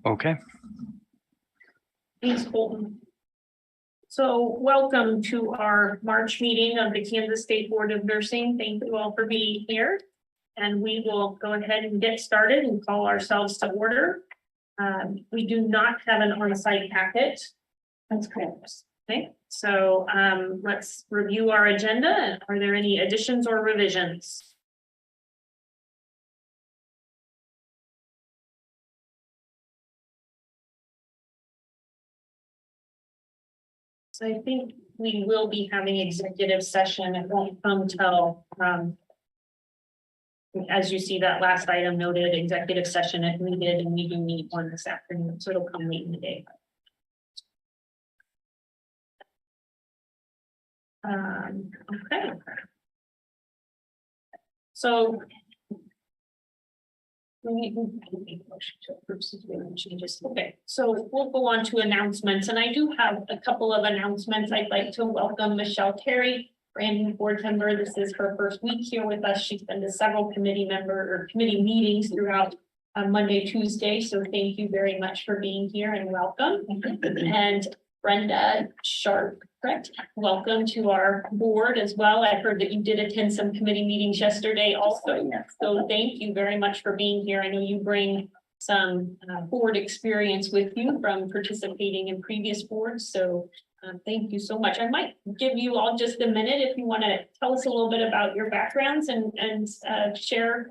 Okay. Thanks, Colton. So welcome to our March meeting of the Kansas State Board of Nursing. Thank you all for being here. And we will go ahead and get started and call ourselves to order. We do not have an on-site packet. That's correct. Okay, so let's review our agenda. Are there any additions or revisions? So I think we will be having executive session. It won't come till, as you see that last item noted, executive session if needed, and we do need one this afternoon, so it'll come late in the day. Okay. So okay, so we'll go on to announcements, and I do have a couple of announcements. I'd like to welcome Michelle Terry, brand new board member. This is her first week here with us. She's been to several committee meetings throughout Monday, Tuesday. So thank you very much for being here and welcome. And Brenda Sharp, correct? Welcome to our board as well. I heard that you did attend some committee meetings yesterday also. So thank you very much for being here. I know you bring some board experience with you from participating in previous boards. So thank you so much. I might give you all just a minute if you want to tell us a little bit about your backgrounds and share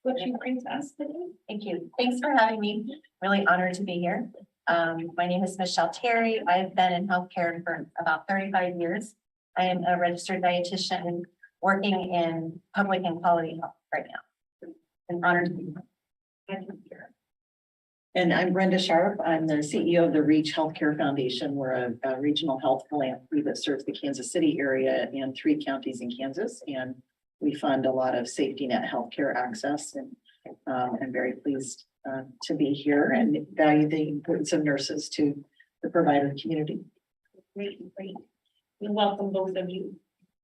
what you bring to us today. Thank you. Thanks for having me. Really honored to be here. My name is Michelle Terry. I've been in healthcare for about 35 years. I am a registered dietitian working in public and quality health right now. I'm honored to be here. And I'm Brenda Sharp. I'm the CEO of the Reach Healthcare Foundation. We're a regional health philanthropy that serves the Kansas City area and 3 counties in Kansas. And we fund a lot of safety net healthcare access. And I'm very pleased to be here and value the importance of nurses to the provider community. Great. We welcome both of you.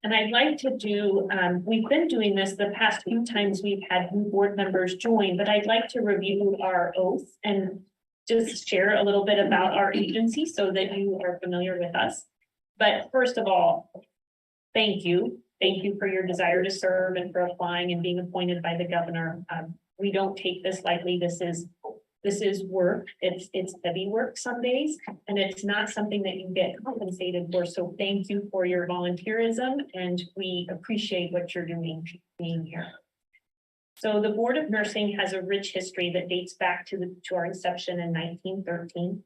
And I'd like to do, we've been doing this the past few times we've had new board members join, but I'd like to review our oath and just share a little bit about our agency so that you are familiar with us. But first of all, thank you. Thank you for your desire to serve and for applying and being appointed by the governor. We don't take this lightly. This is work. It's heavy work some days, and it's not something that you get compensated for. So thank you for your volunteerism, and we appreciate what you're doing being here. So the Board of Nursing has a rich history that dates back to our inception in 1913.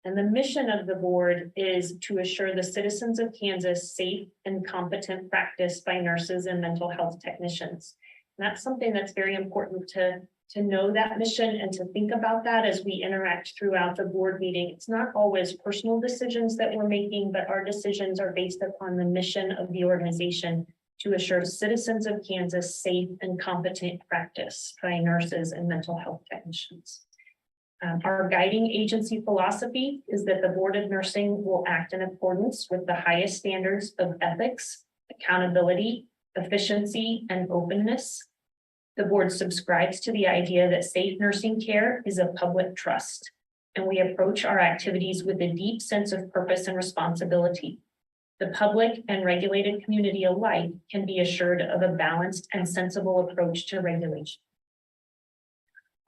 And the mission of the board is to assure the citizens of Kansas safe and competent practice by nurses and mental health technicians. And that's something that's very important to know that mission and to think about that as we interact throughout the board meeting. It's not always personal decisions that we're making, but our decisions are based upon the mission of the organization to assure citizens of Kansas safe and competent practice by nurses and mental health technicians. Our guiding agency philosophy is that the Board of Nursing will act in accordance with the highest standards of ethics, accountability, efficiency, and openness. The board subscribes to the idea that safe nursing care is a public trust, and we approach our activities with a deep sense of purpose and responsibility. The public and regulated community alike can be assured of a balanced and sensible approach to regulation.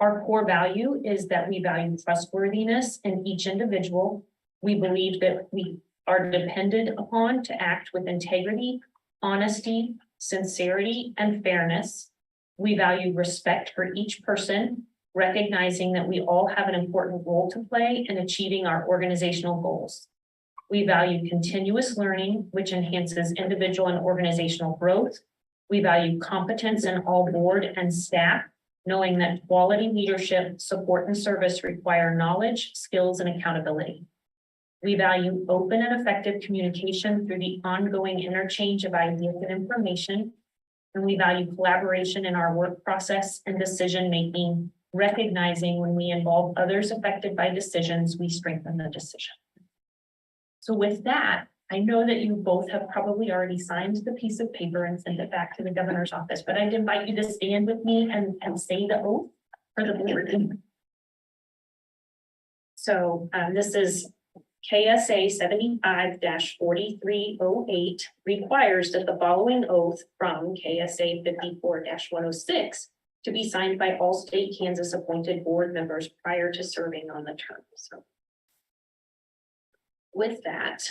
Our core value is that we value trustworthiness in each individual. We believe that we are depended upon to act with integrity, honesty, sincerity, and fairness. We value respect for each person, recognizing that we all have an important role to play in achieving our organizational goals. We value continuous learning, which enhances individual and organizational growth. We value competence in all board and staff, knowing that quality leadership, support, and service require knowledge, skills, and accountability. We value open and effective communication through the ongoing interchange of ideas and information. And we value collaboration in our work process and decision-making, recognizing when we involve others affected by decisions, we strengthen the decision. So with that, I know that you both have probably already signed the piece of paper and sent it back to the governor's office, but I'd invite you to stand with me and say the oath for the board. So this is KSA 75-4308 requires that the following oath from KSA 54-106 to be signed by all state Kansas appointed board members prior to serving on the term. So with that,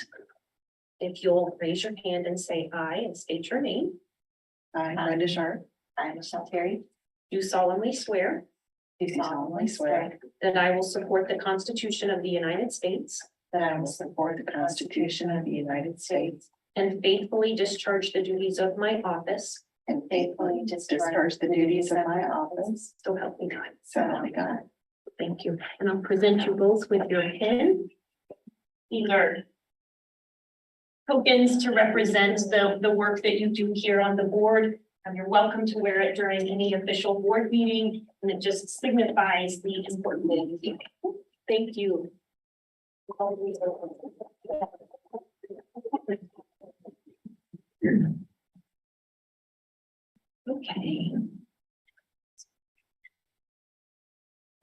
if you'll raise your hand and say aye and state your name, I'm Brenda Sharp. I'm Michelle Terry. do solemnly swear Do solemnly swear that I will support the Constitution of the United States that I will support the Constitution of the United States and faithfully discharge the duties of my office. and faithfully discharge the duties of my office. So help me God. So help me God. Thank you. And I'll present you both with your pin. These are tokens to represent the work that you do here on the board. And you're welcome to wear it during any official board meeting, and it just signifies the importance. Thank you. Okay.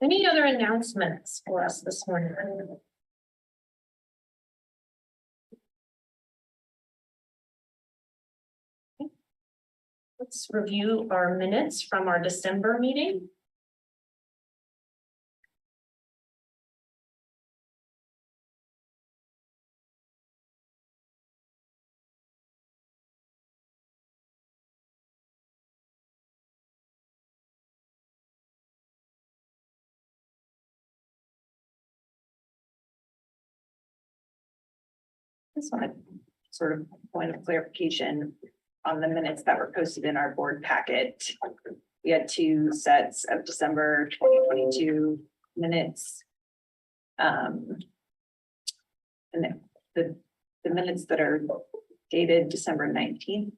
Any other announcements for us this morning? Let's review our minutes from our December meeting. Just want to sort of point of clarification on the minutes that were posted in our board packet. We had two sets of December 2022 minutes. And the minutes that are dated December 19th,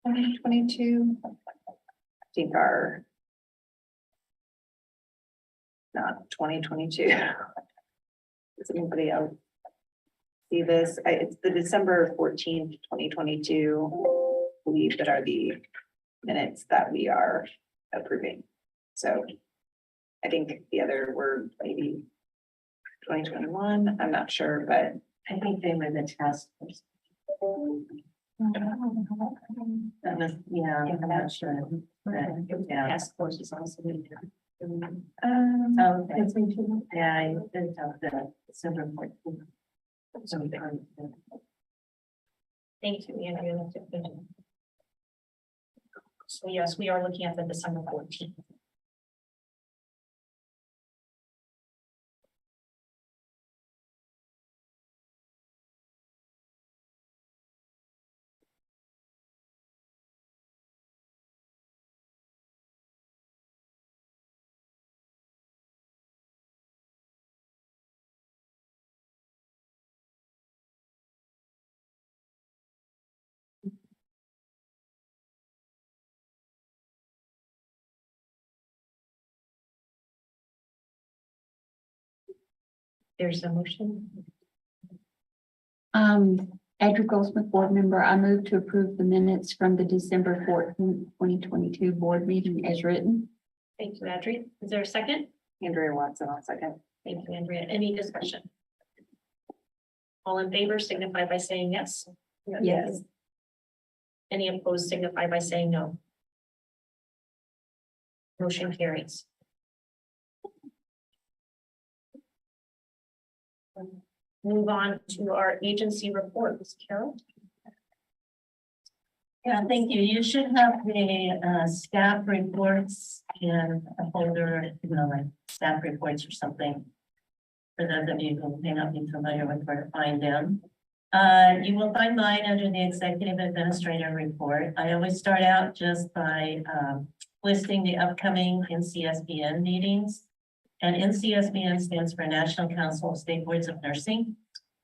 2022, I think are not 2022. Does anybody else see this? It's the December 14th, 2022, believe that are the minutes that we are approving. So I think the other were maybe 2021, I'm not sure, but I think they were the task force. That was, yeah, I'm not sure. Yeah. Task force is also. Oh, okay. Yeah, I did have the December 14th. So we can. Thank you, Andrea. That's a good. So yes, we are looking at the December 14th. There's a motion. Andrew Goldsmith, board member, I move to approve the minutes from the December 14th, 2022 board meeting as written. Thank you, Andrea. Is there a second? Andrea Watson, I'll second. Thank you, Andrea. Any discussion? All in favor signify by saying yes. Yes. Any opposed signify by saying no. Motion carries. Move on to our agency reports. Carol? Yeah, thank you. You should have the staff reports in a folder, like staff reports or something. For those of you who may not be familiar with where to find them. You will find mine under the executive administrator report. I always start out just by listing the upcoming NCSBN meetings. And NCSBN stands for National Council of State Boards of Nursing.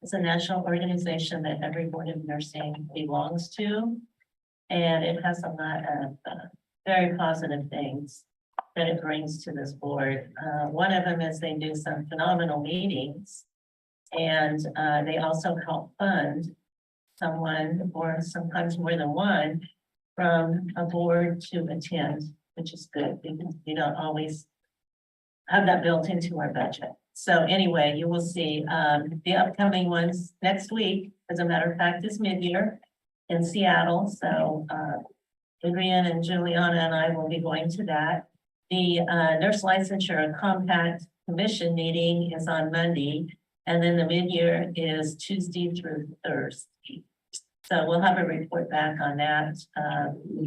It's a national organization that every board of nursing belongs to. And it has a lot of very positive things that it brings to this board. One of them is they do some phenomenal meetings. And they also help fund someone or sometimes more than one from a board to attend, which is good because you don't always have that built into our budget. So anyway, you will see, the upcoming ones next week, as a matter of fact, is mid-year in Seattle. So, Adrienne and Juliana and I will be going to that. The, Nurse Licensure Compact Commission meeting is on Monday. And then the mid-year is Tuesday through Thursday. So we'll have a report back on that,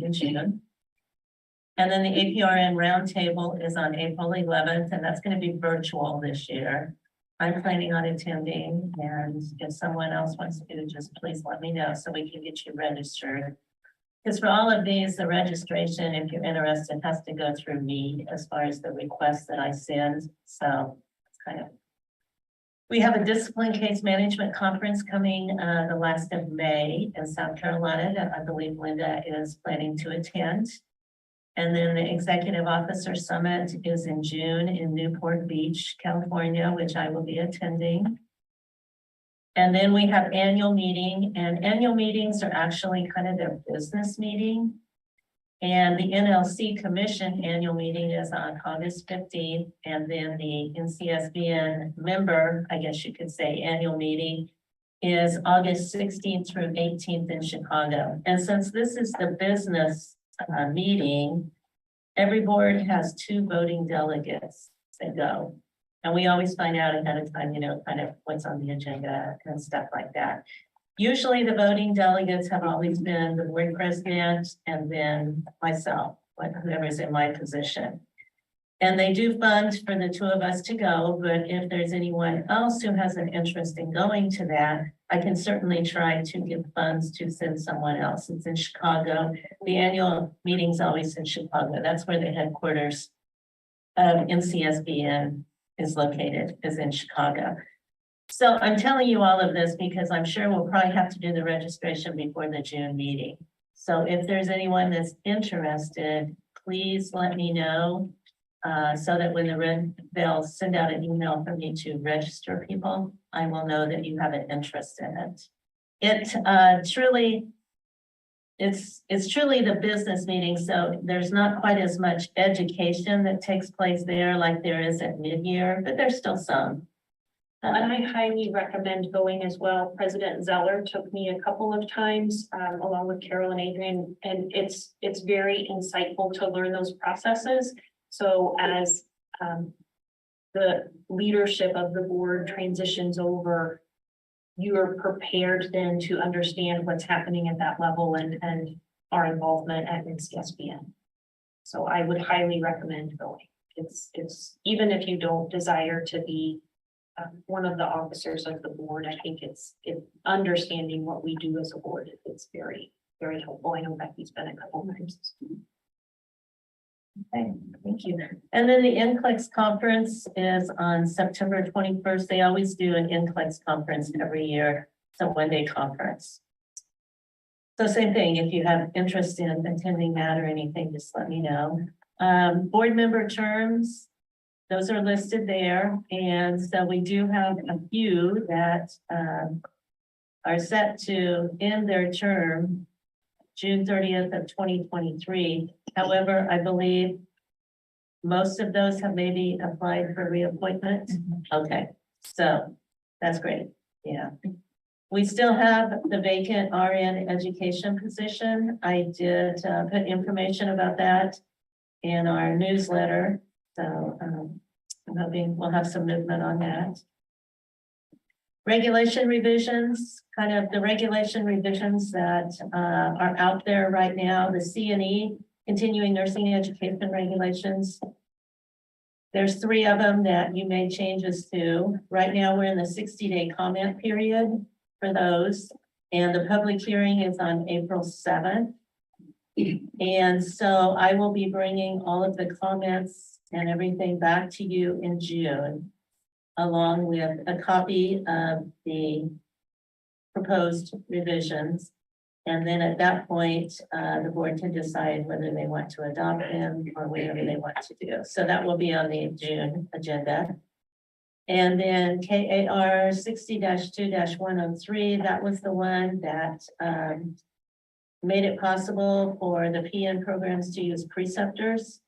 in June. And then the APRN roundtable is on April 11th, and that's going to be virtual this year. I'm planning on attending, and if someone else wants to, just please let me know so we can get you registered. Because for all of these, the registration, if you're interested, has to go through me as far as the requests that I send. So it's kind of. We have a discipline case management conference coming the last of May in South Carolina that I believe Linda is planning to attend. And then the Executive Officer Summit is in June in Newport Beach, California, which I will be attending. And then we have annual meeting, and annual meetings are actually kind of their business meeting. And the NLC Commission annual meeting is on August 15th, and then the NCSBN member, I guess you could say, annual meeting is August 16th through 18th in Chicago. And since this is the business meeting, every board has 2 voting delegates that go. And we always find out ahead of time, you know, kind of what's on the agenda and stuff like that. Usually the voting delegates have always been the board president and then myself, like whoever's in my position. And they do fund for the 2 of us to go, but if there's anyone else who has an interest in going to that, I can certainly try to get funds to send someone else. It's in Chicago. The annual meeting's always in Chicago. That's where the headquarters of NCSBN is located, is in Chicago. So I'm telling you all of this because I'm sure we'll probably have to do the registration before the June meeting. So if there's anyone that's interested, please let me know. So that when they'll send out an email for me to register people, I will know that you have an interest in it. It's truly the business meeting, so there's not quite as much education that takes place there like there is at mid-year, but there's still some. And I highly recommend going as well. President Zeller took me a couple of times, along with Carol and Adrian, and it's very insightful to learn those processes. So as the leadership of the board transitions over, you are prepared then to understand what's happening at that level and our involvement at NCSBN. So I would highly recommend going. It's even if you don't desire to be one of the officers of the board, I think it's understanding what we do as a board. It's very, very helpful. I know Becky's been a couple of times. Okay, thank you. And then the NCLEX conference is on September 21st. They always do an NCLEX conference every year. It's a one-day conference. So same thing, if you have interest in attending that or anything, just let me know. Board member terms, those are listed there. And so we do have a few that are set to end their term June 30th of 2023. However, I believe most of those have maybe applied for reappointment. Okay, so that's great. Yeah. We still have the vacant RN education position. I did put information about that in our newsletter. So I'm hoping we'll have some movement on that. Regulation revisions, kind of the regulation revisions that are out there right now, the CNE, continuing nursing education regulations. There's 3 of them that you made changes to. Right now, we're in the 60-day comment period for those. And the public hearing is on April 7th. And so I will be bringing all of the comments and everything back to you in June, along with a copy of the proposed revisions. And then at that point, the board can decide whether they want to adopt them or whatever they want to do. So that will be on the June agenda. And then KAR 60-2-103, that was the one that made it possible for the PN programs to use preceptors.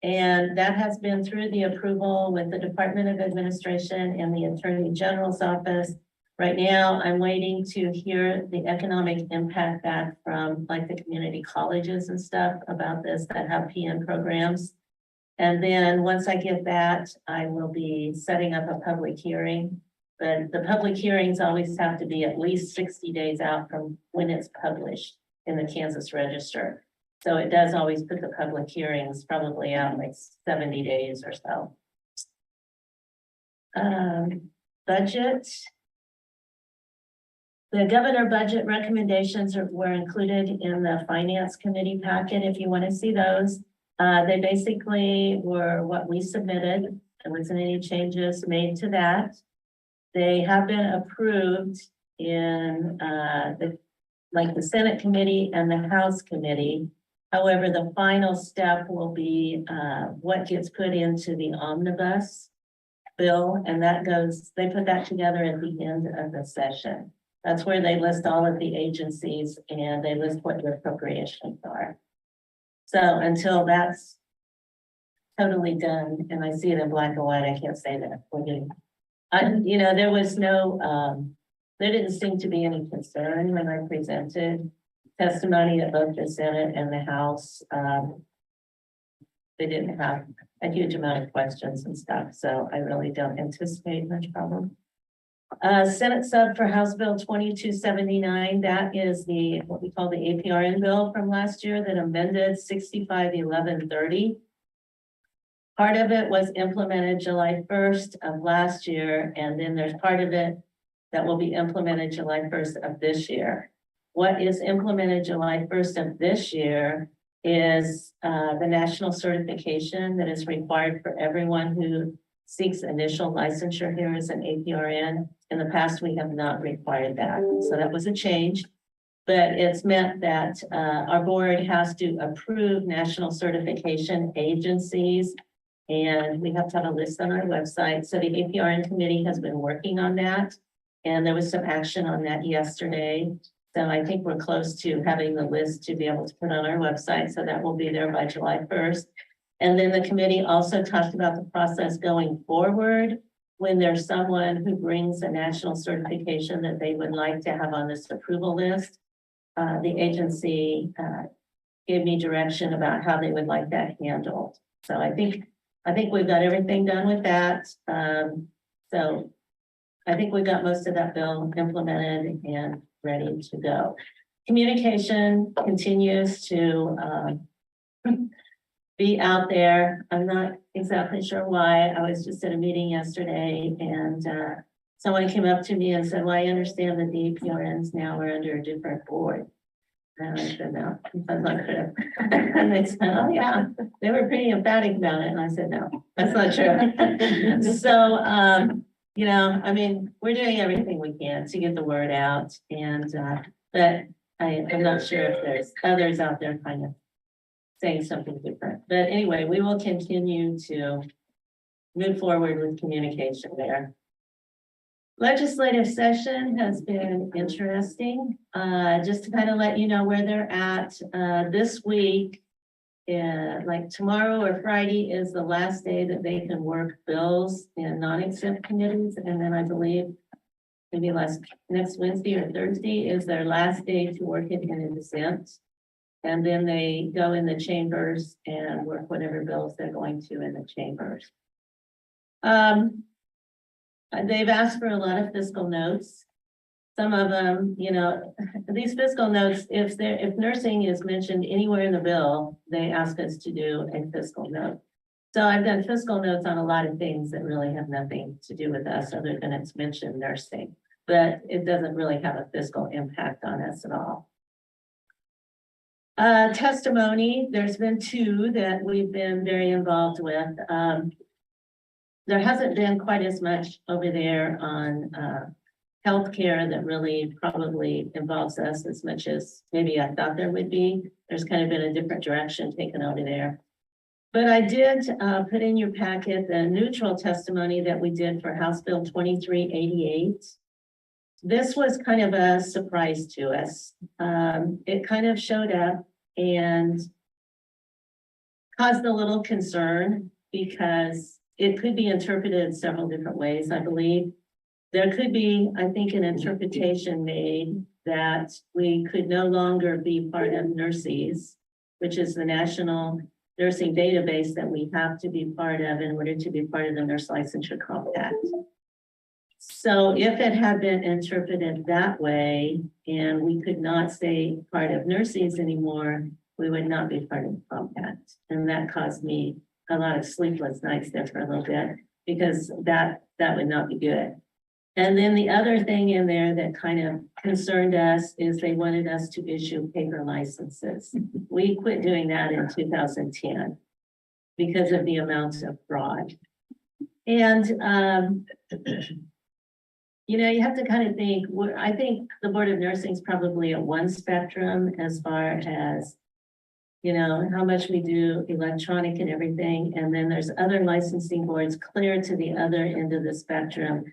And that has been through the approval with the Department of Administration and the Attorney General's office. Right now, I'm waiting to hear the economic impact back from like the community colleges and stuff about this that have PN programs. And then once I get that, I will be setting up a public hearing. But the public hearings always have to be at least 60 days out from when it's published in the Kansas Register. So it does always put the public hearings probably out like 70 days or so. Budget. The governor budget recommendations were included in the finance committee packet. If you want to see those, they basically were what we submitted. There wasn't any changes made to that. They have been approved in the Senate committee and the House committee. However, the final step will be what gets put into the omnibus bill, and that goes, they put that together at the end of the session. That's where they list all of the agencies and they list what their appropriations are. So until that's totally done, and I see it in black and white, I can't say that. There was no, there didn't seem to be any concern when I presented testimony at both the Senate and the House. They didn't have a huge amount of questions and stuff, so I really don't anticipate much problem. Senate sub for House Bill 2279, that is what we call the APRN bill from last year that amended 651130. Part of it was implemented July 1st of last year, and then there's part of it that will be implemented July 1st of this year. What is implemented July 1st of this year is the national certification that is required for everyone who seeks initial licensure here as an APRN. In the past, we have not required that. So that was a change, but it's meant that our board has to approve national certification agencies, and we have to have a list on our website. So the APRN committee has been working on that, and there was some action on that yesterday. So I think we're close to having the list to be able to put on our website. So that will be there by July 1st. And then the committee also talked about the process going forward when there's someone who brings a national certification that they would like to have on this approval list. The agency gave me direction about how they would like that handled. So I think we've got everything done with that. So I think we got most of that bill implemented and ready to go. Communication continues to be out there. I'm not exactly sure why. I was just at a meeting yesterday and someone came up to me and said, well, I understand that the APRNs now are under a different board. And I said, no, that's not true. And they said, oh yeah, they were pretty emphatic about it. And I said, no, that's not true. So, I mean, we're doing everything we can to get the word out. And, but I'm not sure if there's others out there kind of saying something different. But anyway, we will continue to move forward with communication there. Legislative session has been interesting. Just to kind of let you know where they're at, this week, like tomorrow or Friday is the last day that they can work bills in non-exempt committees. And then I believe maybe next Wednesday or Thursday is their last day to work it in exempt. And then they go in the chambers and work whatever bills they're going to in the chambers. They've asked for a lot of fiscal notes. Some of them, these fiscal notes, if nursing is mentioned anywhere in the bill, they ask us to do a fiscal note. So I've done fiscal notes on a lot of things that really have nothing to do with us other than it's mentioned nursing, but it doesn't really have a fiscal impact on us at all. Testimony, there's been two that we've been very involved with. There hasn't been quite as much over there on healthcare that really probably involves us as much as maybe I thought there would be. There's kind of been a different direction taken over there. But I did put in your packet the neutral testimony that we did for House Bill 2388. This was kind of a surprise to us. It kind of showed up and caused a little concern because it could be interpreted several different ways, I believe. There could be, I think, an interpretation made that we could no longer be part of NERCES, which is the National Nursing Database that we have to be part of in order to be part of the Nurse Licensure Compact. So if it had been interpreted that way and we could not stay part of NERCES anymore, we would not be part of the compact. And that caused me a lot of sleepless nights there for a little bit because that would not be good. And then the other thing in there that kind of concerned us is they wanted us to issue paper licenses. We quit doing that in 2010 because of the amounts of fraud. And, you have to kind of think, I think the Board of Nursing is probably at one spectrum as far as, how much we do electronic and everything. And then there's other licensing boards clear to the other end of the spectrum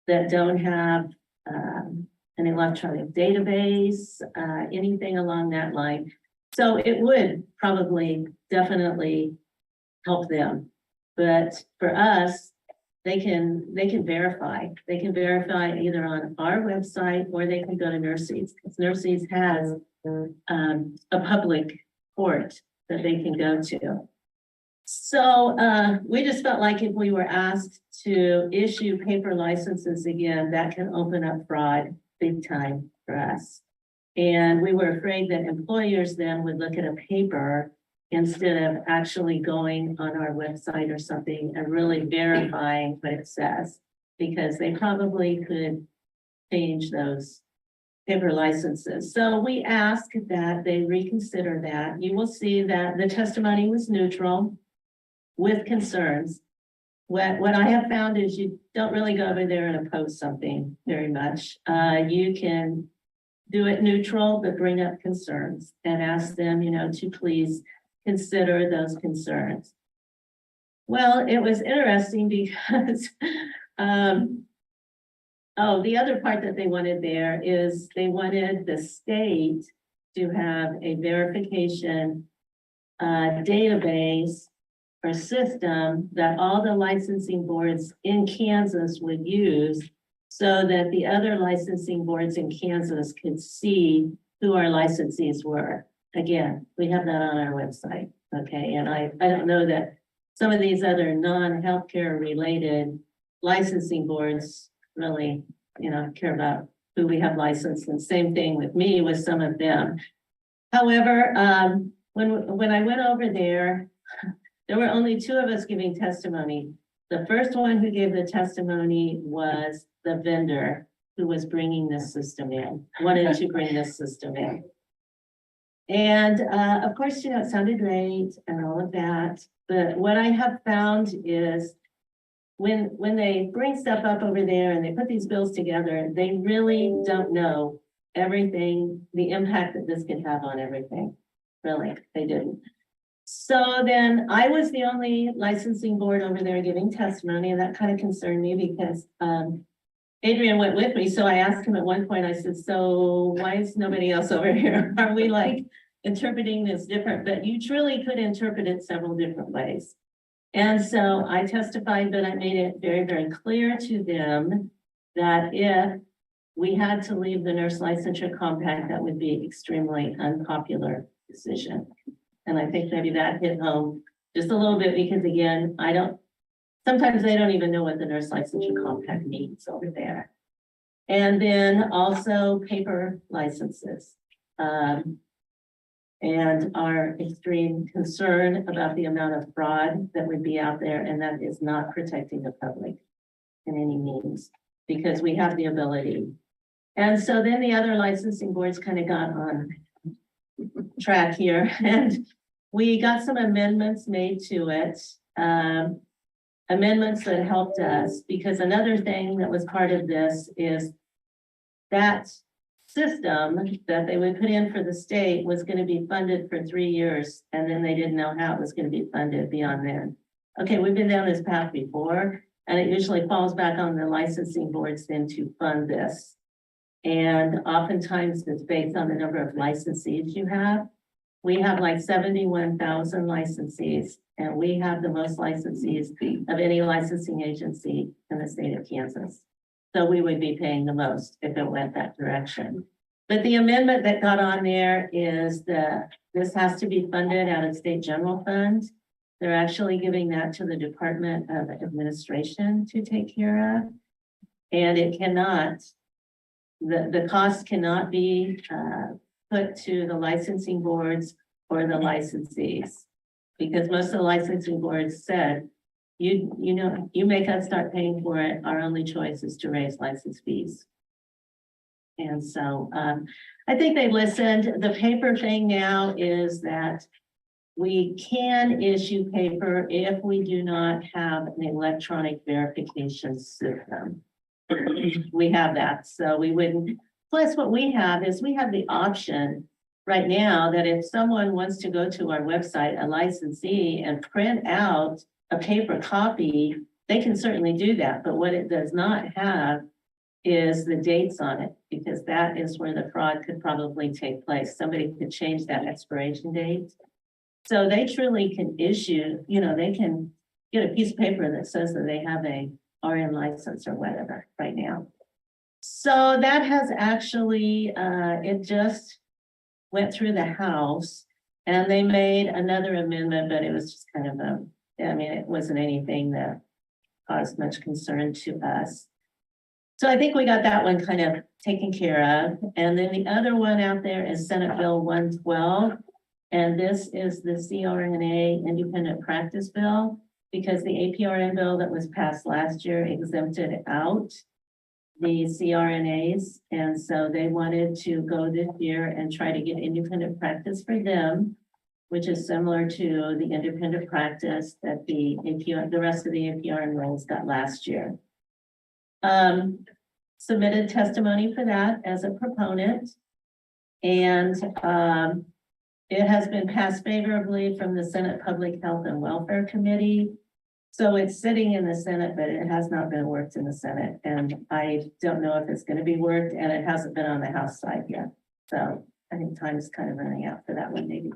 that don't have an electronic database, anything along that line. So it would probably definitely help them. But for us, they can verify. They can verify either on our website or they can go to NERCES, because NERCES has a public port that they can go to. So we just felt like if we were asked to issue paper licenses again, that can open up fraud big time for us. And we were afraid that employers then would look at a paper instead of actually going on our website or something and really verifying what it says, because they probably could change those paper licenses. So we ask that they reconsider that. You will see that the testimony was neutral with concerns. What I have found is you don't really go over there and oppose something very much. You can do it neutral, but bring up concerns and ask them, to please consider those concerns. Well, it was interesting because, the other part that they wanted there is they wanted the state to have a verification database or system that all the licensing boards in Kansas would use so that the other licensing boards in Kansas could see who our licensees were. Again, we have that on our website, okay? And I don't know that some of these other non-healthcare related licensing boards really, care about who we have licensed, and same thing with me with some of them. However, when I went over there were only two of us giving testimony. The first one who gave the testimony was the vendor who was bringing this system in, wanted to bring this system in. And of course, it sounded great and all of that. But what I have found is when they bring stuff up over there and they put these bills together, they really don't know everything, the impact that this can have on everything. Really, they didn't. So then I was the only licensing board over there giving testimony, and that kind of concerned me because Adrian went with me. So I asked him at one point, I said, so why is nobody else over here? Are we like interpreting this different? But you truly could interpret it several different ways. And so I testified, but I made it very, very clear to them that if we had to leave the Nurse Licensure Compact, that would be extremely unpopular decision. And I think maybe that hit home just a little bit because again, sometimes they don't even know what the Nurse Licensure Compact means over there. And then also paper licenses. And our extreme concern about the amount of fraud that would be out there, and that is not protecting the public in any means, because we have the ability. And so then the other licensing boards kind of got on track here, and we got some amendments made to it. Amendments that helped us, because another thing that was part of this is that system that they would put in for the state was going to be funded for 3 years, and then they didn't know how it was going to be funded beyond then. Okay, we've been down this path before, and it usually falls back on the licensing boards then to fund this. And oftentimes it's based on the number of licensees you have. We have like 71,000 licensees, and we have the most licensees of any licensing agency in the state of Kansas. So we would be paying the most if it went that direction. But the amendment that got on there is that this has to be funded out of state general fund. They're actually giving that to the Department of Administration to take care of. And it cannot, the cost cannot be put to the licensing boards or the licensees. Because most of the licensing boards said, you know, you make us start paying for it, our only choice is to raise license fees. And so I think they listened. The paper thing now is that we can issue paper if we do not have an electronic verification system. We have that, so we wouldn't. Plus, what we have is we have the option right now that if someone wants to go to our website, a licensee, and print out a paper copy, they can certainly do that. But what it does not have is the dates on it, because that is where the fraud could probably take place. Somebody could change that expiration date. So they truly can issue, you know, they can get a piece of paper that says that they have a RN license or whatever right now. So that has actually, it just went through the House and they made another amendment, but it was just kind of I mean, it wasn't anything that caused much concern to us. So I think we got that one kind of taken care of. And then the other one out there is Senate Bill 112. And this is the CRNA Independent Practice Bill, because the APRN bill that was passed last year exempted out the CRNAs. And so they wanted to go this year and try to get independent practice for them, which is similar to the independent practice that the rest of the APRN roles got last year. Submitted testimony for that as a proponent. And it has been passed favorably from the Senate Public Health and Welfare Committee. So it's sitting in the Senate, but it has not been worked in the Senate. And I don't know if it's going to be worked, and it hasn't been on the House side yet. So I think time is kind of running out for that one maybe.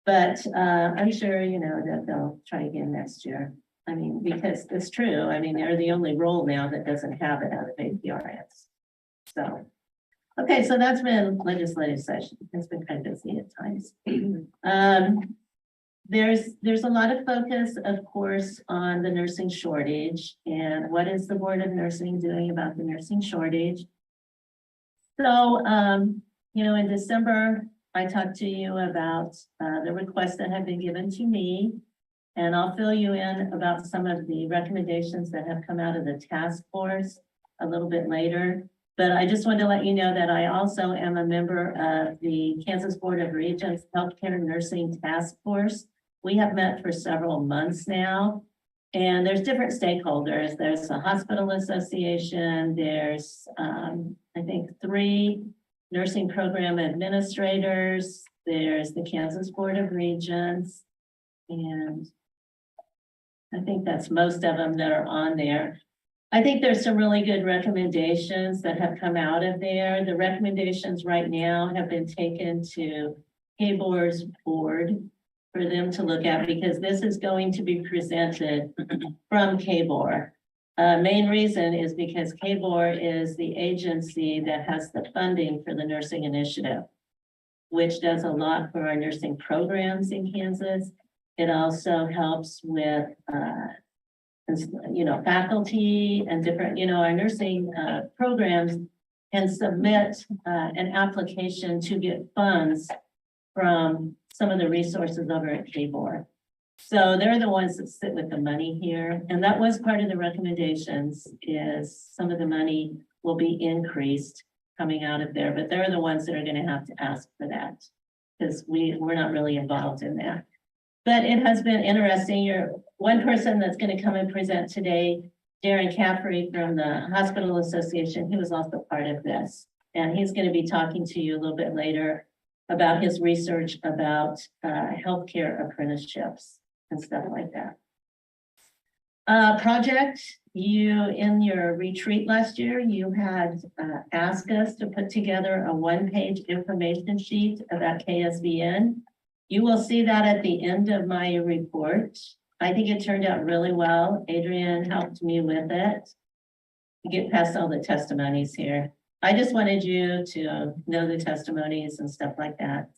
But I'm sure, you know, that they'll try again next year. I mean, because it's true. I mean, they're the only role now that doesn't have it out of APRNs. So, okay, so that's been legislative session. It's been kind of busy at times. There's a lot of focus, of course, on the nursing shortage and what is the Board of Nursing doing about the nursing shortage. So, you know, in December, I talked to you about the requests that have been given to me, and I'll fill you in about some of the recommendations that have come out of the task force a little bit later. But I just wanted to let you know that I also am a member of the Kansas Board of Regents Healthcare Nursing Task Force. We have met for several months now, and there's different stakeholders. There's the Hospital Association. There's, I think, 3 nursing program administrators. There's the Kansas Board of Regents, and I think that's most of them that are on there. I think there's some really good recommendations that have come out of there. The recommendations right now have been taken to KBOR's board for them to look at, because this is going to be presented from KBOR. Main reason is because KBOR is the agency that has the funding for the nursing initiative, which does a lot for our nursing programs in Kansas. It also helps with, you know, faculty and different, you know, our nursing programs can submit an application to get funds from some of the resources over at KBOR. So they're the ones that sit with the money here. And that was part of the recommendations, is some of the money will be increased coming out of there, but they're the ones that are going to have to ask for that, because we're not really involved in that. But it has been interesting. You're one person that's going to come and present today, Darren Caffrey from the Hospital Association. He was also part of this, and he's going to be talking to you a little bit later about his research about healthcare apprenticeships and stuff like that. Project, you in your retreat last year, you had asked us to put together a 1-page information sheet about KSVN. You will see that at the end of my report. I think it turned out really well. Adrian helped me with it. To get past all the testimonies here. I just wanted you to know the testimonies and stuff like that.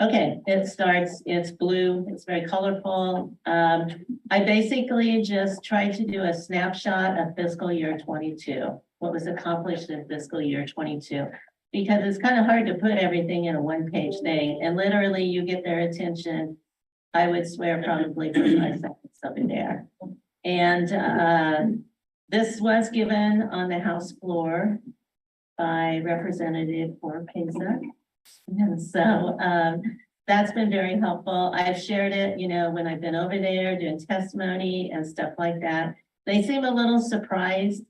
Okay, it starts, it's blue, it's very colorful. I basically just tried to do a snapshot of fiscal year 22, what was accomplished in fiscal year 22. Because it's kind of hard to put everything in a one-page thing, and literally you get their attention, I would swear probably for 5 seconds over there. And this was given on the House floor by Representative Oropesa. And so that's been very helpful. I've shared it, you know, when I've been over there doing testimony and stuff like that. They seem a little surprised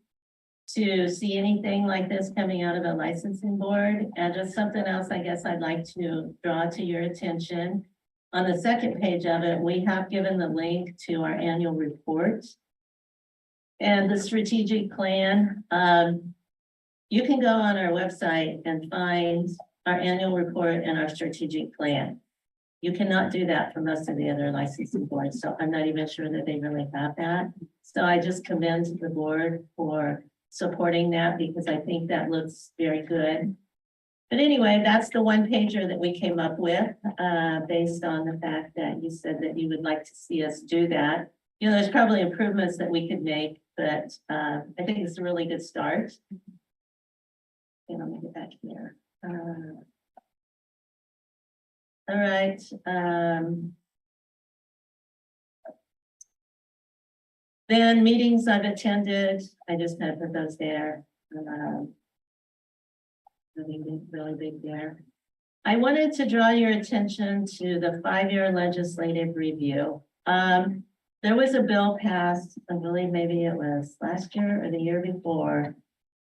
to see anything like this coming out of a licensing board. And just something else I guess I'd like to draw to your attention. On the second page of it, we have given the link to our annual report and the strategic plan. You can go on our website and find our annual report and our strategic plan. You cannot do that for most of the other licensing boards, so I'm not even sure that they really have that. So I just commend the board for supporting that because I think that looks very good. But anyway, that's the one pager that we came up with, based on the fact that you said that you would like to see us do that. You know, there's probably improvements that we could make, but I think it's a really good start. Okay, let me get back here. All right. Then meetings I've attended, I just kind of put those there. Really big there. I wanted to draw your attention to the 5-year legislative review. There was a bill passed, I believe maybe it was last year or the year before.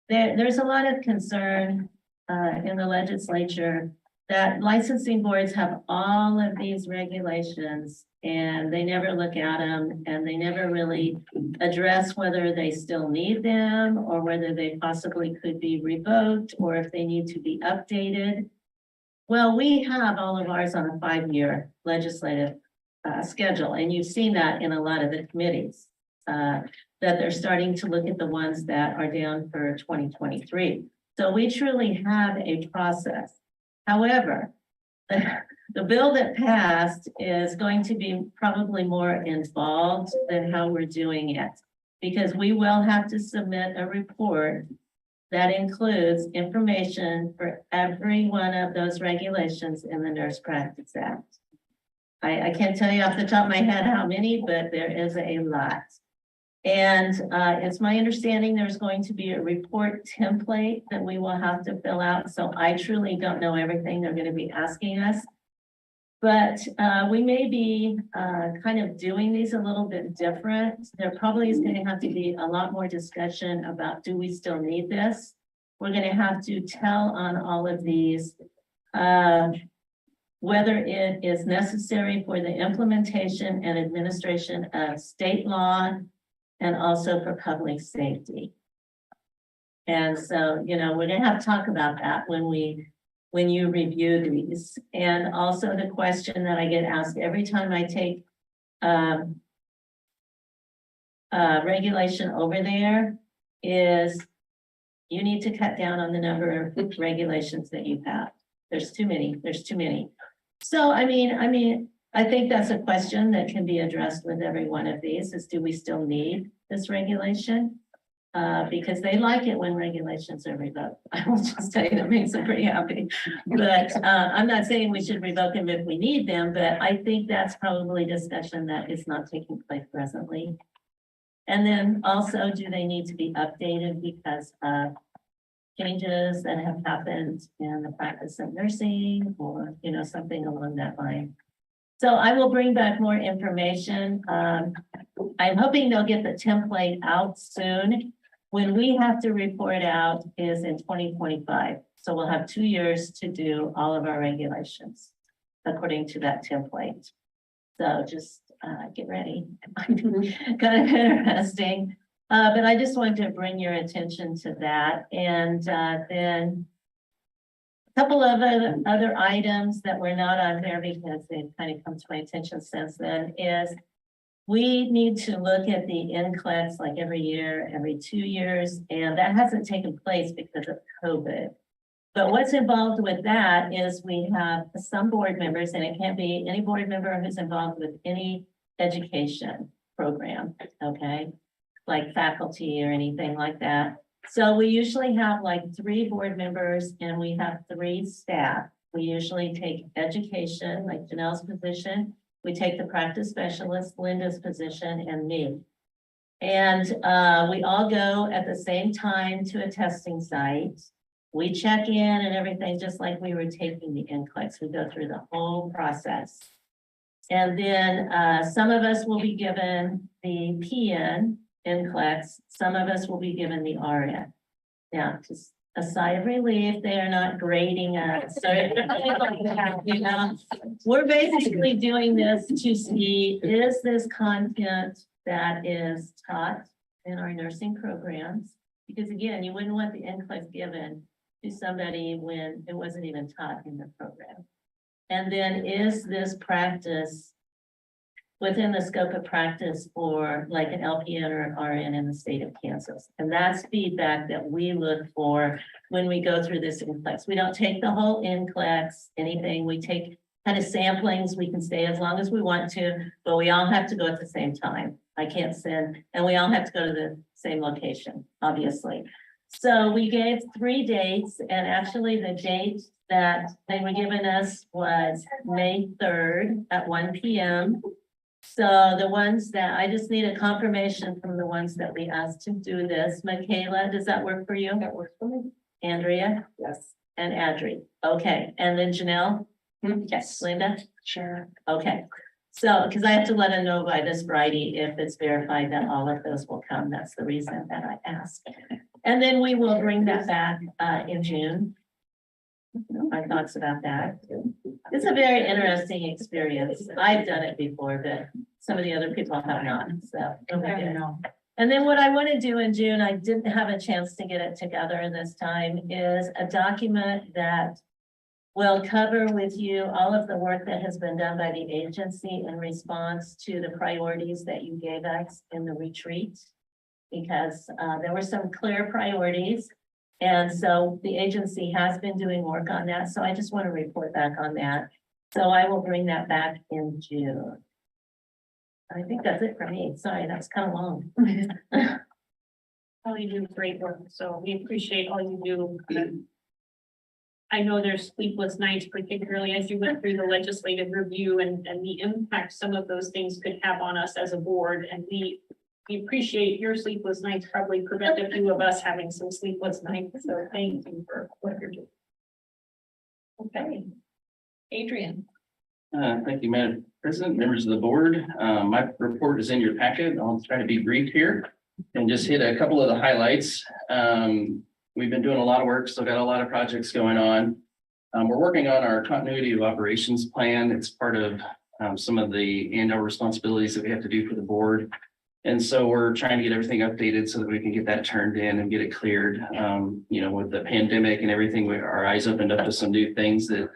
There's a lot of concern in the legislature that licensing boards have all of these regulations and they never look at them and they never really address whether they still need them or whether they possibly could be revoked or if they need to be updated. Well, we have all of ours on a 5-year legislative schedule, and you've seen that in a lot of the committees, that they're starting to look at the ones that are down for 2023. So we truly have a process. However, the bill that passed is going to be probably more involved than how we're doing it, because we will have to submit a report that includes information for every one of those regulations in the Nurse Practice Act. I can't tell you off the top of my head how many, but there is a lot. And it's my understanding there's going to be a report template that we will have to fill out. So I truly don't know everything they're going to be asking us. But we may be kind of doing these a little bit different. There probably is going to have to be a lot more discussion about, do we still need this? We're going to have to tell on all of these whether it is necessary for the implementation and administration of state law and also for public safety. And so, you know, we're going to have to talk about that when you review these. And also the question that I get asked every time I take regulation over there is, you need to cut down on the number of regulations that you have. There's too many. So, I think that's a question that can be addressed with every one of these is, do we still need this regulation? Because they like it when regulations are revoked. I will just tell you, that makes them pretty happy. But I'm not saying we should revoke them if we need them, but I think that's probably discussion that is not taking place presently. And then also, do they need to be updated because of changes that have happened in the practice of nursing or, you know, something along that line? So I will bring back more information. I'm hoping they'll get the template out soon. When we have to report out is in 2025. So we'll have 2 years to do all of our regulations according to that template. So just get ready. Kind of interesting. But I just wanted to bring your attention to that. And then a Couple of other items that were not on there because they've kind of come to my attention since then is we need to look at the NCLEX like every year, every 2 years, and that hasn't taken place because of COVID. But what's involved with that is we have some board members, and it can't be any board member who's involved with any education program, okay? Like faculty or anything like that. So we usually have like 3 board members and we have 3 staff. We usually take education, like Janelle's position. We take the practice specialist, Linda's position, and me. And we all go at the same time to a testing site. We check in and everything, just like we were taking the NCLEX. We go through the whole process. And then some of us will be given the PN NCLEX, some of us will be given the RN. Now, just a sigh of relief, they are not grading us. So, you know, we're basically doing this to see, is this content that is taught in our nursing programs? Because again, you wouldn't want the NCLEX given to somebody when it wasn't even taught in the program. And then is this practice within the scope of practice for like an LPN or an RN in the state of Kansas? And that's feedback that we look for when we go through this NCLEX. We don't take the whole NCLEX, anything. We take kind of samplings. We can stay as long as we want to, but we all have to go at the same time. I can't send, and we all have to go to the same location, obviously. So we gave 3 dates, and actually the date that they were giving us was May 3rd at 1 p.m. So the ones that, I just need a confirmation from the ones that we asked to do this. Michaela, does that work for you? That works for me. Andrea Yes. and Adri. Okay, and then Janelle? Yes. Linda? Sure. Okay. So, because I have to let them know by this Friday if it's verified that all of those will come. That's the reason that I asked. And then we will bring that back in June. My thoughts about that. It's a very interesting experience. I've done it before, but some of the other people have not, so. And then what I want to do in June, I didn't have a chance to get it together this time, is a document that will cover with you all of the work that has been done by the agency in response to the priorities that you gave us in the retreat. Because there were some clear priorities. And so the agency has been doing work on that. So I just want to report back on that. So I will bring that back in June. I think that's it for me. Sorry, that's kind of long. Oh, you do great work, so we appreciate all you do. I know there's sleepless nights, particularly as you went through the legislative review and the impact some of those things could have on us as a board, and we appreciate your sleepless nights, probably prevent a few of us having some sleepless nights, so thank you for what you're doing. Okay. Adrian. Thank you, Madam President, members of the board. My report is in your packet. I'll try to be brief here and just hit a couple of the highlights. We've been doing a lot of work, still got a lot of projects going on. We're working on our continuity of operations plan. It's part of some of the annual responsibilities that we have to do for the board. And so we're trying to get everything updated so that we can get that turned in and get it cleared. You know, with the pandemic and everything, our eyes opened up to some new things that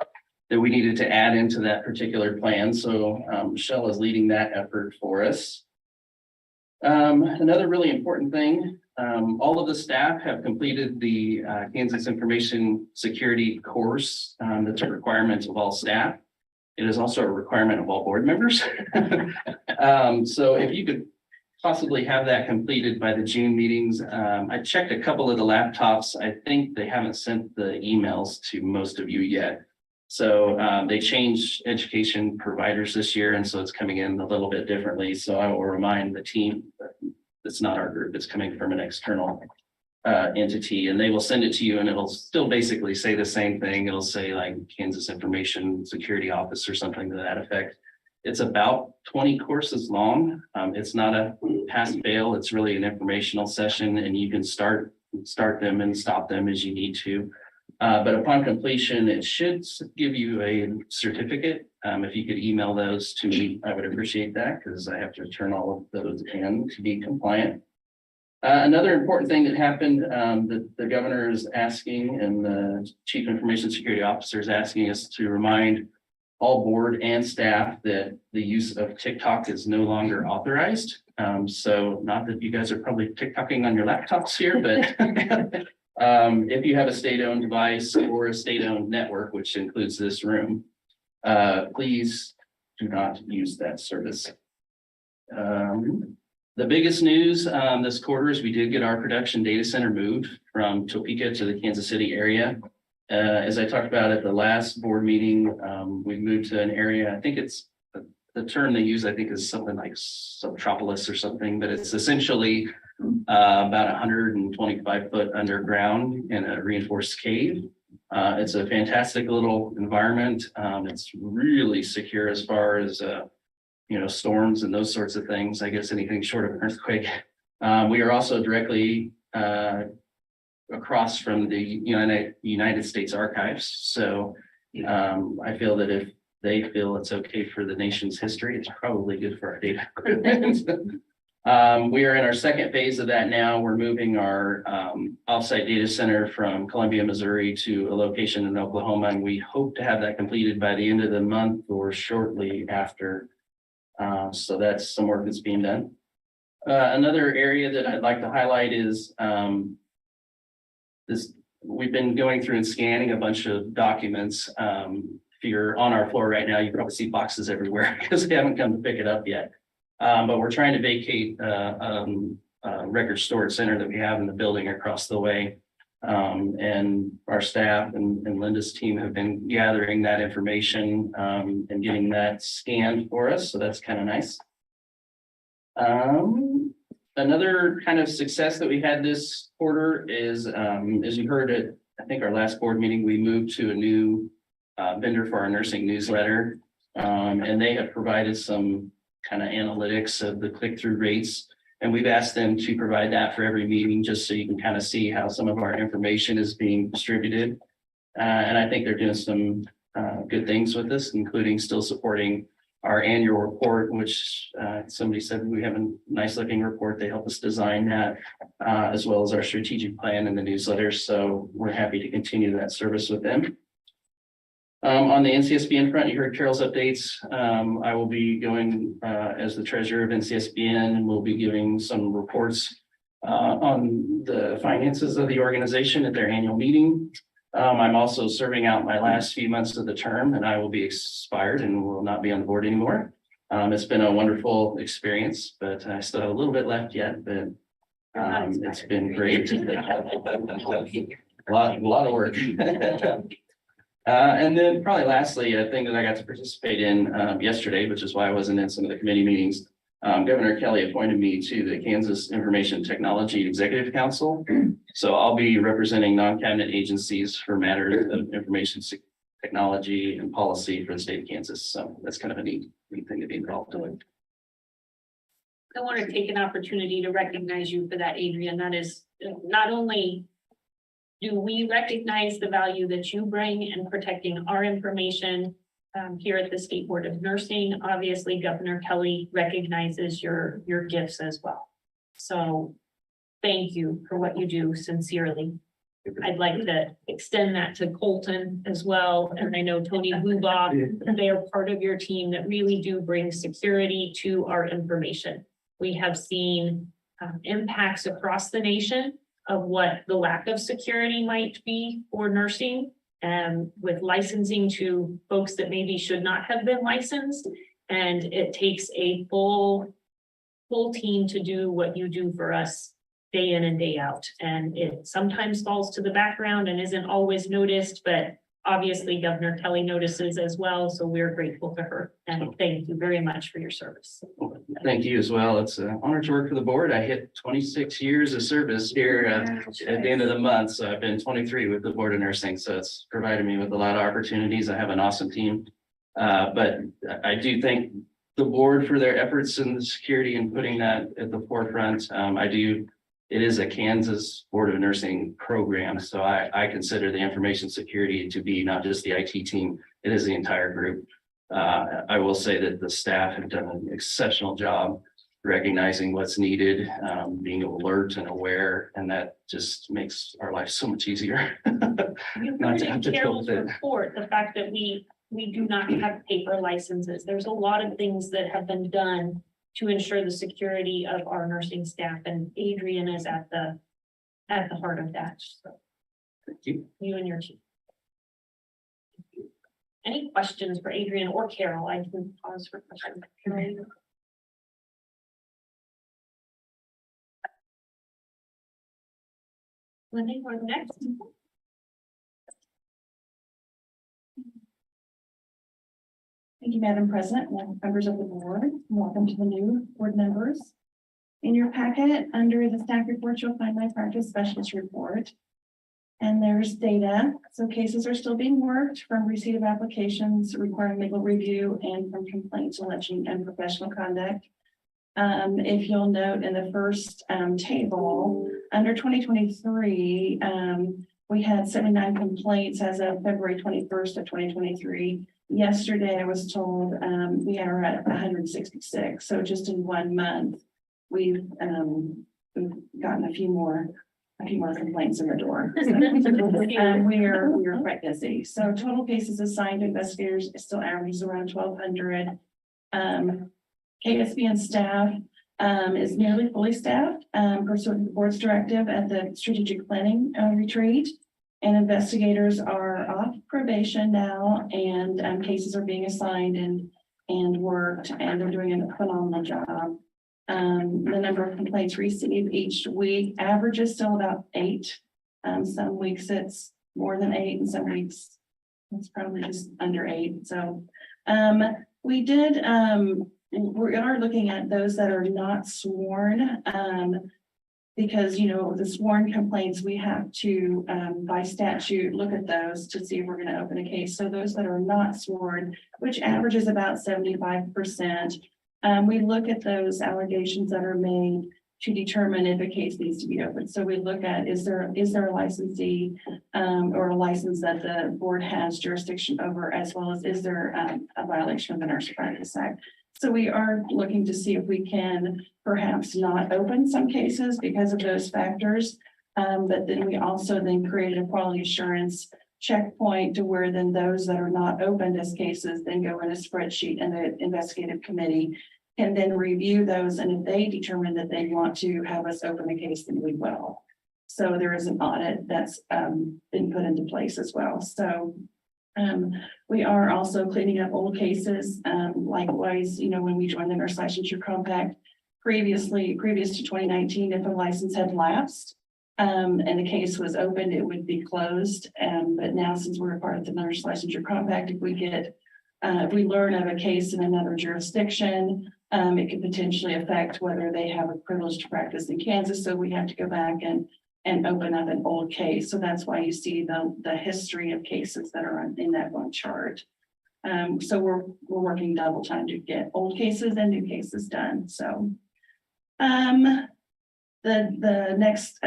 we needed to add into that particular plan. So Michelle is leading that effort for us. Another really important thing, all of the staff have completed the Kansas Information Security course. That's a requirement of all staff. It is also a requirement of all board members. So if you could possibly have that completed by the June meetings. I checked a couple of the laptops. I think they haven't sent the emails to most of you yet. So they changed education providers this year, and so it's coming in a little bit differently. So I will remind the team that it's not our group, it's coming from an external entity, and they will send it to you, and it'll still basically say the same thing. It'll say like Kansas Information Security Office or something to that effect. It's about 20 courses long. It's not a pass fail. It's really an informational session, and you can start them and stop them as you need to. But upon completion, it should give you a certificate. If you could email those to me, I would appreciate that because I have to turn all of those in to be compliant. Another important thing that happened, that the governor is asking and the chief information security officer is asking us to remind all board and staff that the use of TikTok is no longer authorized. So not that you guys are probably TikToking on your laptops here, but if you have a state-owned device or a state-owned network, which includes this room, please do not use that service. The biggest news this quarter is we did get our production data center moved from Topeka to the Kansas City area. As I talked about at the last board meeting, we moved to an area, I think it's, the term they use, I think is something like subtropolis or something, but it's essentially about 125 foot underground in a reinforced cave. It's a fantastic little environment. It's really secure as far as storms and those sorts of things. I guess anything short of an earthquake. We are also directly across from the United States Archives. So I feel that if they feel it's okay for the nation's history, it's probably good for our data. We are in our second phase of that now. We're moving our offsite data center from Columbia, Missouri to a location in Oklahoma, and we hope to have that completed by the end of the month or shortly after. So that's some work that's being done. Another area that I'd like to highlight is this. We've been going through and scanning a bunch of documents. If you're on our floor right now, you probably see boxes everywhere because they haven't come to pick it up yet. But we're trying to vacate a record storage center that we have in the building across the way. And our staff and Linda's team have been gathering that information and getting that scanned for us. So that's kind of nice. Another kind of success that we had this quarter is, as you heard at, I think our last board meeting, we moved to a new vendor for our nursing newsletter. And they have provided some kind of analytics of the click-through rates. And we've asked them to provide that for every meeting, just so you can kind of see how some of our information is being distributed. And I think they're doing some good things with this, including still supporting our annual report, which somebody said we have a nice looking report. They help us design that, as well as our strategic plan and the newsletter. So we're happy to continue that service with them. On the NCSBN front, you heard Carol's updates. I will be going as the treasurer of NCSBN, and we'll be giving some reports on the finances of the organization at their annual meeting. I'm also serving out my last few months of the term, and I will be expired and will not be on the board anymore. It's been a wonderful experience, but I still have a little bit left yet, but it's been great. A lot of work. And then probably lastly, a thing that I got to participate in yesterday, which is why I wasn't in some of the committee meetings. Governor Kelly appointed me to the Kansas Information Technology Executive Council. So I'll be representing non-cabinet agencies for matters of information technology and policy for the state of Kansas. So that's kind of a neat thing to be involved in. I want to take an opportunity to recognize you for that, Adrian. That is not only do we recognize the value that you bring in protecting our information here at the State Board of Nursing. Obviously, Governor Kelly recognizes your gifts as well. So thank you for what you do sincerely. I'd like to extend that to Colton as well. And I know Tony Bubaugh, they are part of your team that really do bring security to our information. We have seen impacts across the nation of what the lack of security might be for nursing, and with licensing to folks that maybe should not have been licensed. And it takes a full team to do what you do for us day in and day out. And it sometimes falls to the background and isn't always noticed, but obviously Governor Kelly notices as well. So we're grateful to her, and thank you very much for your service. Thank you as well. It's an honor to work for the board. I hit 26 years of service here at the end of the month. So I've been 23 with the Board of Nursing. So it's provided me with a lot of opportunities. I have an awesome team. But I do thank the board for their efforts in the security and putting that at the forefront. It is a Kansas Board of Nursing program. So I consider the information security to be not just the IT team, it is the entire group. I will say that the staff have done an exceptional job recognizing what's needed, being alert and aware, and that just makes our life so much easier. You Not heard to have in to deal Carol's with it. report, the fact that we do not have paper licenses. There's a lot of things that have been done to ensure the security of our nursing staff, and Adrian is at the heart of that. So Thank you. you and your team. Any questions for Adrian or Carol? I can pause for questions. Carol? Lindsay, what's next? Thank you, Madam President, and members of the board. Welcome to the new board members. In your packet, under the staff report, you'll find my practice specialist report. And there's data. So cases are still being worked from receipt of applications requiring legal review and from complaints alleging unprofessional conduct. If you'll note in the first table, under 2023, we had 79 complaints as of February 21st of 2023. Yesterday, I was told we are at 166. So just in 1 month, we've gotten a few more complaints in the door. We are quite busy. So total cases assigned to investigators is still averages around 1,200. KSB and staff is nearly fully staffed pursuant to the board's directive at the strategic planning retreat. And investigators are off probation now, and cases are being assigned and worked, and they're doing a phenomenal job. The number of complaints received each week averages still about 8. Some weeks it's more than 8, and some weeks it's probably just under 8. So we are looking at those that are not sworn. Because, you know, the sworn complaints, we have to, by statute, look at those to see if we're going to open a case. So those that are not sworn, which averages about 75%, we look at those allegations that are made to determine if a case needs to be opened. So we look at, is there a licensee or a license that the board has jurisdiction over, as well as is there a violation of the Nurse Practice Act. So we are looking to see if we can perhaps not open some cases because of those factors. But then we also created a quality assurance checkpoint to where then those that are not opened as cases then go in a spreadsheet, and the investigative committee can then review those. And if they determine that they want to have us open a case, then we will. So there is an audit that's been put into place as well. So we are also cleaning up old cases. Likewise, you know, when we joined the Nurse Licensure Compact, previous to 2019, if a license had lapsed and the case was opened, it would be closed. But now, since we're a part of the Nurse Licensure Compact, if we learn of a case in another jurisdiction, it could potentially affect whether they have a privilege to practice in Kansas. So we have to go back and open up an old case. So that's why you see the history of cases that are in that one chart. So we're working double time to get old cases and new cases done. So the next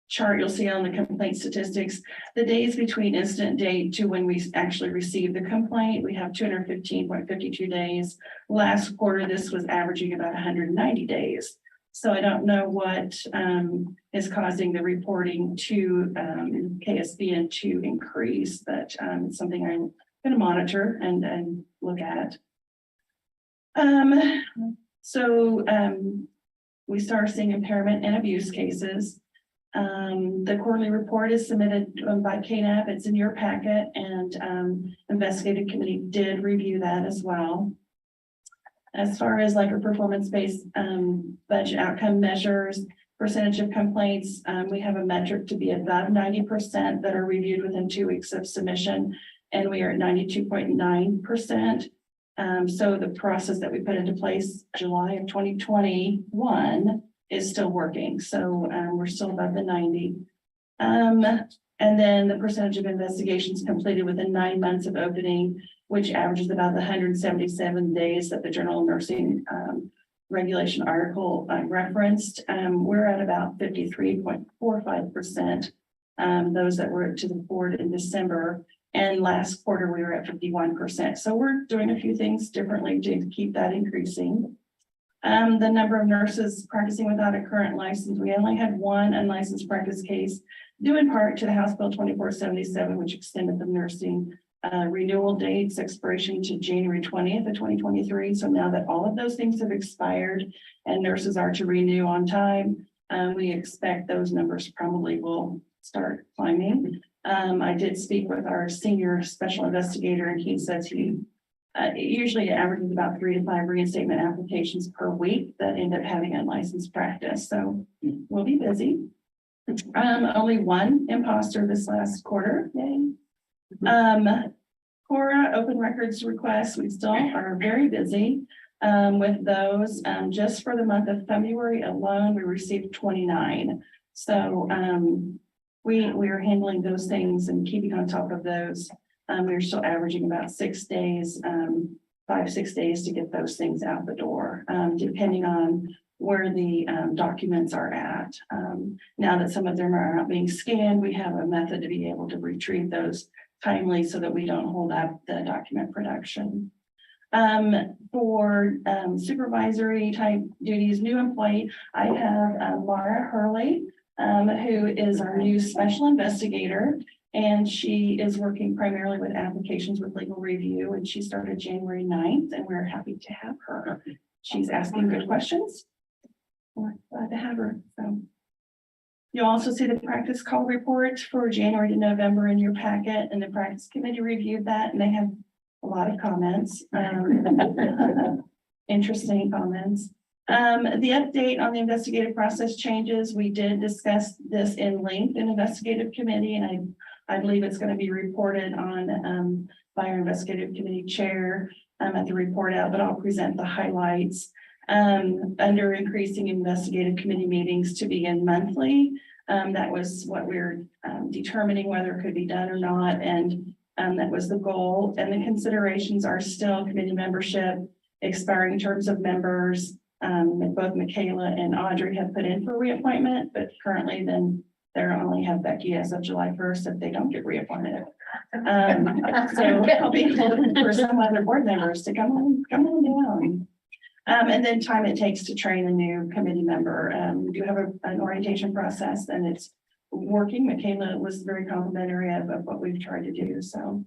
chart you'll see on the complaint statistics, the days between incident date to when we actually receive the complaint, we have 215.52 days. Last quarter, this was averaging about 190 days. So I don't know what is causing the reporting to KSB to increase, but it's something I'm going to monitor and look at. We start seeing impairment and abuse cases. The quarterly report is submitted by KNAP. It's in your packet, and investigative committee did review that as well. As far as like a performance-based budget outcome measures, percentage of complaints, we have a metric to be about 90% that are reviewed within 2 weeks of submission, and we are at 92.9%. So the process that we put into place July of 2021 is still working. So we're still above the 90. And then the percentage of investigations completed within 9 months of opening, which averages about the 177 days that the Journal of Nursing regulation article referenced. We're at about 53.45%. Those that were to the board in December, and last quarter we were at 51%. So we're doing a few things differently to keep that increasing. The number of nurses practicing without a current license, we only had one unlicensed practice case due in part to the House Bill 2477, which extended the nursing renewal dates expiration to January 20th of 2023. So now that all of those things have expired and nurses are to renew on time, we expect those numbers probably will start climbing. I did speak with our senior special investigator, and he says he usually averages about 3 to 5 reinstatement applications per week that end up having unlicensed practice. So we'll be busy. Only one imposter this last quarter. Yay. Cora open records requests, we still are very busy with those. Just for the month of February alone, we received 29. So we are handling those things and keeping on top of those. We're still averaging about 6 days, 5-6 days to get those things out the door, depending on where the documents are at. Now that some of them are not being scanned, we have a method to be able to retrieve those timely so that we don't hold up the document production. For supervisory type duties, new employee, I have Laura Hurley, who is our new special investigator. And she is working primarily with applications with legal review, and she started January 9th, and we're happy to have her. She's asking good questions. We're glad to have her. So you'll also see the practice call report for January to November in your packet, and the practice committee reviewed that, and they have a lot of comments, interesting comments. The update on the investigative process changes, we did discuss this in length in investigative committee, and I believe it's going to be reported on by our investigative committee chair at the report out, but I'll present the highlights. Under increasing investigative committee meetings to begin monthly. That was what we're determining whether it could be done or not. And that was the goal. And the considerations are still committee membership, expiring terms of members. Both Michaela and Audrey have put in for reappointment, but currently then they're only have Becky as of July 1st if they don't get reappointed. So I'll be looking for some other board members to come on down. And then time it takes to train a new committee member. We do have an orientation process, and it's working. Michaela was very complimentary of what we've tried to do. So,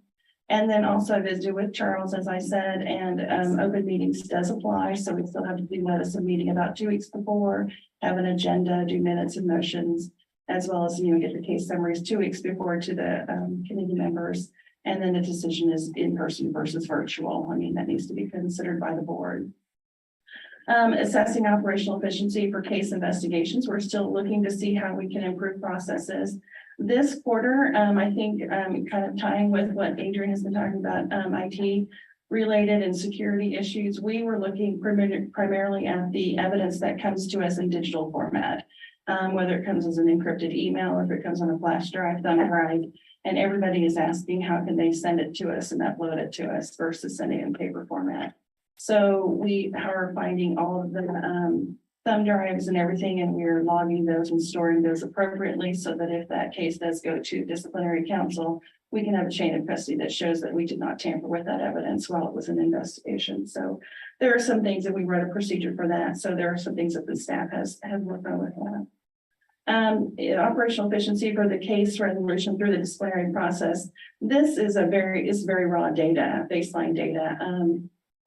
and then also I visited with Charles, as I said, and open meetings does apply. So we still have to do notice of meeting about 2 weeks before, have an agenda, do minutes and motions, as well as, get the case summaries 2 weeks before to the committee members. And then the decision is in person versus virtual. I mean, that needs to be considered by the board. Assessing operational efficiency for case investigations. We're still looking to see how we can improve processes. This quarter, I think kind of tying with what Adrian has been talking about, IT related and security issues, we were looking primarily at the evidence that comes to us in digital format, whether it comes as an encrypted email or if it comes on a flash drive, thumb drive, and everybody is asking how can they send it to us and upload it to us versus sending it in paper format. So we are finding all of the thumb drives and everything, and we're logging those and storing those appropriately so that if that case does go to disciplinary counsel, we can have a chain of custody that shows that we did not tamper with that evidence while it was an investigation. So there are some things that we wrote a procedure for that. So there are some things that the staff has worked on with that. Operational efficiency for the case resolution through the disciplinary process. This is very raw data, baseline data.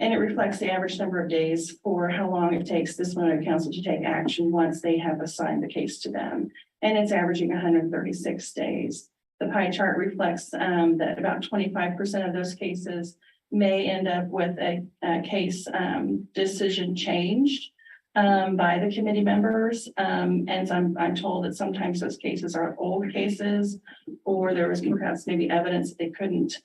And it reflects the average number of days for how long it takes disciplinary counsel to take action once they have assigned the case to them. And it's averaging 136 days. The pie chart reflects that about 25% of those cases may end up with a case decision changed by the committee members. And so I'm told that sometimes those cases are old cases, or there was perhaps maybe evidence they couldn't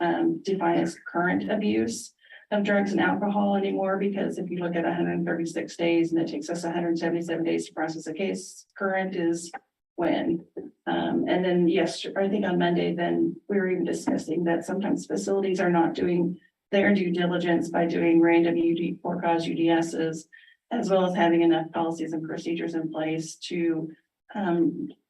define as current abuse of drugs and alcohol anymore, because if you look at 136 days and it takes us 177 days to process a case, current is when. And then I think on Monday, then we were even discussing that sometimes facilities are not doing their due diligence by doing random for cause UDSs, as well as having enough policies and procedures in place to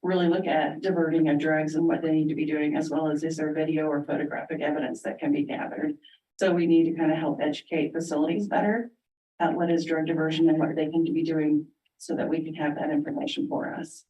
really look at diverting of drugs and what they need to be doing, as well as is there video or photographic evidence that can be gathered. So we need to kind of help educate facilities better what is drug diversion and what they can be doing so that we can have that information for us.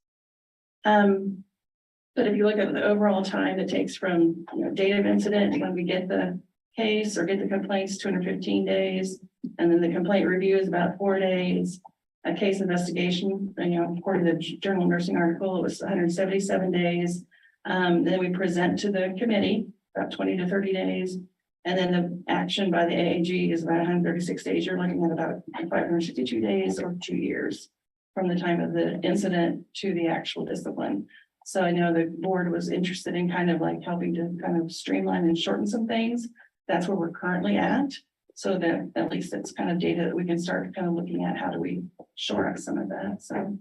But if you look at the overall time it takes from, date of incident, when we get the case or get the complaints, 215 days. And then the complaint review is about 4 days. A case investigation, according to the Journal of Nursing article, it was 177 days. Then we present to the committee, about 20 to 30 days. And then the action by the AAG is about 136 days. You're looking at about 562 days or 2 years from the time of the incident to the actual discipline. So I know the board was interested in kind of like helping to kind of streamline and shorten some things. That's where we're currently at. So that at least it's kind of data that we can start kind of looking at how do we shore up some of that. So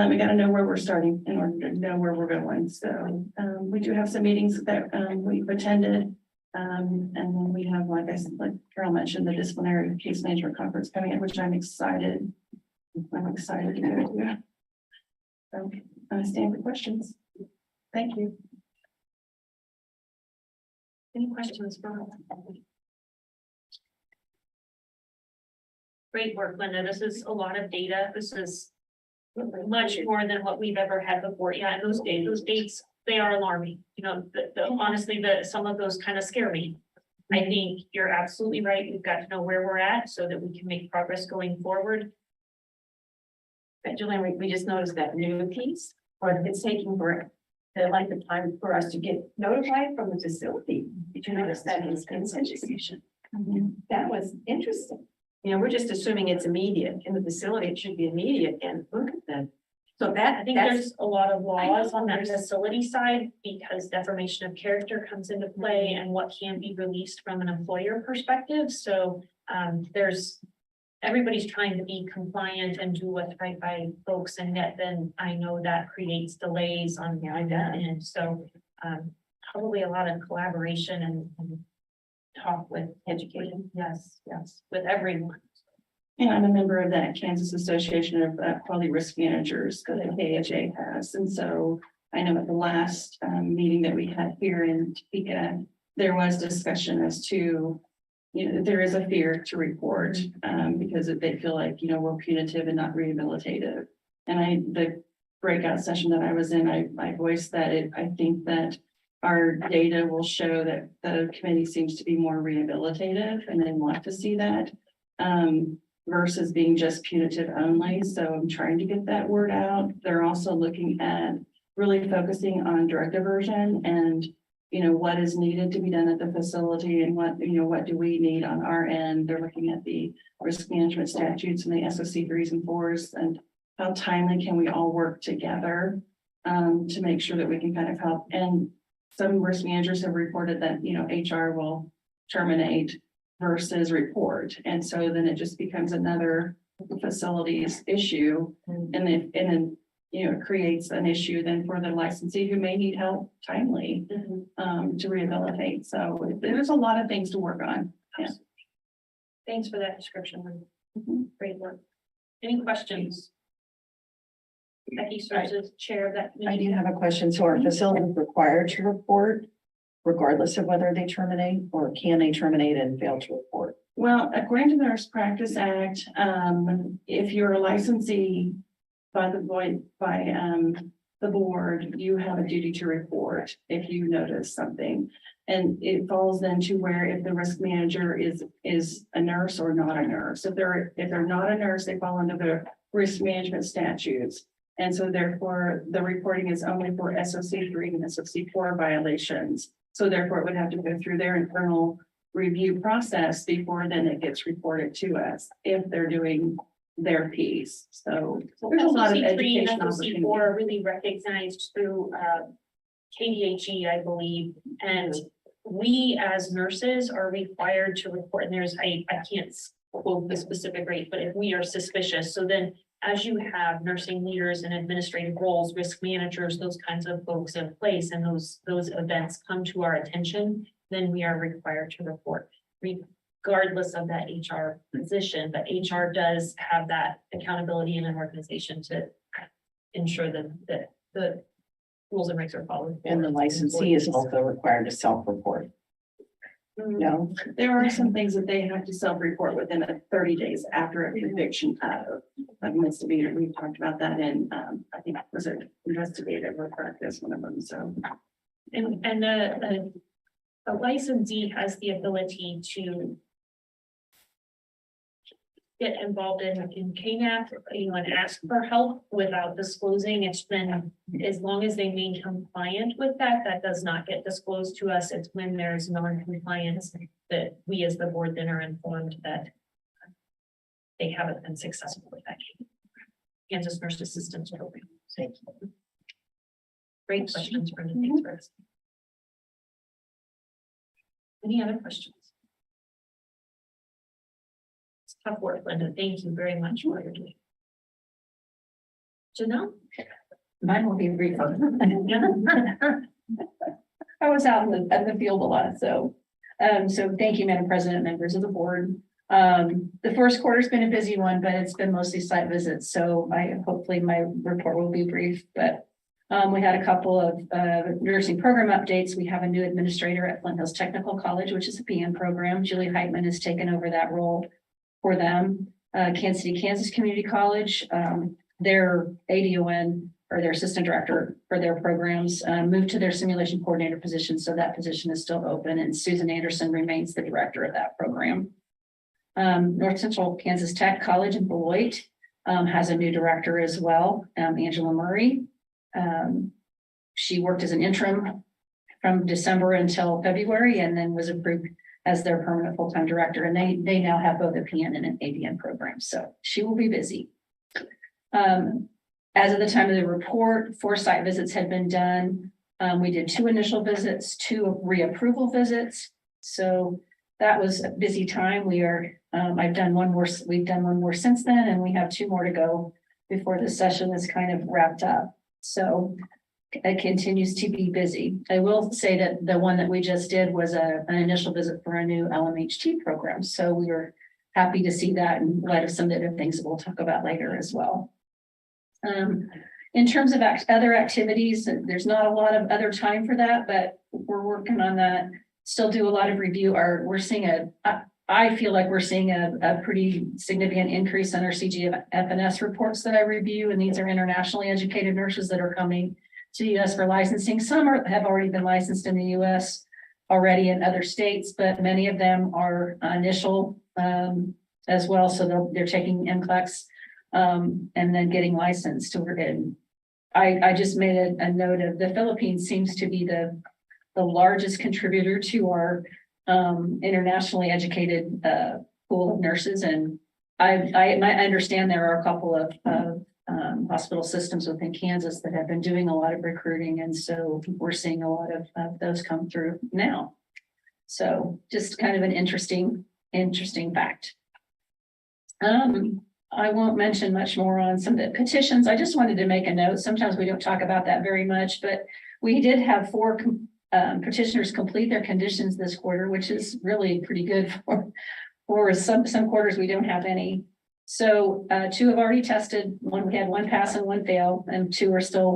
we got to know where we're starting in order to know where we're going. So we do have some meetings that we've attended. And then we have, like I said, like Carol mentioned, the disciplinary case management conference coming in, which I'm excited. I'm excited to go to. So I stand for questions. Thank you. Any questions from? Great work, Linda. This is a lot of data. This is much more than what we've ever had before. Yeah, and those dates, they are alarming. Honestly, some of those kind of scare me. I think you're absolutely right. We've got to know where we're at so that we can make progress going forward. But Julian, we just noticed that new piece, or it's taking for the length of time for us to get notified from the facility. Did you notice that in education? That was interesting. We're just assuming it's immediate. In the facility, it should be immediate, and look at that. So I think that's there's a lot of laws on that There's- facility side because defamation of character comes into play and what can be released from an employer perspective. So everybody's trying to be compliant and do what's right by folks, and yet then I know that creates delays on the end. So probably a lot of collaboration and talk with education. Yes, with everyone. And I'm a member of that Kansas Association of Quality Risk Managers that the KHA has. And so I know at the last meeting that we had here in Topeka, there was discussion as to, there is a fear to report because they feel like, we're punitive and not rehabilitative. And the breakout session that I was in, I voiced that I think that our data will show that the committee seems to be more rehabilitative and they want to see that. Versus being just punitive only. So I'm trying to get that word out. They're also looking at really focusing on drug diversion and, what is needed to be done at the facility and what do we need on our end. They're looking at the risk management statutes and the SOC 3s and 4s and how timely can we all work together to make sure that we can kind of help. And some risk managers have reported that, HR will terminate versus report. And so then it just becomes another facilities issue. And then, it creates an issue then for the licensee who may need help timely to rehabilitate. So there's a lot of things to work on. Yeah. Thanks for that description. Linda. Mhm. Great work. Any questions? Becky serves as chair of that. I do committee. have a question. So are facilities required to report regardless of whether they terminate, or can they terminate and fail to report? Well, according to the Nurse Practice Act, if you're a licensee by the board, you have a duty to report if you notice something. And it falls then to where if the risk manager is a nurse or not a nurse. If they're not a nurse, they fall under the risk management statutes. And so therefore, the reporting is only for SOC 3 and SOC 4 violations. So therefore, it would have to go through their internal review process before then it gets reported to us if they're doing their piece. So there's a lot of SOC3 education and opportunity. SOC4 are really recognized through KDHE, I believe, and we as nurses are required to report, and I can't quote the specific rate, but if we are suspicious, so then as you have nursing leaders and administrative roles, risk managers, those kinds of folks in place, and those events come to our attention, then we are required to report, regardless of that HR position. But HR does have that accountability in an organization to ensure that the rules and regs are followed. And the licensee is also required to self-report. No, there are some things that they have to self-report within 30 days after a conviction of misdemeanor. We've talked about that in, I think, was it investigative or practice, one of them, so. And a licensee has the ability to get involved in KNAP, and ask for help without disclosing. It's been, as long as they remain compliant with that, that does not get disclosed to us. It's when there's non-compliance that we as the board then are informed that they haven't been successful with that. Kansas Nurse Assistance Program. Thank you. Great questions, Brenda. Thanks for asking. Any other questions? It's tough work, Linda. Thank you very much for what you're doing. Janelle? Mine will be brief. I was out in the field a lot, so thank you, Madam President, members of the board. The first quarter's been a busy one, but it's been mostly site visits, so hopefully my report will be brief, but we had a couple of nursing program updates. We have a new administrator at Flint Hills Technical College, which is a PM program. Julie Heitman has taken over that role for them. Kansas City, Kansas Community College, their ADON or their assistant director for their programs moved to their simulation coordinator position. So that position is still open, and Susan Anderson remains the director of that program. North Central Kansas Tech College in Beloit has a new director as well, Angela Murray. She worked as an interim from December until February and then was approved as their permanent full-time director. And they now have both a PN and an ADN program. So she will be busy. As of the time of the report, 4 site visits had been done. We did 2 initial visits, 2 reapproval visits. So that was a busy time. I've done one more, we've done one more since then, and we have 2 more to go before the session is kind of wrapped up. So it continues to be busy. I will say that the one that we just did was an initial visit for a new LMHT program. So we were happy to see that in light of some of the things that we'll talk about later as well. In terms of other activities, there's not a lot of other time for that, but we're working on that. Still do a lot of review. I feel like we're seeing a pretty significant increase in our CGFNS reports that I review, and these are internationally educated nurses that are coming to the U.S. for licensing. Some have already been licensed in the U.S. already in other states, but many of them are initial as well. So they're taking NCLEX and then getting licensed. I just made a note of the Philippines seems to be the largest contributor to our internationally educated pool of nurses. And I understand there are a couple of hospital systems within Kansas that have been doing a lot of recruiting. And so we're seeing a lot of those come through now. So just kind of an interesting fact. I won't mention much more on some of the petitions. I just wanted to make a note. Sometimes we don't talk about that very much, but we did have 4 petitioners complete their conditions this quarter, which is really pretty good for some quarters we don't have any. So 2 have already tested. We had 1 pass and 1 fail, and 2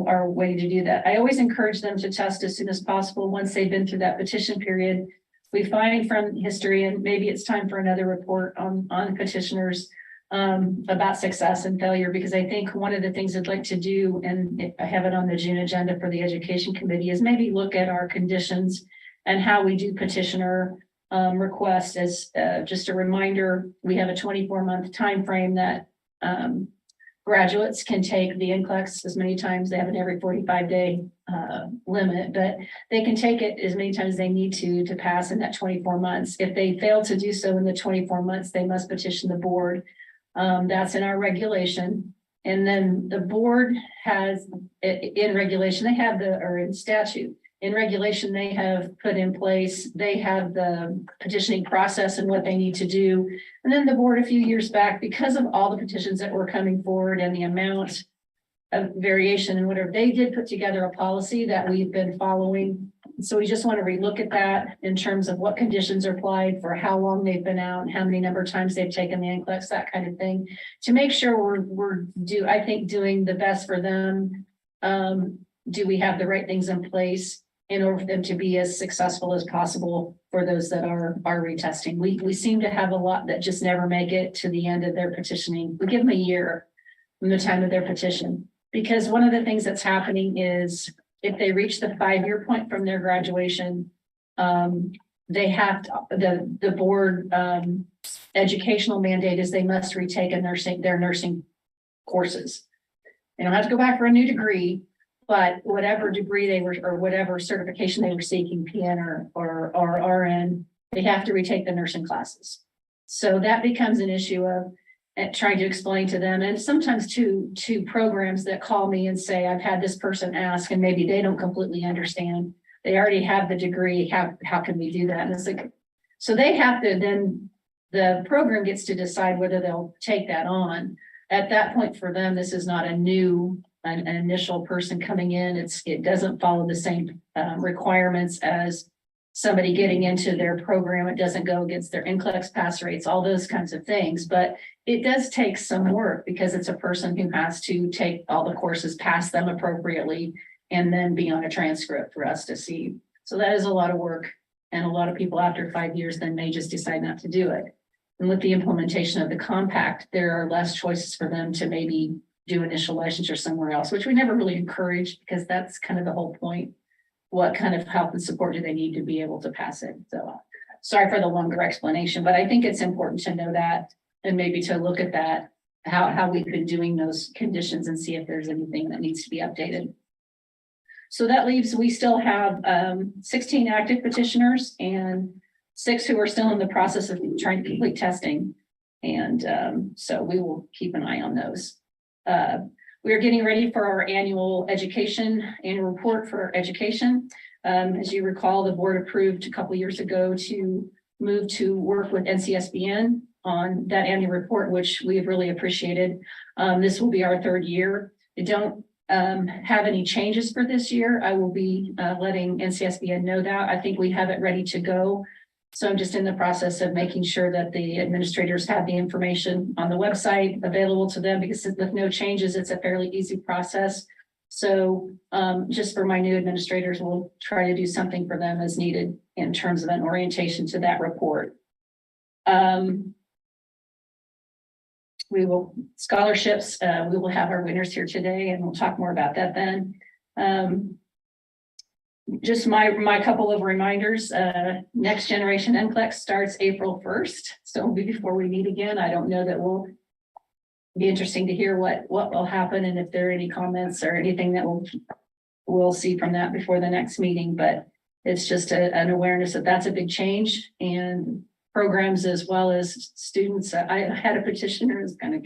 are waiting to do that. I always encourage them to test as soon as possible once they've been through that petition period. We find from history, and maybe it's time for another report on petitioners about success and failure, because I think one of the things I'd like to do, and I have it on the June agenda for the education committee, is maybe look at our conditions and how we do petitioner requests. As just a reminder, we have a 24-month time frame that graduates can take the NCLEX as many times. They have an every 45-day limit, but they can take it as many times as they need to pass in that 24 months. If they fail to do so in the 24 months, they must petition the board. That's in our regulation. And then the board has in regulation, they have or in statute, in regulation, they have put in place, they have the petitioning process and what they need to do. And then the board a few years back, because of all the petitions that were coming forward and the amount of variation and whatever, they did put together a policy that we've been following. So we just want to relook at that in terms of what conditions are applied, for how long they've been out, and how many number of times they've taken the NCLEX, that kind of thing, to make sure we're doing the best for them. Do we have the right things in place? in order for them to be as successful as possible for those that are retesting. We seem to have a lot that just never make it to the end of their petitioning. We give them a year from the time of their petition. Because one of the things that's happening is if they reach the 5-year point from their graduation, they have to, the board educational mandate is they must retake their nursing courses. They don't have to go back for a new degree, but whatever degree they were, or whatever certification they were seeking, PN or RN, they have to retake the nursing classes. So that becomes an issue of trying to explain to them, and sometimes to programs that call me and say, I've had this person ask, and maybe they don't completely understand. They already have the degree. How can we do that? And it's like, so they have to, then the program gets to decide whether they'll take that on. At that point for them, this is not an initial person coming in. It doesn't follow the same requirements as somebody getting into their program. It doesn't go against their NCLEX pass rates, all those kinds of things. But it does take some work because it's a person who has to take all the courses, pass them appropriately, and then be on a transcript for us to see. So that is a lot of work. And a lot of people after 5 years then may just decide not to do it. And with the implementation of the compact, there are less choices for them to maybe do initial licensure somewhere else, which we never really encourage because that's kind of the whole point. What kind of help and support do they need to be able to pass it? So sorry for the longer explanation, but I think it's important to know that and maybe to look at that, how we've been doing those conditions and see if there's anything that needs to be updated. So that leaves, we still have 16 active petitioners and 6 who are still in the process of trying to complete testing. And so we will keep an eye on those. We are getting ready for our annual report for education. As you recall, the board approved a couple years ago to move to work with NCSBN on that annual report, which we have really appreciated. This will be our 3rd year. I don't have any changes for this year. I will be letting NCSBN know that. I think we have it ready to go. So I'm just in the process of making sure that the administrators have the information on the website available to them, because with no changes, it's a fairly easy process. So just for my new administrators, we'll try to do something for them as needed in terms of an orientation to that report. Scholarships, we will have our winners here today, and we'll talk more about that then. Just my couple of reminders, Next Generation NCLEX starts April 1st. So it'll be before we meet again. I don't know that will be interesting to hear what will happen and if there are any comments or anything that we'll see from that before the next meeting, but it's just an awareness that that's a big change, and programs as well as students. I had a petitioner who's kind of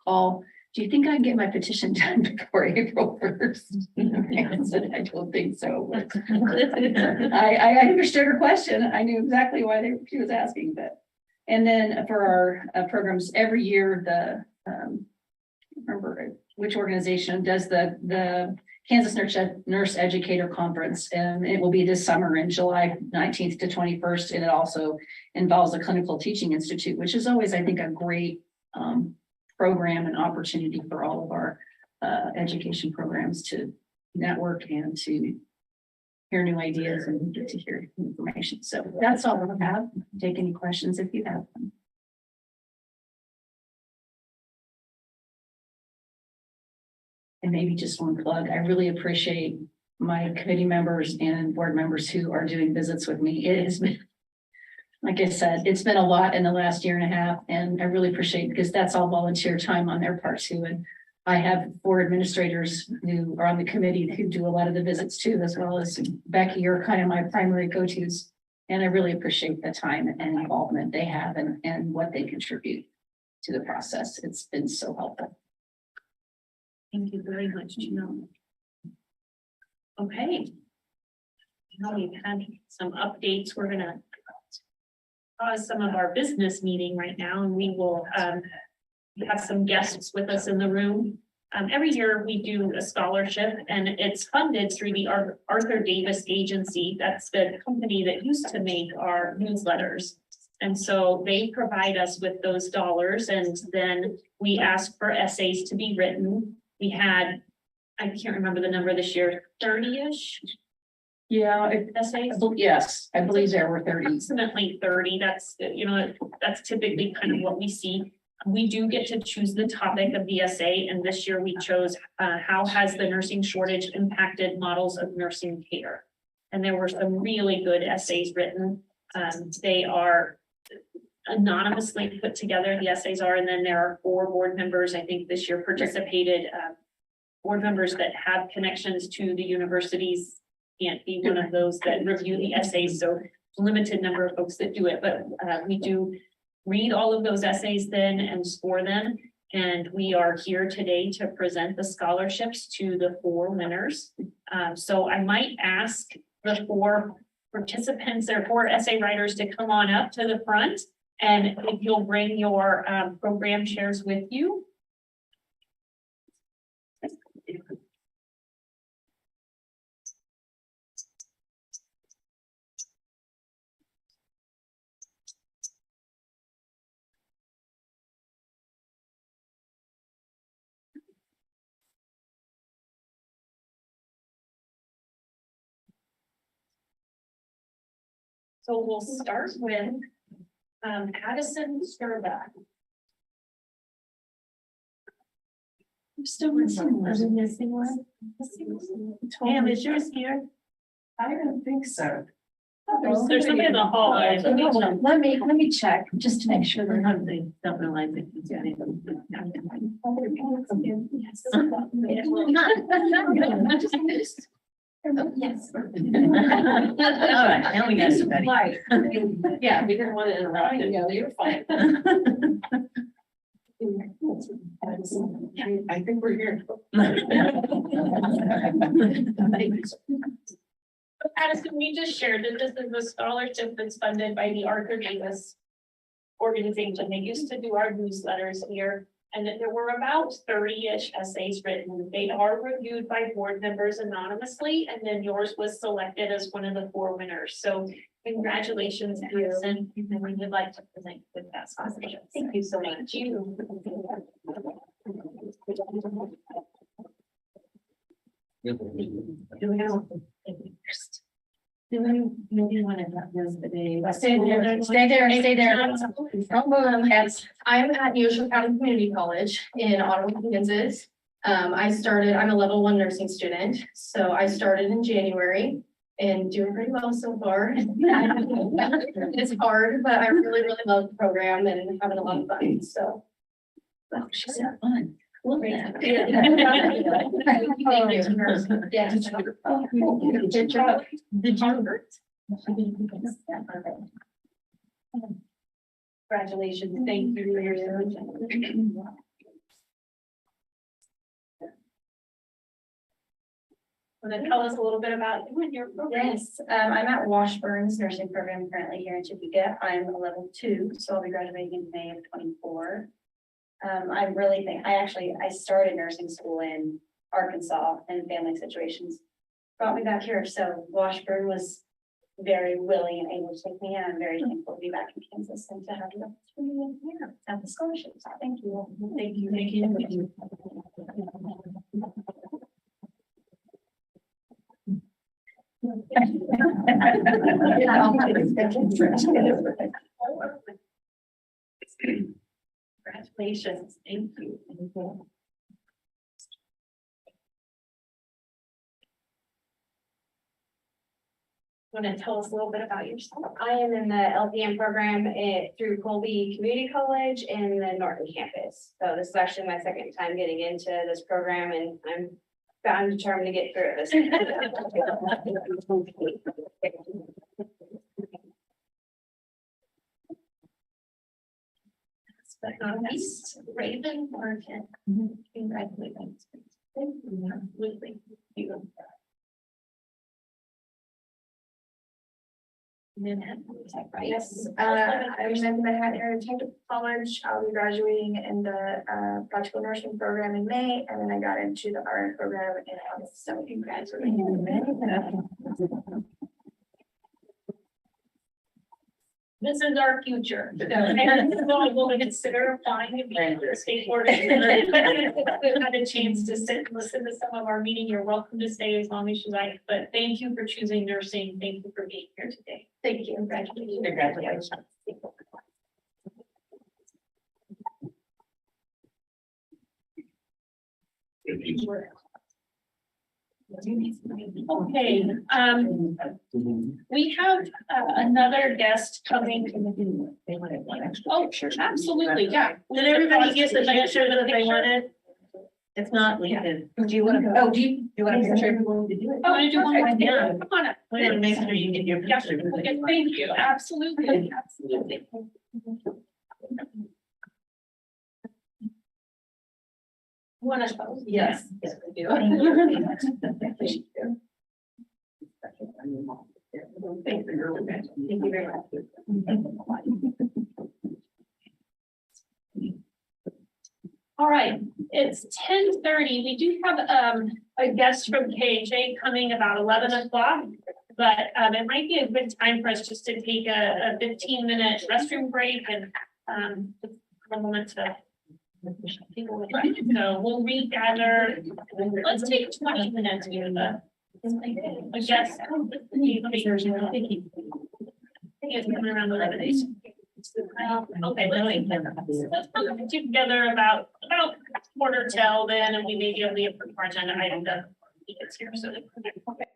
call, do you think I can get my petition done before April 1st? I said, I don't think so. I understood her question. I knew exactly why she was asking, but. And then for our programs, every year, I can't remember which organization does the Kansas Nurse Educator Conference, and it will be this summer in July 19th to 21st. And it also involves the Clinical Teaching Institute, which is always, I think, a great program and opportunity for all of our education programs to network and to hear new ideas and get to hear information. So that's all I have. Take any questions if you have them. And maybe just one plug. I really appreciate my committee members and board members who are doing visits with me. It has been, like I said, it's been a lot in the last year and a half, and I really appreciate it because that's all volunteer time on their part too. And I have 4 administrators who are on the committee who do a lot of the visits too, as well as Becky. You're kind of my primary go-tos. And I really appreciate the time and involvement they have and what they contribute to the process. It's been so helpful. Thank you very much, Janelle. Okay. Now we've had some updates. We're gonna pause some of our business meeting right now, and we will have some guests with us in the room. Every year we do a scholarship, and it's funded through the Arthur Davis Agency. That's the company that used to make our newsletters. And so they provide us with those dollars, and then we ask for essays to be written. We had, I can't remember the number this year, 30-ish Yeah, essays? yes, I believe there were 30. Approximately 30, that's, that's typically kind of what we see. We do get to choose the topic of the essay, and this year we chose, how has the nursing shortage impacted models of nursing care? And there were some really good essays written. They are anonymously put together, the essays are, and then there are 4 board members, I think this year participated. Board members that have connections to the universities can't be one of those that review the essays, so limited number of folks that do it, but we do read all of those essays then and score them. And we are here today to present the scholarships to the 4 winners. So I might ask the 4 participants or 4 essay writers to come on up to the front. And if you'll bring your program chairs with you. So we'll start with Addison Sturba. I'm still missing one. Missing one. Pam, is yours here? I don't think so. There's somebody in the hallway. Let me check, just to make sure they're not. They don't realize it. Yes. All right, now we got somebody. Right. Yeah, we didn't want to interrupt. Yeah, you're fine. I think we're here. Addison, we just shared that this is a scholarship that's funded by the Arthur Davis organization. They used to do our newsletters here, and that there were about 30-ish essays written. They are reviewed by board members anonymously, and then yours was selected as one of the 4 winners. So congratulations, Addison, and we would like to present with that scholarship. Thank you so much. Do we maybe want to have this today? Stay there, stay there, stay there. Yes, I'm at Neosho County Community College in Ottawa, Kansas. I'm a level 1 nursing student, so I started in January and doing pretty well so far. It's hard, but I really, really love the program and having a lot of fun, so. Oh, she's so fun. Look at that. Thank you. Yeah. Oh, good job. Did you? Congratulations, thank you for your service. Want to tell us a little bit about you and your program? Yes, I'm at Washburn's nursing program currently here in Topeka. I'm a level 2, so I'll be graduating in May of 24. I started nursing school in Arkansas and family situations brought me back here. So Washburn was very willing and able to take me, and I'm very thankful to be back in Kansas and to have the opportunity here at the scholarship. So thank you. Thank you, thank you. Thank you. Congratulations, thank you. Want to tell us a little bit about yourself? I am in the LPN program through Colby Community College in the Norton campus. So this is actually my second time getting into this program, and I'm determined to get through this. But not least, Raven Martin. Congratulations. Thank you. Absolutely. You. Yes, I'm in Manhattan Technical College. I'll be graduating in the practical nursing program in May, and then I got into the RN program in August. So congratulations. This is our future. So, and so I will consider applying to be a state board. We've had a chance to sit and listen to some of our meeting. You're welcome to stay as long as you like, but thank you for choosing nursing. Thank you for being here today. Thank you. Congratulations. Congratulations. Okay, we have another guest coming. Oh, sure, absolutely, yeah. Did everybody get the picture that they wanted? If not, we can. Do you want to, oh, do you want a picture? Oh, I do want to, yeah, come on up. We want to make sure you get your Yeah, picture. okay, thank you, absolutely, absolutely. Want to? Yes. Yes, we do. Thank you very much. All right, it's 10:30. We do have a guest from KJ coming about 11 o'clock. But it might be a good time for us just to take a 15-minute restroom break and just a moment to. So we'll regather. Let's take 20 minutes to give a guest. It's coming around 11 days. Okay, let's put it together about quarter till then, and we may be able to get our agenda item done. It's here, so. Okay.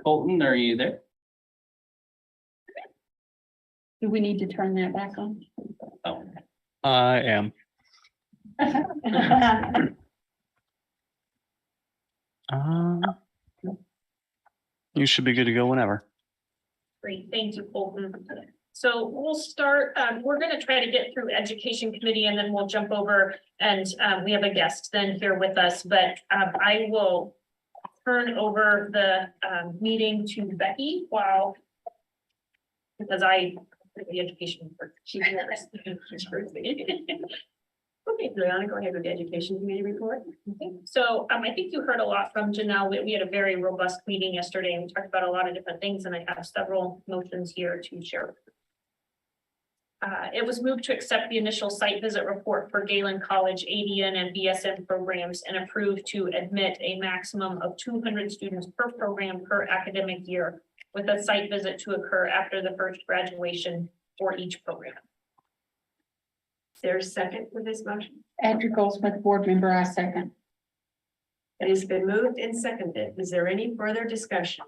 Colton, are you there? Do we need to turn that back on? Oh, I am. You should be good to go whenever. Great, thank you, Colton. So we'll start, we're gonna try to get through education committee and then we'll jump over and we have a guest then here with us, but I will turn over the meeting to Becky while because the education. She's nervous. Okay, Juliana, go ahead with the education committee report. So I think you heard a lot from Janelle. We had a very robust meeting yesterday and we talked about a lot of different things and I have several motions here to share. It was moved to accept the initial site visit report for Galen College ADN and BSN programs and approved to admit a maximum of 200 students per program per academic year with a site visit to occur after the first graduation for each program. Is there a second for this motion? Andrew Goldsmith, board member, I second. It has been moved and seconded. Is there any further discussion?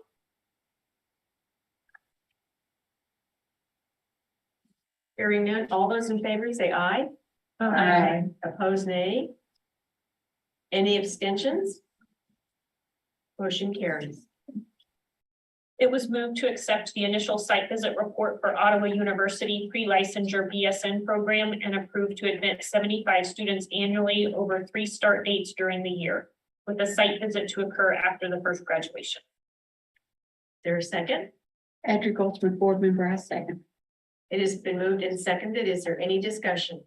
Hearing none, all those in favor say aye. Aye. Opposed, nay. Any abstentions? Motion carries. It was moved to accept the initial site visit report for Ottawa University pre-licensure BSN program and approved to admit 75 students annually over 3 start dates during the year, with a site visit to occur after the first graduation. Is there a second? Andrew Goldsmith, board member, I second. It has been moved and seconded. Is there any discussion?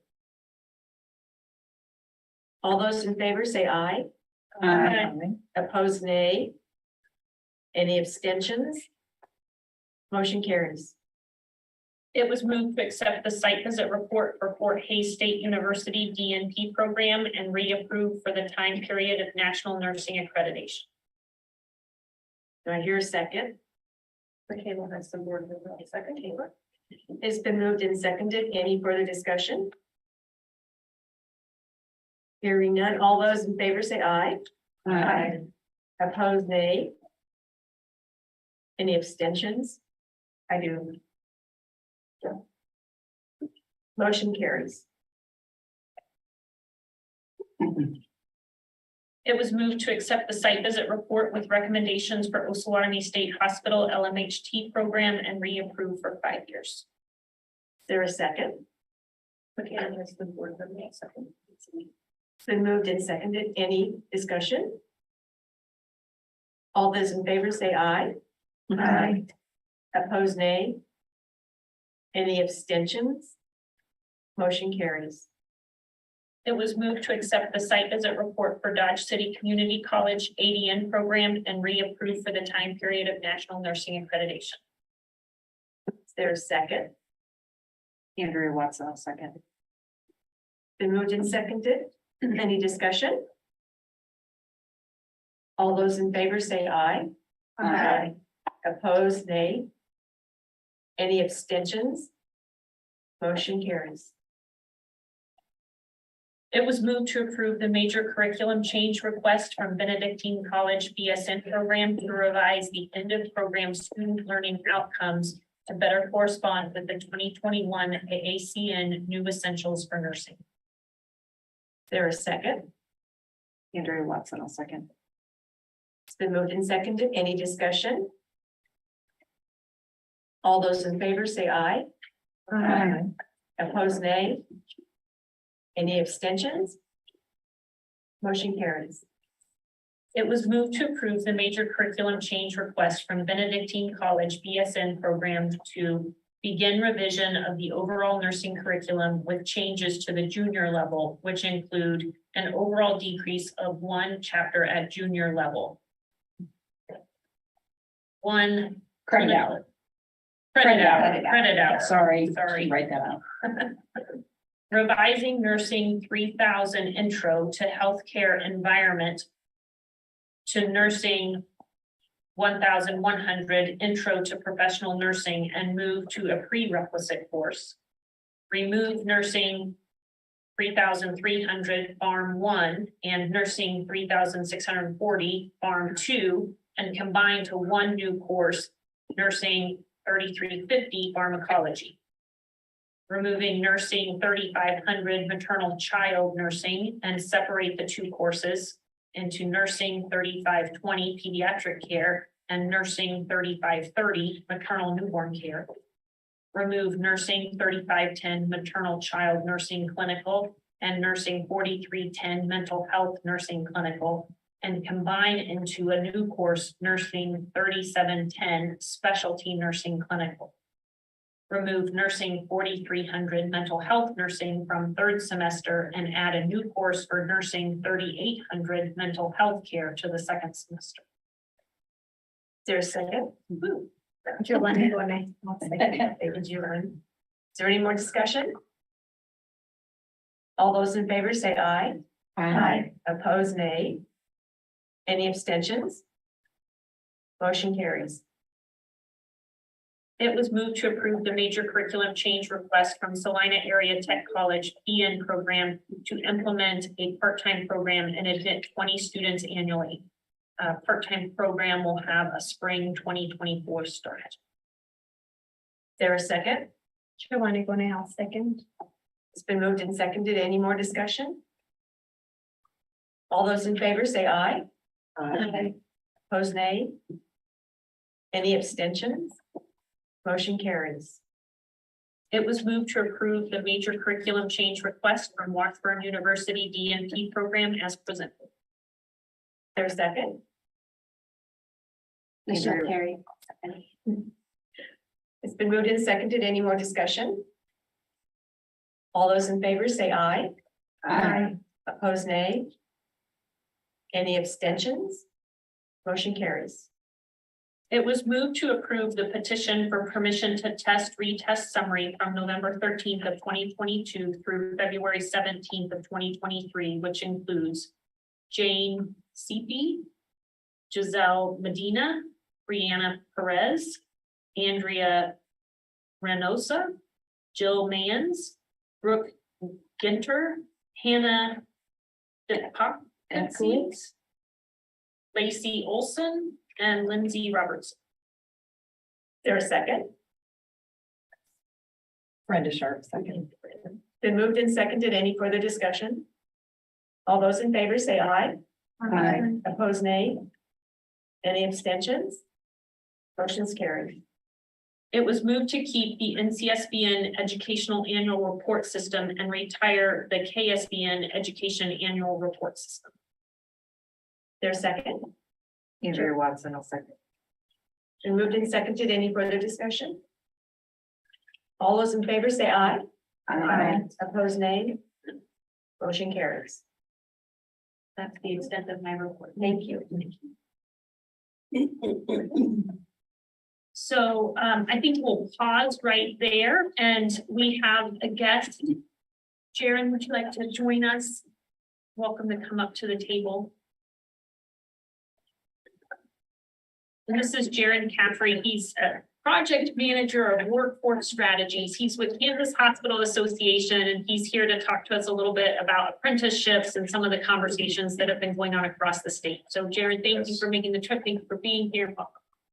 All those in favor say aye. Opposed, nay. Any abstentions? Motion carries. It was moved to accept the site visit report for Fort Hays State University DNP program and reapprove for the time period of national nursing accreditation. Do I hear a second? Michaela has some board member, second, Taylor. It's been moved and seconded. Any further discussion? Hearing none, all those in favor say aye. Opposed, nay. Any abstentions? I do. Motion carries. It was moved to accept the site visit report with recommendations for Osawatomie State Hospital LMHT program and reapprove for 5 years. Is there a second? Michaela has the board member, second. It's been moved and seconded. Any discussion? All those in favor say aye. Opposed, nay. Any abstentions? Motion carries. It was moved to accept the site visit report for Dodge City Community College ADN program and reapprove for the time period of national nursing accreditation. Is there a second? Andrea Watson, second. Been moved and seconded. Any discussion? All those in favor say aye. Opposed, nay. Any abstentions? Motion carries. It was moved to approve the major curriculum change request from Benedictine College BSN program to revise the end of program student learning outcomes to better correspond with the 2021 AACN new essentials for nursing. Is there a second? Andrea Watson, I'll second. It's been moved and seconded. Any discussion? All those in favor say aye. Opposed, nay. Any abstentions? Motion carries. It was moved to approve the major curriculum change request from Benedictine College BSN program to begin revision of the overall nursing curriculum with changes to the junior level, which include an overall decrease of 1 chapter at junior level. 1 Credit hour. credit hour. Sorry. Sorry. Write that out. Revising nursing 3000 intro to healthcare environment to nursing 1100 intro to professional nursing and move to a prerequisite course. Remove nursing 3,300 Farm 1 and Nursing 3,640 Farm 2 and combine to one new course, Nursing 3,350 Pharmacology. Removing Nursing 3,500 Maternal Child Nursing and separate the two courses into Nursing 3,520 Pediatric Care and Nursing 3,530 Maternal Newborn Care. Remove Nursing 3,510 Maternal Child Nursing Clinical and Nursing 4,310 Mental Health Nursing Clinical and combine into a new course, Nursing 3,710 Specialty Nursing Clinical. Remove Nursing 4,300 Mental Health Nursing from third semester and add a new course for Nursing 3,800 Mental Health Care to the second semester. Is there a second? Giovanni, Thank you, Lauren. Is there any more discussion? All those in favor say aye. Aye. Opposed, nay. Any abstentions? Motion carries. It was moved to approve the major curriculum change request from Salina Area Tech College PN program to implement a part-time program and admit 20 students annually. Part-time program will have a spring 2024 start. Is there a second? Giovanni Gonale, second. It's been moved and seconded. Any more discussion? All those in favor say aye. Aye. Opposed, nay. Any abstentions? Motion carries. It was moved to approve the major curriculum change request from Washburn University DNP program as presented. Is there a second? Michelle Terry. It's been moved and seconded. Any more discussion? All those in favor say aye. Aye. Opposed, nay. Any abstentions? Motion carries. It was moved to approve the petition for permission to test retest summary from November 13th of 2022 through February 17th of 2023, which includes Jane Seepy, Giselle Medina, Brianna Perez, Andrea Reynosa, Jill Mans, Brooke Ginter, Hannah Dipakis, Lacey Olson, and Lindsay Robertson. Is there a second? Brenda Sharp, second. Been moved and seconded. Any further discussion? All those in favor say aye. Aye. Opposed, nay. Any abstentions? Motion's carried. It was moved to keep the NCSBN Educational Annual Report System and retire the KSBN Education Annual Report System. There's a second. Andrea Watson, I'll second. Been moved and seconded. Any further discussion? All those in favor say aye. Aye. Opposed, nay. Motion carries. That's the extent of my report. Thank you. So I think we'll pause right there and we have a guest. Jaron, would you like to join us? Welcome to come up to the table. And this is Jaron Caffrey. He's a project manager of workforce strategies. He's with Kansas Hospital Association, and he's here to talk to us a little bit about apprenticeships and some of the conversations that have been going on across the state. So Jaron, thank you for making the trip. Thank you for being here.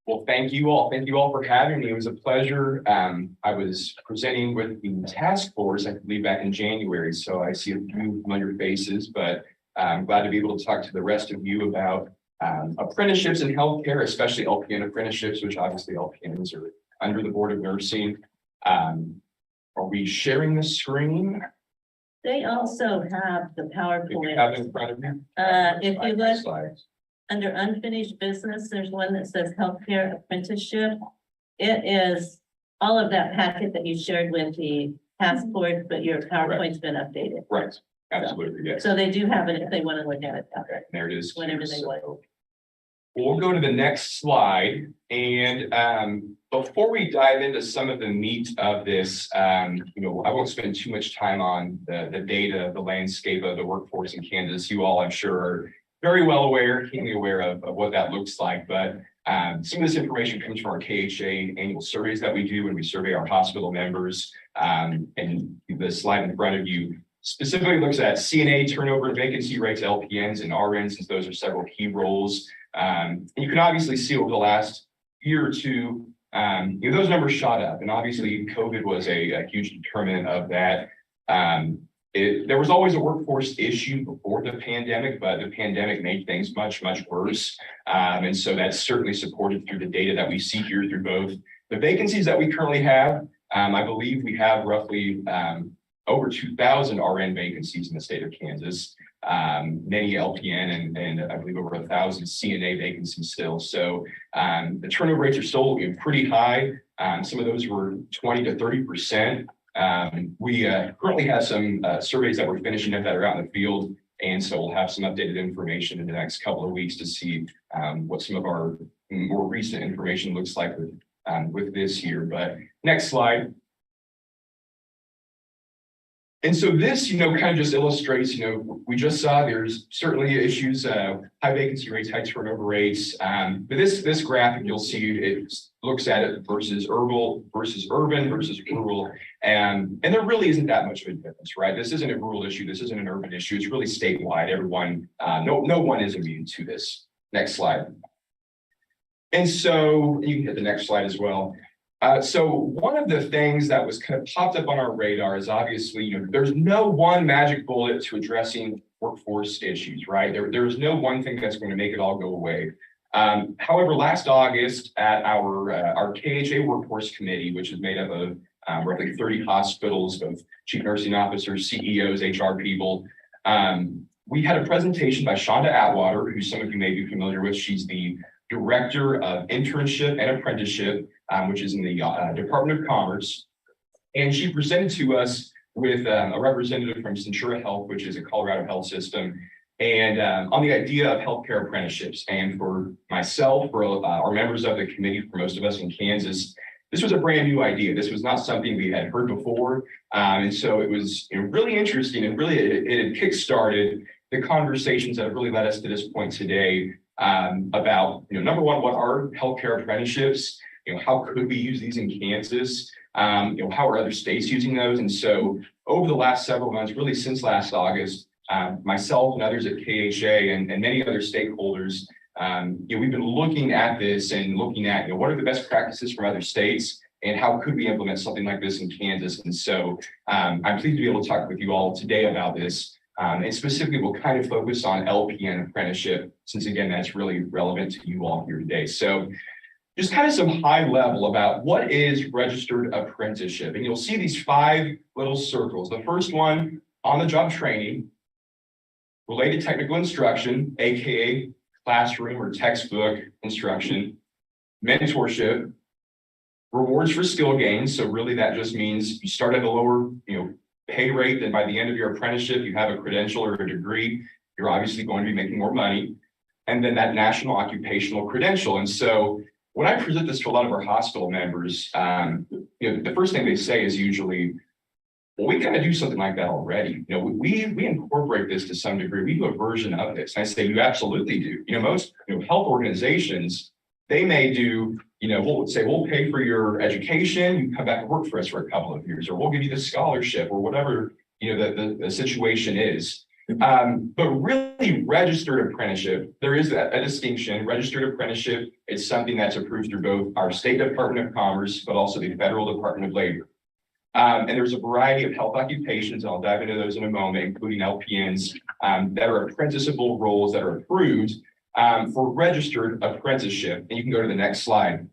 Well, thank you all. Thank you all for having me. It was a pleasure. I was presenting with the task force, I believe, back in January. So I see a few familiar faces, but I'm glad to be able to talk to the rest of you about apprenticeships in healthcare, especially LPN apprenticeships, which obviously LPNs are under the Board of Nursing. Are we sharing the screen? They also have the If you have it in front of you. if you look Slides. under unfinished business, there's one that says healthcare apprenticeship. It is all of that packet that you shared with the task force, but your PowerPoint's been updated. Right, absolutely, yes. So they do have it if they want to look at it. There it is. Whenever they want. So we'll go to the next slide. And before we dive into some of the meat of this, I won't spend too much time on the data, the landscape of the workforce in Kansas. You all, I'm sure, are very well aware, keenly aware of what that looks like. But some of this information comes from our KHA annual surveys that we do when we survey our hospital members. And the slide in front of you specifically looks at CNA turnover and vacancy rates, LPNs and RNs, since those are several key roles. And you can obviously see over the last year or two, those numbers shot up, and obviously COVID was a huge determinant of that. There was always a workforce issue before the pandemic, but the pandemic made things much, much worse. And so that's certainly supported through the data that we see here through both the vacancies that we currently have. I believe we have roughly over 2,000 RN vacancies in the state of Kansas, many LPN and I believe over 1,000 CNA vacancies still. So the turnover rates are still pretty high. Some of those were 20 to 30%. We currently have some surveys that we're finishing up that are out in the field. And so we'll have some updated information in the next couple of weeks to see what some of our more recent information looks like with this here. But next slide. And so this, kind of just illustrates, we just saw there's certainly issues, high vacancy rates, high turnover rates. But this graphic, you'll see it looks at it versus urban versus rural. And there really isn't that much of a difference, right? This isn't a rural issue. This isn't an urban issue. It's really statewide. Everyone, no one is immune to this. Next slide. And so you can hit the next slide as well. So one of the things that was kind of popped up on our radar is obviously, there's no one magic bullet to addressing workforce issues, right? There's no one thing that's going to make it all go away. However, last August at our KHA workforce committee, which is made up of roughly 30 hospitals, both chief nursing officers, CEOs, HR people, we had a presentation by Shonda Atwater, who some of you may be familiar with. She's the Director of Internship and Apprenticeship, which is in the Department of Commerce. And she presented to us with a representative from Centura Health, which is a Colorado health system, and on the idea of healthcare apprenticeships. And for myself, for our members of the committee, for most of us in Kansas, this was a brand new idea. This was not something we had heard before. And so it was really interesting, and really it had kickstarted the conversations that have really led us to this point today. About, number one, what are healthcare apprenticeships? How could we use these in Kansas? How are other states using those? And so over the last several months, really since last August, myself and others at KHA and many other stakeholders, we've been looking at this and looking at, what are the best practices from other states and how could we implement something like this in Kansas? And so I'm pleased to be able to talk with you all today about this. And specifically, we'll kind of focus on LPN apprenticeship, since again, that's really relevant to you all here today. So just kind of some high level about what is registered apprenticeship. And you'll see these 5 little circles. The first one, on-the-job training, related technical instruction, AKA classroom or textbook instruction, mentorship, rewards for skill gains. So really that just means you start at a lower, pay rate, then by the end of your apprenticeship, you have a credential or a degree, you're obviously going to be making more money. And then that national occupational credential. And so when I present this to a lot of our hospital members, the first thing they say is usually, well, we kind of do something like that already. We incorporate this to some degree. We do a version of this. And I say, you absolutely do. Most health organizations, they may do, we'll say, we'll pay for your education, you come back and work for us for a couple of years, or we'll give you the scholarship or whatever, the situation is. But really registered apprenticeship, there is a distinction. Registered apprenticeship is something that's approved through both our state Department of Commerce, but also the federal Department of Labor. And there's a variety of health occupations, and I'll dive into those in a moment, including LPNs, that are apprenticeable roles that are approved for registered apprenticeship. And you can go to the next slide.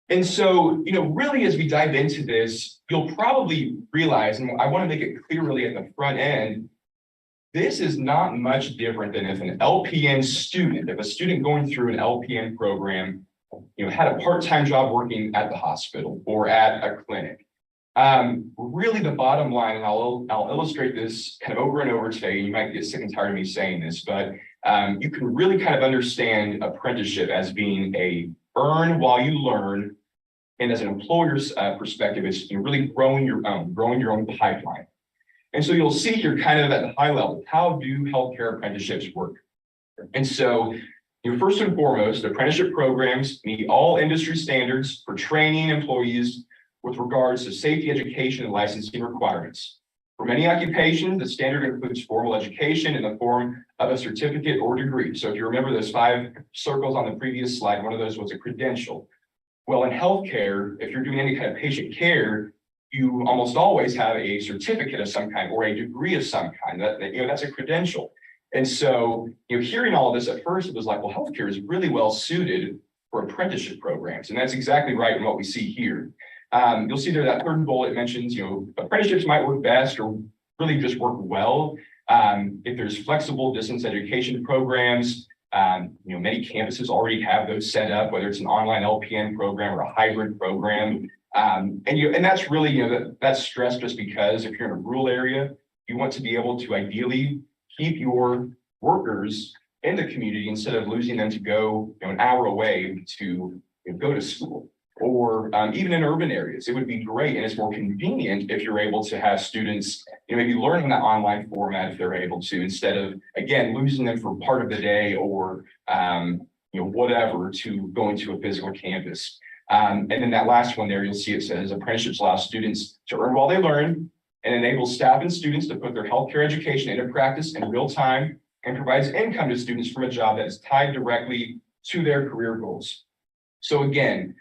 And so, really, as we dive into this, you'll probably realize, and I want to make it clear really at the front end, this is not much different than if an LPN student, if a student going through an LPN program, had a part-time job working at the hospital or at a clinic. Really the bottom line, and I'll illustrate this kind of over and over today, and you might get sick and tired of me saying this, but you can really kind of understand apprenticeship as being a earn while you learn. And as an employer's perspective, it's really growing your own pipeline. And so you'll see here kind of at the high level, how do healthcare apprenticeships work? And so first and foremost, apprenticeship programs meet all industry standards for training employees with regards to safety, education, and licensing requirements. For many occupations, the standard includes formal education in the form of a certificate or degree. So if you remember those 5 circles on the previous slide, one of those was a credential. Well, in healthcare, if you're doing any kind of patient care, you almost always have a certificate of some kind or a degree of some kind. That's a credential. And so, hearing all of this at first, it was like, well, healthcare is really well suited for apprenticeship programs. And that's exactly right in what we see here. You'll see there that third bullet mentions, apprenticeships might work best or really just work well if there's flexible distance education programs. Many campuses already have those set up, whether it's an online LPN program or a hybrid program. And that's really, that's stressed just because if you're in a rural area, you want to be able to ideally keep your workers in the community instead of losing them to go an hour away to go to school. Or even in urban areas, it would be great and it's more convenient if you're able to have students maybe learn in that online format if they're able to, instead of, again, losing them for part of the day or whatever to going to a physical campus. And then that last one there, you'll see it says apprenticeships allow students to earn while they learn and enable staff and students to put their healthcare education into practice in real time and provides income to students from a job that is tied directly to their career goals. So again,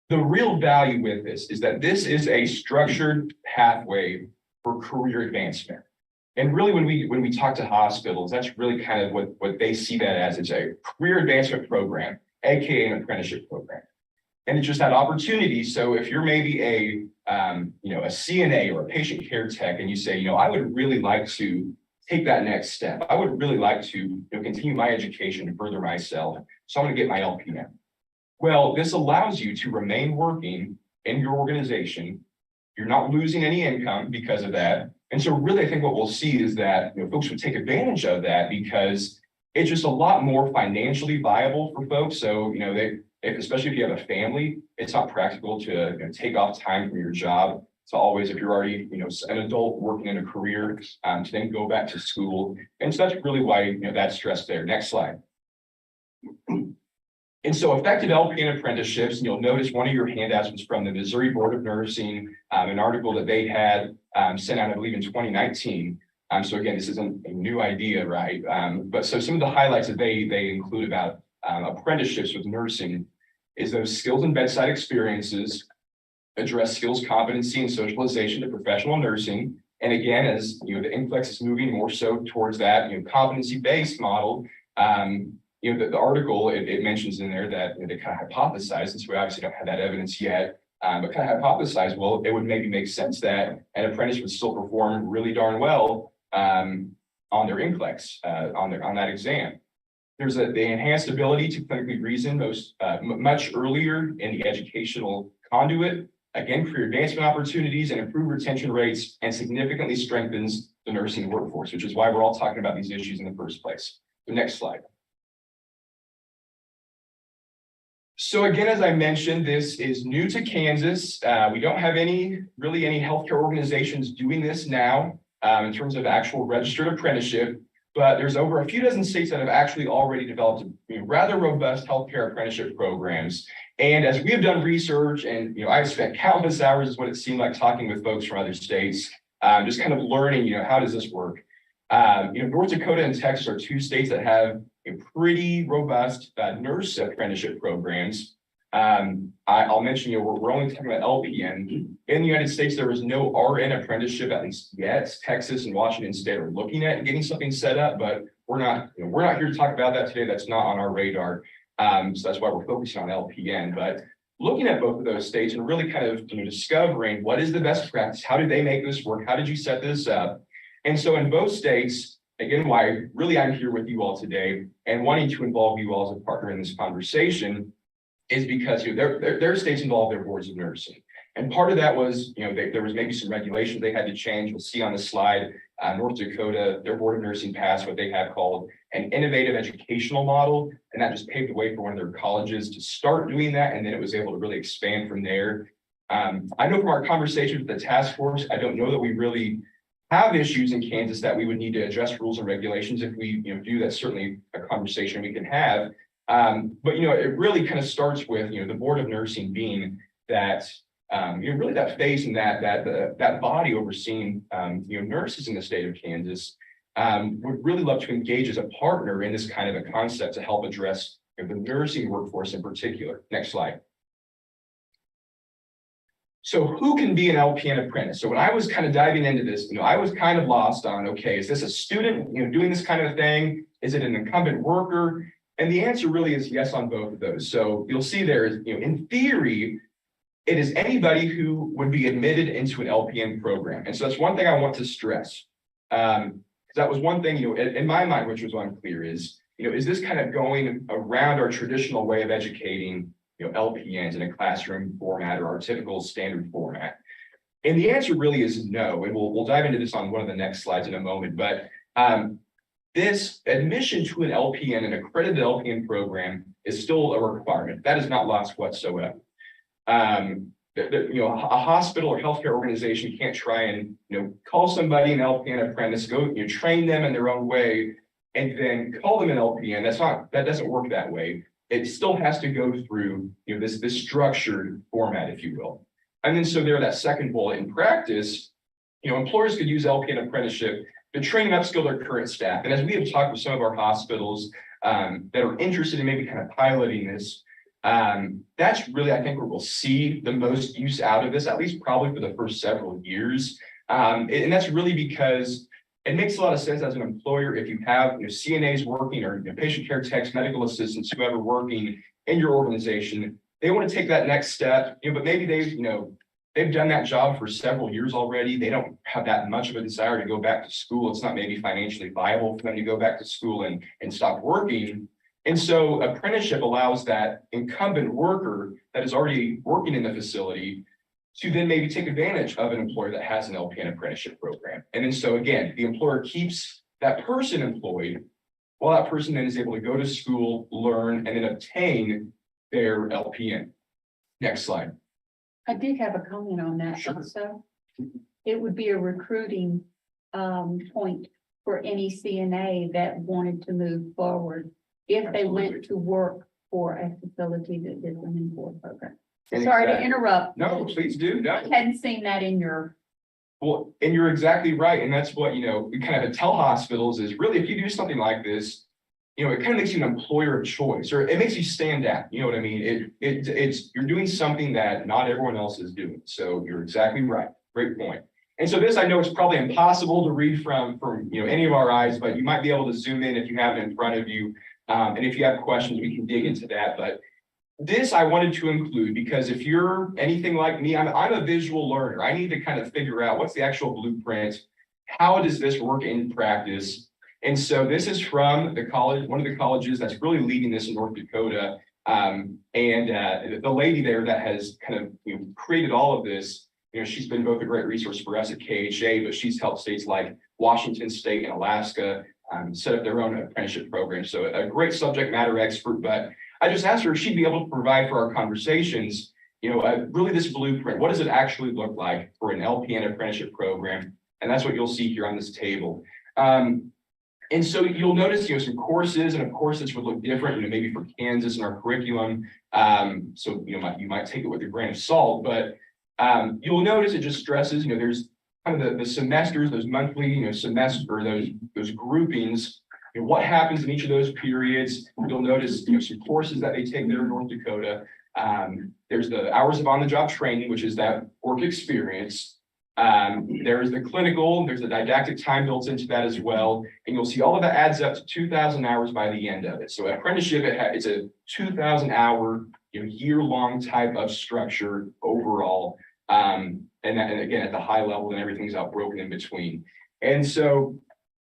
the real value with this is that this is a structured pathway for career advancement. And really, when we talk to hospitals, that's really kind of what they see that as. It's a career advancement program, aka an apprenticeship program. And it's just that opportunity. So if you're maybe a CNA or a patient care tech, and you say, I would really like to take that next step. I would really like to continue my education and further myself. So I'm going to get my LPN. Well, this allows you to remain working in your organization. You're not losing any income because of that. And so really, I think what we'll see is that folks would take advantage of that because it's just a lot more financially viable for folks. So, especially if you have a family, it's not practical to take off time from your job. So always, if you're already, an adult working in a career, to then go back to school. And so that's really why, that's stressed there. Next slide. And so effective LPN apprenticeships, and you'll notice one of your handouts was from the Missouri Board of Nursing, an article that they had sent out, I believe, in 2019. So again, this isn't a new idea, right? But so some of the highlights that they include about apprenticeships with nursing is those skills and bedside experiences, address skills, competency, and socialization to professional nursing. And again, as the NCLEX is moving more so towards that competency-based model, the article, it mentions in there that they kind of hypothesize, since we obviously don't have that evidence yet, but kind of hypothesize, well, it would maybe make sense that an apprentice would still perform really darn well on their NCLEX, on that exam. There's the enhanced ability to clinically reason much earlier in the educational conduit, again, career advancement opportunities and improved retention rates, and significantly strengthens the nursing workforce, which is why we're all talking about these issues in the first place. The next slide. So again, as I mentioned, this is new to Kansas. We don't have any healthcare organizations doing this now in terms of actual registered apprenticeship, but there's over a few dozen states that have actually already developed rather robust healthcare apprenticeship programs. And as we have done research, and I've spent countless hours, is what it seemed like, talking with folks from other states, just kind of learning, how does this work? North Dakota and Texas are 2 states that have a pretty robust nurse apprenticeship programs. I'll mention, we're only talking about LPN. In the United States, there is no RN apprenticeship, at least yet. Texas and Washington State are looking at getting something set up, but we're not here to talk about that today. That's not on our radar. So that's why we're focusing on LPN. But looking at both of those states and really kind of discovering what is the best practice, how did they make this work, how did you set this up? And so in both states, again, why really I'm here with you all today and wanting to involve you all as a partner in this conversation is because their states involve their boards of nursing. And part of that was, there was maybe some regulations they had to change. You'll see on the slide, North Dakota, their board of nursing passed what they have called an innovative educational model. And that just paved the way for one of their colleges to start doing that. And then it was able to really expand from there. I know from our conversations with the task force, I don't know that we really have issues in Kansas that we would need to adjust rules and regulations. If we do, that's certainly a conversation we can have. But it really kind of starts with the board of nursing being that Really that face and that body overseeing, nurses in the state of Kansas, would really love to engage as a partner in this kind of a concept to help address the nursing workforce in particular. Next slide. So who can be an LPN apprentice? So when I was kind of diving into this, I was kind of lost on, okay, is this a student, doing this kind of thing? Is it an incumbent worker? And the answer really is yes on both of those. So you'll see there is, in theory, it is anybody who would be admitted into an LPN program. And so that's one thing I want to stress. Because that was one thing, in my mind, which was unclear is, is this kind of going around our traditional way of educating LPNs in a classroom format or our typical standard format? And the answer really is no. And we'll dive into this on one of the next slides in a moment. But this admission to an LPN, an accredited LPN program, is still a requirement. That is not lost whatsoever. A hospital or healthcare organization can't try and call somebody an LPN apprentice, go train them in their own way, and then call them an LPN. That doesn't work that way. It still has to go through this structured format, if you will. And then so there, that second bullet, in practice, employers could use LPN apprenticeship to train and upskill their current staff. And as we have talked with some of our hospitals that are interested in maybe kind of piloting this, that's really, I think, where we'll see the most use out of this, at least probably for the first several years. And that's really because it makes a lot of sense as an employer if you have CNAs working or patient care techs, medical assistants, whoever working in your organization. They want to take that next step, but maybe they've done that job for several years already. They don't have that much of a desire to go back to school. It's not maybe financially viable for them to go back to school and stop working. And so apprenticeship allows that incumbent worker that is already working in the facility to then maybe take advantage of an employer that has an LPN apprenticeship program. And then so again, the employer keeps that person employed while that person then is able to go to school, learn, and then obtain their LPN. Next slide. I did have a comment on that Sure. also. It would be a recruiting point for any CNA that wanted to move forward if they went Absolutely. to work for a facility that did an import program. And Sorry to exactly- interrupt. No, please do. No. I hadn't seen that in your, Well, and you're exactly right. And that's what, we kind of tell hospitals is really, if you do something like this, it kind of makes you an employer of choice, or it makes you stand out. You know what I mean? You're doing something that not everyone else is doing. So you're exactly right. Great point. And so this, I know it's probably impossible to read from any of our eyes, but you might be able to zoom in if you have it in front of you. And if you have questions, we can dig into that. But this I wanted to include because if you're anything like me, I'm a visual learner. I need to kind of figure out what's the actual blueprint. How does this work in practice? And so this is from the college, one of the colleges that's really leading this in North Dakota. The lady there that has kind of created all of this, she's been both a great resource for us at KHA, but she's helped states like Washington State and Alaska set up their own apprenticeship program. So a great subject matter expert, but I just asked her if she'd be able to provide for our conversations, really this blueprint. What does it actually look like for an LPN apprenticeship program? And that's what you'll see here on this table. And so you'll notice, some courses, and of course this would look different, maybe for Kansas and our curriculum. So, you might take it with a grain of salt, but you'll notice it just stresses, there's kind of the semesters, those monthly, semester, those groupings. What happens in each of those periods? You'll notice, some courses that they take there in North Dakota. There's the hours of on-the-job training, which is that work experience. There's the clinical, there's the didactic time built into that as well. And you'll see all of that adds up to 2,000 hours by the end of it. So apprenticeship, it's a 2,000 hour, year-long type of structure overall. And again, at the high level, and everything's out broken in between. And so,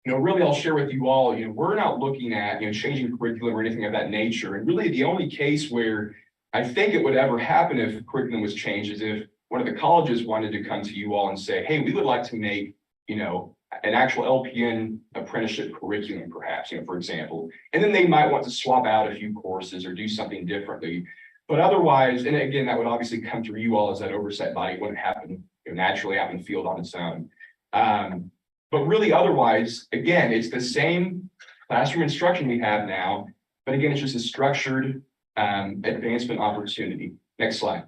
really, I'll share with you all, we're not looking at, changing curriculum or anything of that nature. And really the only case where I think it would ever happen if curriculum was changed is if one of the colleges wanted to come to you all and say, hey, we would like to make, an actual LPN apprenticeship curriculum, perhaps, for example. And then they might want to swap out a few courses or do something differently. But otherwise, and again, that would obviously come through you all as that oversight body. It wouldn't happen naturally out in the field on its own. But really, otherwise, again, it's the same classroom instruction we have now, but again, it's just a structured advancement opportunity. Next slide.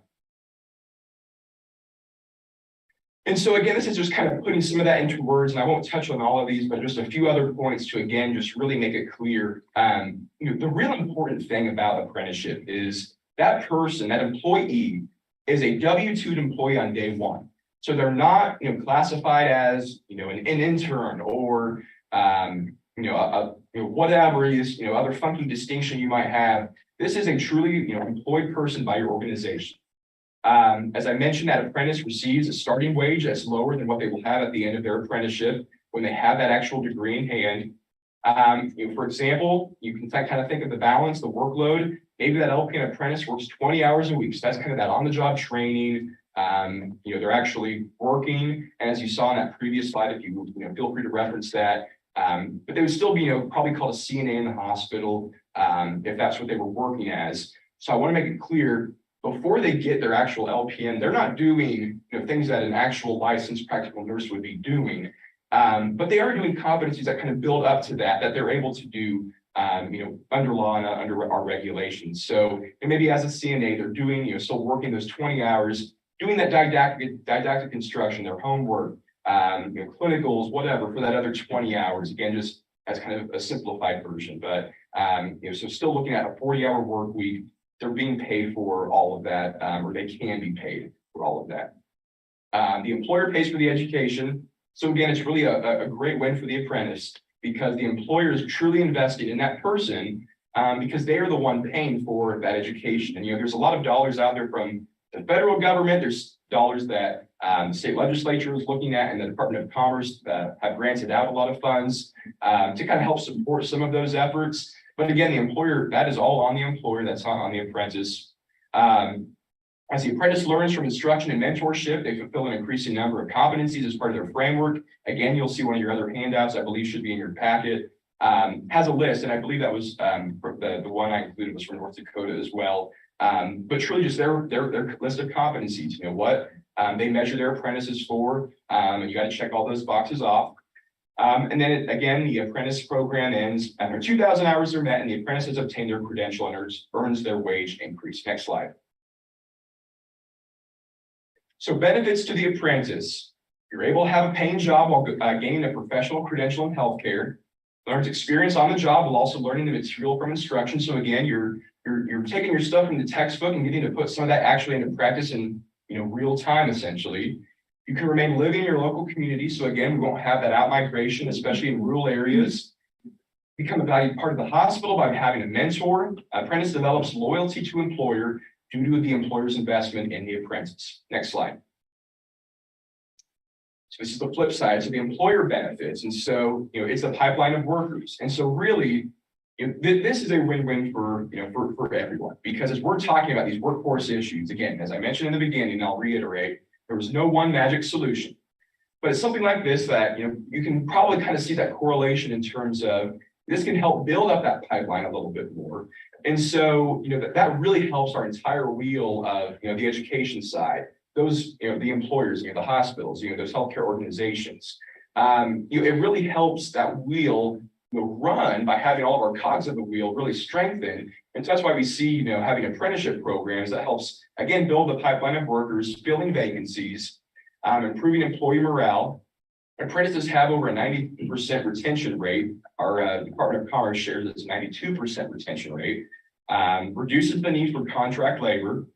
And so again, this is just kind of putting some of that into words, and I won't touch on all of these, but just a few other points to again, just really make it clear. The real important thing about apprenticeship is that person, that employee is a W-2 employee on day one. So they're not, classified as, an intern or, whatever is, other funky distinction you might have. This is a truly, employed person by your organization. As I mentioned, that apprentice receives a starting wage that's lower than what they will have at the end of their apprenticeship when they have that actual degree in hand. For example, you can kind of think of the balance, the workload. Maybe that LPN apprentice works 20 hours a week. So that's kind of that on-the-job training. They're actually working. And as you saw in that previous slide, if you, feel free to reference that. But they would still be, probably called a CNA in the hospital, if that's what they were working as. So I want to make it clear, before they get their actual LPN, they're not doing, things that an actual licensed practical nurse would be doing. But they are doing competencies that kind of build up to that they're able to do, under law and under our regulations. So, and maybe as a CNA, they're doing, still working those 20 hours, doing that didactic instruction, their homework, clinicals, whatever, for that other 20 hours. Again, just as kind of a simplified version, but, so still looking at a 40-hour work week, they're being paid for all of that, or they can be paid for all of that. The employer pays for the education. So again, it's really a great win for the apprentice because the employer is truly invested in that person because they are the one paying for that education. And, there's a lot of dollars out there from the federal government. There's dollars that the state legislature is looking at, and the Department of Commerce have granted out a lot of funds to kind of help support some of those efforts. But again, the employer, that is all on the employer, that's not on the apprentice. As the apprentice learns from instruction and mentorship, they fulfill an increasing number of competencies as part of their framework. Again, you'll see one of your other handouts, I believe should be in your packet, has a list, and I believe that was the one I included was from North Dakota as well. But truly just their list of competencies, what they measure their apprentices for, and you got to check all those boxes off. And then again, the apprentice program ends after 2,000 hours are met and the apprentice has obtained their credential and earns their wage increase. Next slide. So benefits to the apprentice. You're able to have a paying job while gaining a professional credential in healthcare. Learns experience on the job while also learning the material from instruction. So again, you're taking your stuff from the textbook and getting to put some of that actually into practice in real time, essentially. You can remain living in your local community. So again, we won't have that out migration, especially in rural areas. Become a valued part of the hospital by having a mentor. Apprentice develops loyalty to employer due to the employer's investment in the apprentice. Next slide. So this is the flip side. So the employer benefits. And so, it's a pipeline of workers. And so really, this is a win-win for everyone, because as we're talking about these workforce issues, again, as I mentioned in the beginning, and I'll reiterate, there was no one magic solution. But it's something like this that, you can probably kind of see that correlation in terms of this can help build up that pipeline a little bit more. And so, that really helps our entire wheel of, the education side, those, the employers, the hospitals, those healthcare organizations. It really helps that wheel run by having all of our cogs of the wheel really strengthened. And so that's why we see, having apprenticeship programs that helps, again, build the pipeline of workers, filling vacancies, improving employee morale. Apprentices have over a 90% retention rate. Our Department of Commerce shares its 92% retention rate, reduces the need for contract labor,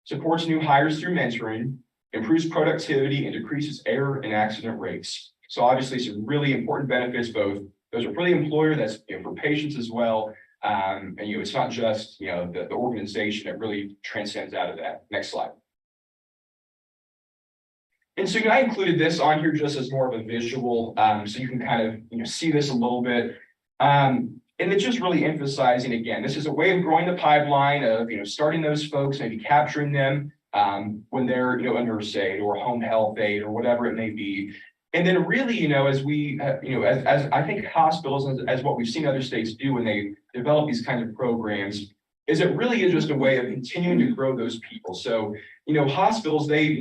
supports new hires through mentoring, improves productivity, and decreases error and accident rates. So obviously some really important benefits, both those are for the employer, that's for patients as well. And it's not just the organization, it really transcends out of that. Next slide. And so I included this on here just as more of a visual, so you can kind of see this a little bit. And it's just really emphasizing, again, this is a way of growing the pipeline of starting those folks, maybe capturing them when they're a nurse aide or a home health aide or whatever it may be. And then really, as we, as I think hospitals, as what we've seen other states do when they develop these kinds of programs, is it really is just a way of continuing to grow those people. So, hospitals, they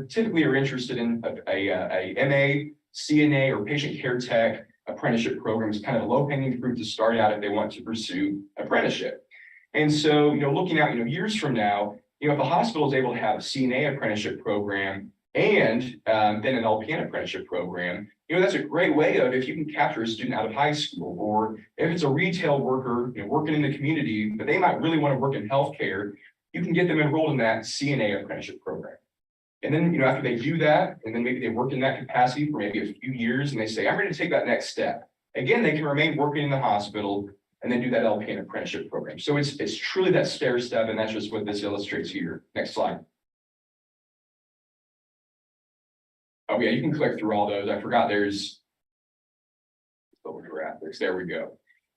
typically are interested in a MA, CNA, or patient care tech apprenticeship program is kind of a low-hanging fruit to start out if they want to pursue apprenticeship. And so, looking out, years from now, if a hospital is able to have a CNA apprenticeship program, and then an LPN apprenticeship program, that's a great way of, if you can capture a student out of high school, or if it's a retail worker, working in the community, but they might really want to work in healthcare, you can get them enrolled in that CNA apprenticeship program. And then, after they do that, and then maybe they work in that capacity for maybe a few years, and they say, I'm ready to take that next step. Again, they can remain working in the hospital and then do that LPN apprenticeship program. So it's truly that stair step, and that's just what this illustrates here. Next slide. Oh yeah, you can click through all those. I forgot there's graphics. There we go.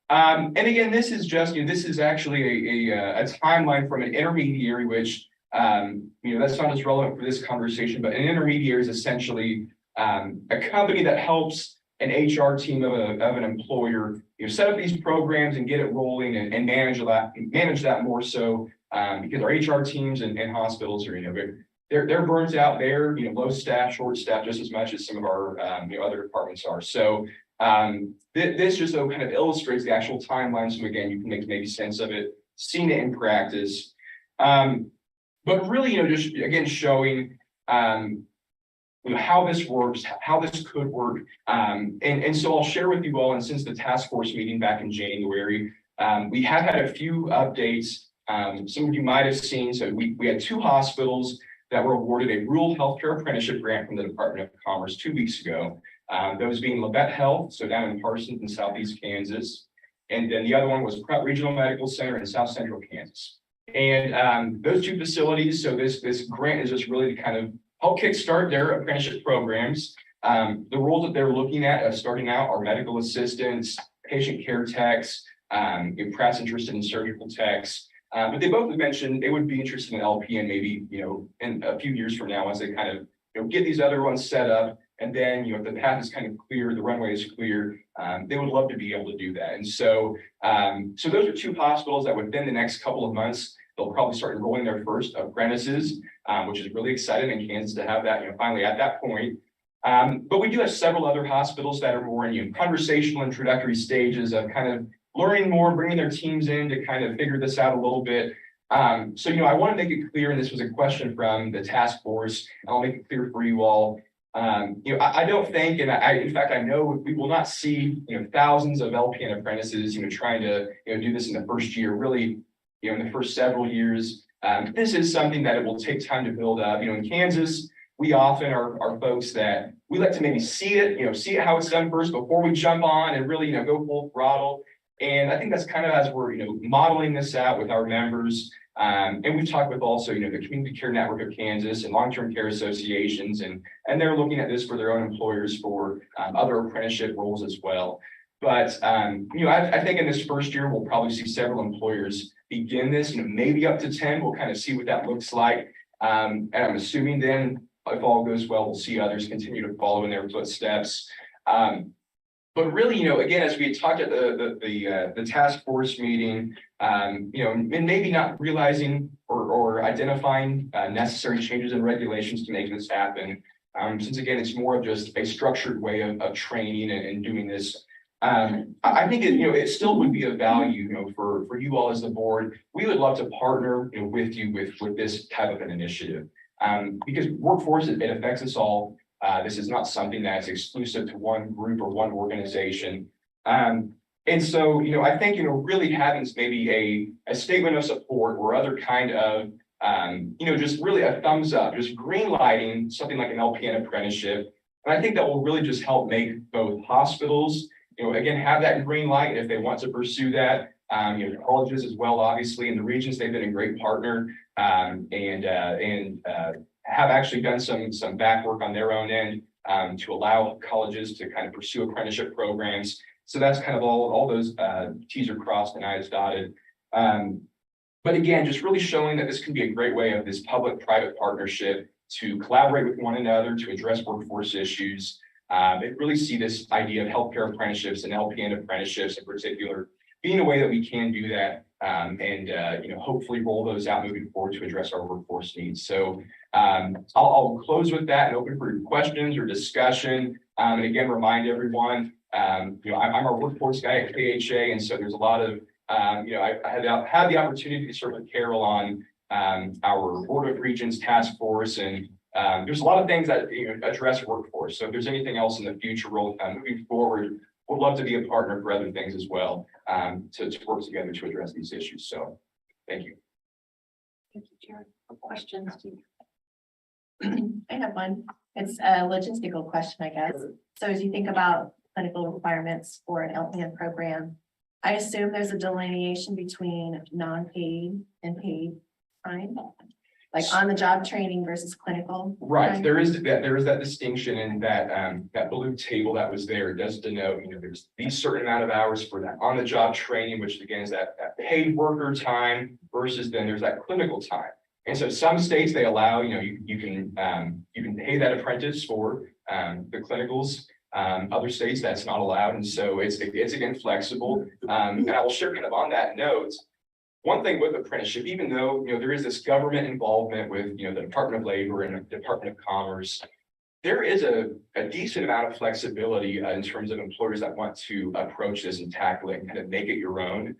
And again, this is just, this is actually a timeline from an intermediary, which, that's not as relevant for this conversation, but an intermediary is essentially a company that helps an HR team of an employer, set up these programs and get it rolling and manage that more so, because our HR teams and hospitals are, they're burnt out there, low staff, short staff, just as much as some of our, other departments are. So this just kind of illustrates the actual timeline. So again, you can make maybe sense of it, seen it in practice. But really, just again, showing, how this works, how this could work. And so I'll share with you all, and since the task force meeting back in January, we have had a few updates. Some of you might have seen, so we had 2 hospitals that were awarded a rural healthcare apprenticeship grant from the Department of Commerce 2 weeks ago. Those being Labette Health, so down in Parsons in Southeast Kansas. And then the other one was Pratt Regional Medical Center in South Central Kansas. And those 2 facilities, so this grant is just really to kind of help kickstart their apprenticeship programs. The roles that they're looking at starting out are medical assistants, patient care techs, perhaps interested in surgical techs. But they both mentioned they would be interested in LPN maybe, in a few years from now, as they kind of, get these other ones set up. And then, if the path is kind of clear, the runway is clear, they would love to be able to do that. And so, so those are 2 hospitals that within the next couple of months, they'll probably start enrolling their first apprentices, which is really exciting in Kansas to have that, finally at that point. But we do have several other hospitals that are more in conversational introductory stages of kind of learning more, bringing their teams in to kind of figure this out a little bit. So, I want to make it clear, and this was a question from the task force, and I'll make it clear for you all. I don't think, and in fact, I know we will not see, thousands of LPN apprentices, trying to, do this in the first year, really, in the first several years. This is something that it will take time to build up. In Kansas, we often are folks that we like to maybe see it how it's done first before we jump on and really, go full throttle. And I think that's kind of as we're, modeling this out with our members. And we've talked with also, the Community Care Network of Kansas and long-term care associations, and they're looking at this for their own employers for other apprenticeship roles as well. But, I think in this first year, we'll probably see several employers begin this, maybe up to 10. We'll kind of see what that looks like. And I'm assuming then, if all goes well, we'll see others continue to follow in their footsteps. But really, again, as we had talked at the task force meeting, and maybe not realizing or identifying necessary changes in regulations to make this happen. Since again, it's more of just a structured way of training and doing this. I think it still would be of value, for you all as the board. We would love to partner with you with this type of an initiative, because workforce, it affects us all. This is not something that's exclusive to one group or one organization. And so, I think, really having maybe a statement of support or other kind of, just really a thumbs up, just green lighting something like an LPN apprenticeship. And I think that will really just help make both hospitals, again, have that green light if they want to pursue that. Colleges as well, obviously, in the regions, they've been a great partner, and have actually done some back work on their own end to allow colleges to kind of pursue apprenticeship programs. So that's kind of all those T's are crossed and I's dotted. But again, just really showing that this can be a great way of this public-private partnership to collaborate with one another to address workforce issues. And really see this idea of healthcare apprenticeships and LPN apprenticeships in particular being a way that we can do that, and hopefully roll those out moving forward to address our workforce needs. So I'll close with that and open for questions or discussion. And again, remind everyone, I'm our workforce guy at KHA, and so there's a lot of I had the opportunity to serve with Carol on our Board of Regents task force, and there's a lot of things that, address workforce. So if there's anything else in the future, moving forward, we'd love to be a partner for other things as well, to work together to address these issues. So, thank you. Thank you, Jared. Questions? I have one. It's a logistical question, I guess. So as you think about clinical requirements for an LPN program, I assume there's a delineation between non-paid and paid time? Like on the job training versus clinical? Right, time? there is that distinction in that, that blue table that was there. It does denote, there's these certain amount of hours for that on the job training, which again is that paid worker time versus then there's that clinical time. And so some states, they allow, you can pay that apprentice for, the clinicals. Other states, that's not allowed. And so it's again, flexible. And I will share kind of on that note, one thing with apprenticeship, even though, there is this government involvement with, the Department of Labor and the Department of Commerce, there is a decent amount of flexibility in terms of employers that want to approach this and tackle it and kind of make it your own.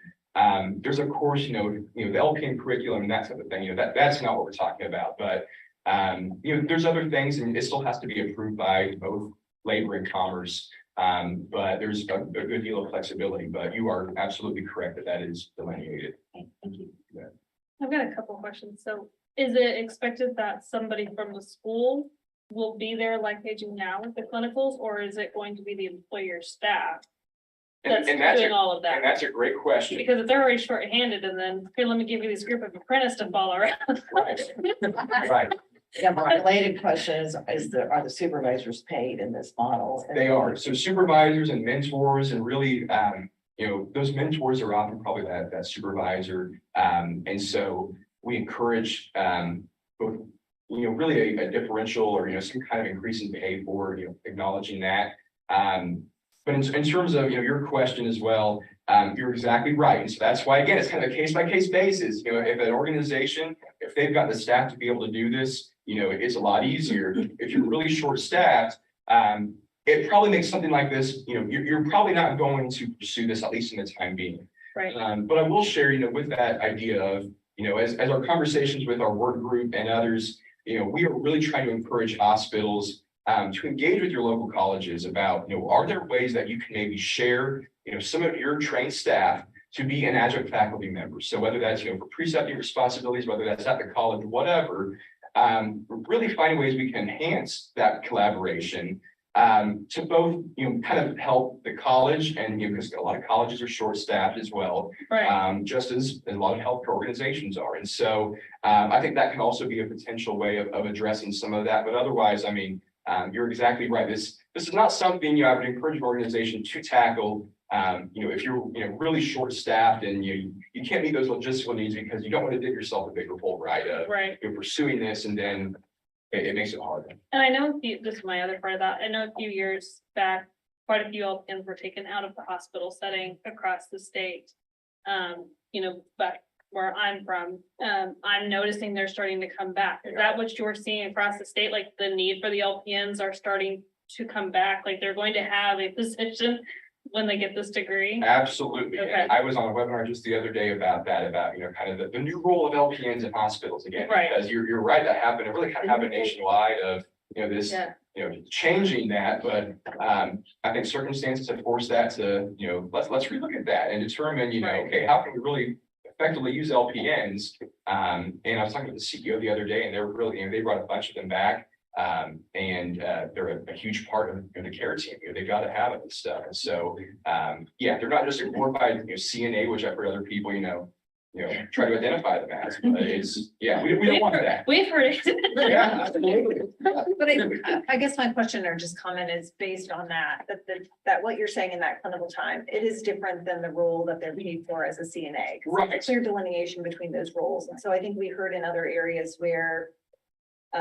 There's of course, the LPN curriculum and that type of thing, that's not what we're talking about, but, there's other things and it still has to be approved by both labor and commerce. But there's a good deal of flexibility, but you are absolutely correct that is delineated. Okay, thank you. I've got a couple questions. So is it expected that somebody from the school will be there like they do now with the clinicals, or is it going to be the employer staff that's doing all of that? And that's a great question. Because if they're already shorthanded and then, here, let me give you this group of apprentices to follow around. Right. Right. Yeah, my related question is are the supervisors paid in this model? They are. So supervisors and mentors and really, those mentors are often probably that supervisor. And so we encourage both, really a differential or, some kind of increase in pay for, acknowledging that. But in terms of, your question as well, you're exactly right. And so that's why, again, it's kind of a case by case basis. If an organization, if they've got the staff to be able to do this, it's a lot easier. If you're really short staffed, it probably makes something like this, you're probably not going to pursue this, at least in the time being. Right. But I will share, with that idea of, as our conversations with our work group and others, we are really trying to encourage hospitals to engage with your local colleges about, are there ways that you can maybe share, some of your trained staff to be an adjunct faculty member. So whether that's, for precepting responsibilities, whether that's at the college, whatever, really finding ways we can enhance that collaboration to both, kind of help the college and, because a lot of colleges are short-staffed as well, Right. just as a lot of healthcare organizations are. And so I think that can also be a potential way of addressing some of that. But otherwise, you're exactly right. This is not something I would encourage an organization to tackle. If you're really short-staffed and you can't meet those logistical needs because you don't want to dig yourself a bigger hole, right? Right. You're pursuing this and then it makes it harder. And I know this is my other part of that. I know a few years back, quite a few LPNs were taken out of the hospital setting across the state. Back where I'm from, I'm noticing they're starting to come back. Is that what you're seeing across the state? Like the need for the LPNs are starting to come back, like they're going to have a position when they get this degree? Absolutely. Okay. And I was on a webinar just the other day about that, kind of the new role of LPNs in hospitals again. Right. Because you're right, that happened. It really kind of happened nationwide of, this, Yeah. changing that, but I think circumstances have forced that to, let's relook at that and determine, Right. okay, how can we really effectively use LPNs? And I was talking to the CEO the other day and they're really, they brought a bunch of them back. And they're a huge part of the care team. They've got to have it and stuff. And so, they're not just a glorified, CNA, which I've heard other people, try to identify them as. But it's, we don't want that. We've heard it. Yeah, absolutely. But I guess my question or just comment is based on that what you're saying in that clinical time, it is different than the role that they're paid for as a CNA. 'Cause there's a clear delineation between those roles. And so I think we heard in other areas where,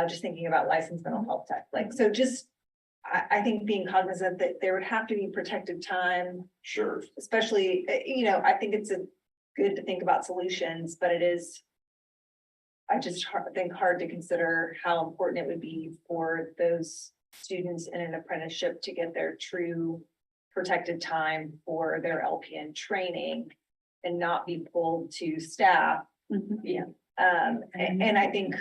just thinking about licensed mental health tech, I think being cognizant that there would have to be protected time, Sure. especially, I think it's good to think about solutions, but it is. I just think hard to consider how important it would be for those students in an apprenticeship to get their true protected time for their LPN training and not be pulled to staff. Yeah. And I think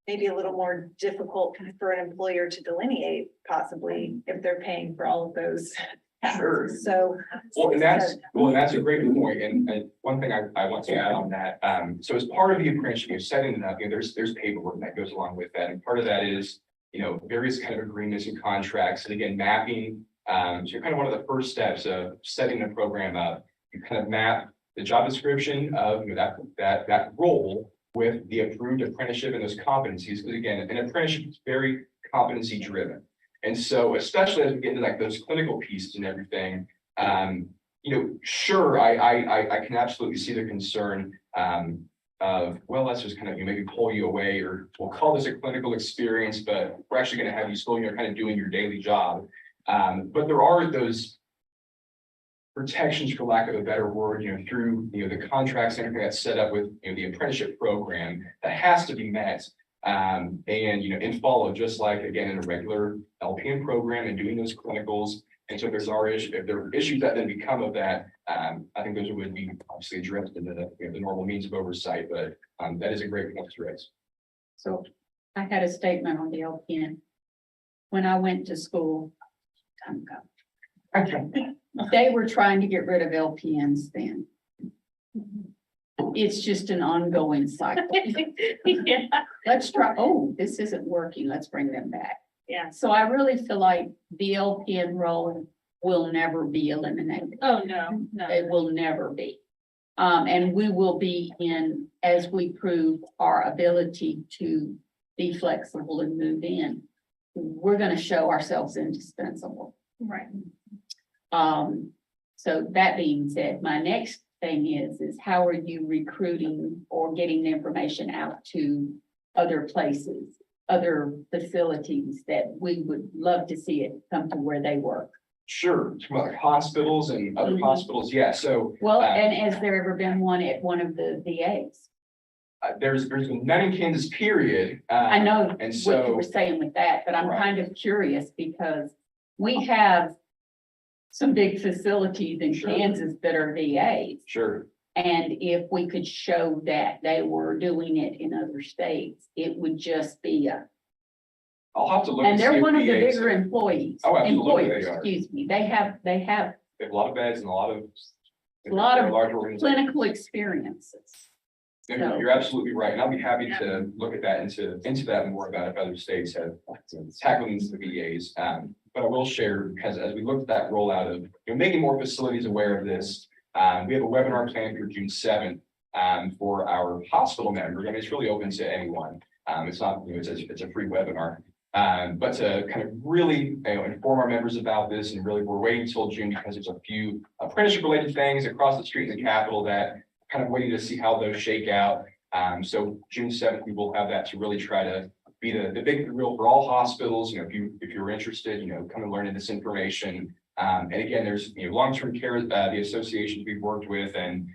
maybe a little more difficult for an employer to delineate possibly if they're paying for all of those. Sure. So. Well, and that's a great point. And one thing I want to add on that, so as part of the apprenticeship, you're setting it up, there's paperwork that goes along with that. And part of that is, various kind of agreements and contracts, and again, mapping. So you're kind of one of the first steps of setting the program up. You kind of map the job description of that role with the approved apprenticeship and those competencies. Because again, an apprenticeship is very competency driven. And so, especially as we get into like those clinical pieces and everything, sure, I can absolutely see the concern of, well, let's just kind of maybe pull you away, or we'll call this a clinical experience, but we're actually going to have you still, kind of doing your daily job. But there are those protections, for lack of a better word, through, the contracts and everything that's set up with, the apprenticeship program that has to be met. And followed, just like again in a regular LPN program and doing those clinicals. And so if there are issues that then become of that, I think those would be obviously addressed in the normal means of oversight, but that is a great point to raise. So I had a statement on the LPN. When I went to school, time ago, they were trying to get rid of LPNs then. It's just an ongoing cycle. Yeah, Let's try, oh, this isn't working, let's bring them back. yeah. So I really feel like the LPN role will never be eliminated. Oh, no, no. It will never be. And we will be in, as we prove our ability to be flexible and move in, we're gonna show ourselves indispensable. Right. So that being said, my next thing is how are you recruiting or getting the information out to other places, other facilities that we would love to see it come to where they work? Sure, like hospitals and other Mhm. hospitals, yeah, so. Well, and has there ever been one at one of the VAs? There's been none in Kansas, period. I know And what you so, were saying with that, but I'm Right. kind of curious because we have some big facilities in Sure. Kansas that are VAs. sure, And if we could show that they were doing it in other states, it would just be I'll have to look. and see they're if one of the VAs bigger employees. Oh, absolutely they Employers, are. excuse me. They have They have a lot of beds and a lot of. lot of they're large organizations. clinical experiences. No, you're absolutely right, and I'll be happy to look at that into that more about if other states have tackled into the VAs. But I will share, because as we look at that rollout of, making more facilities aware of this, we have a webinar planned for June 7th for our hospital members. I mean, it's really open to anyone. It's not, it's a free webinar. But to kind of really inform our members about this, and really we're waiting until June because there's a few apprenticeship related things across the street in the Capitol that kind of waiting to see how those shake out. So June 7th, we will have that to really try to be the big reveal for all hospitals. If you're interested, come and learn this information. And again, there's long-term care, the association we've worked with, and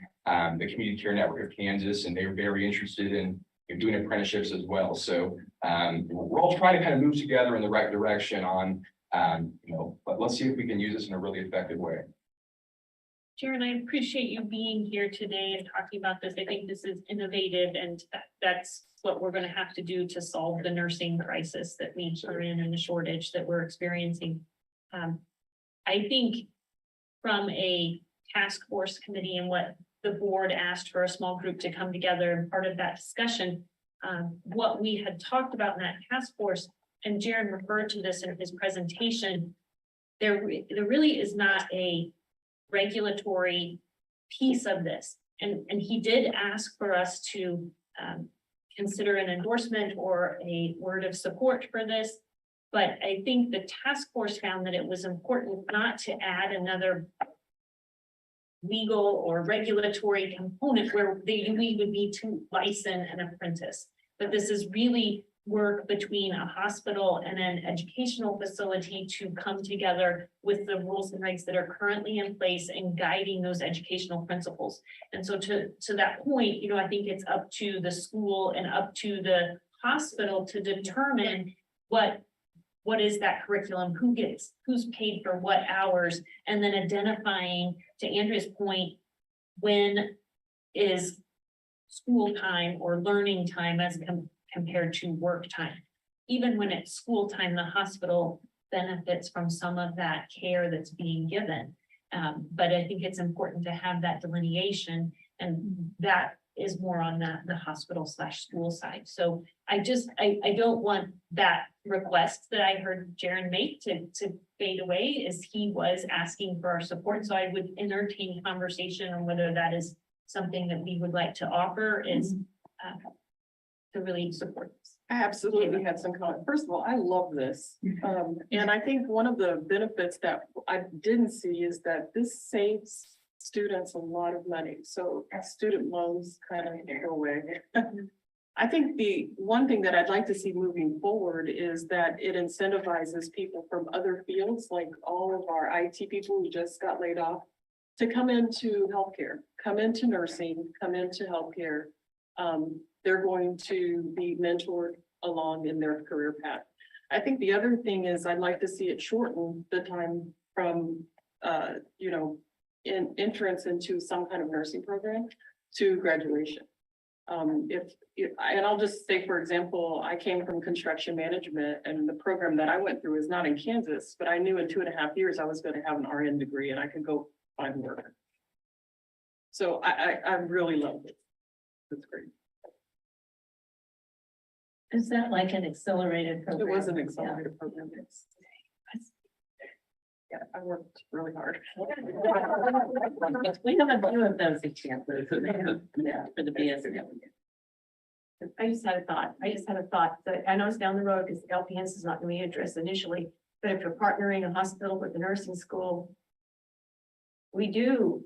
the Community Care Network of Kansas, and they're very interested in doing apprenticeships as well. So we're all trying to kind of move together in the right direction on, but let's see if we can use this in a really effective way. Sharon, I appreciate you being here today and talking about this. I think this is innovative, and that's what we're gonna have to do to solve the nursing crisis that we are in and the shortage that we're experiencing. I think from a task force committee and what the board asked for a small group to come together, and part of that discussion, what we had talked about in that task force, and Jared referred to this in his presentation, there really is not a regulatory piece of this. And he did ask for us to consider an endorsement or a word of support for this. But I think the task force found that it was important not to add another legal or regulatory component where we would need to license an apprentice. But this is really work between a hospital and an educational facility to come together with the rules and regs that are currently in place and guiding those educational principles. And so to that point, I think it's up to the school and up to the hospital to determine what is that curriculum, who's paid for what hours, and then identifying, to Andrea's point, when is school time or learning time as compared to work time. Even when it's school time, the hospital benefits from some of that care that's being given. But I think it's important to have that delineation, and that is more on the hospital / school side. So I don't want that request that I heard Jaren make to fade away, as he was asking for our support. So I would entertain conversation on whether that is something that we would like to offer, is to really support this. I absolutely had some comment. First of all, I love this. And I think one of the benefits that I didn't see is that this saves students a lot of money. So student loans kind of go away. I think the one thing that I'd like to see moving forward is that it incentivizes people from other fields, like all of our IT people who just got laid off, to come into healthcare, come into nursing, come into healthcare. They're going to be mentored along in their career path. I think the other thing is I'd like to see it shorten the time from, in entrance into some kind of nursing program to graduation. And I'll just say, for example, I came from construction management, and the program that I went through is not in Kansas, but I knew in 2.5 years I was going to have an RN degree and I could go find work. So I really love it. It's great. Is that like an accelerated program? It was an accelerated program. Yeah, I worked really hard. We have a few of those examples. Yeah, for the BSW. I just had a thought that I know it's down the road because LPNs is not going to be interested initially, but if you're partnering a hospital with the nursing school, we do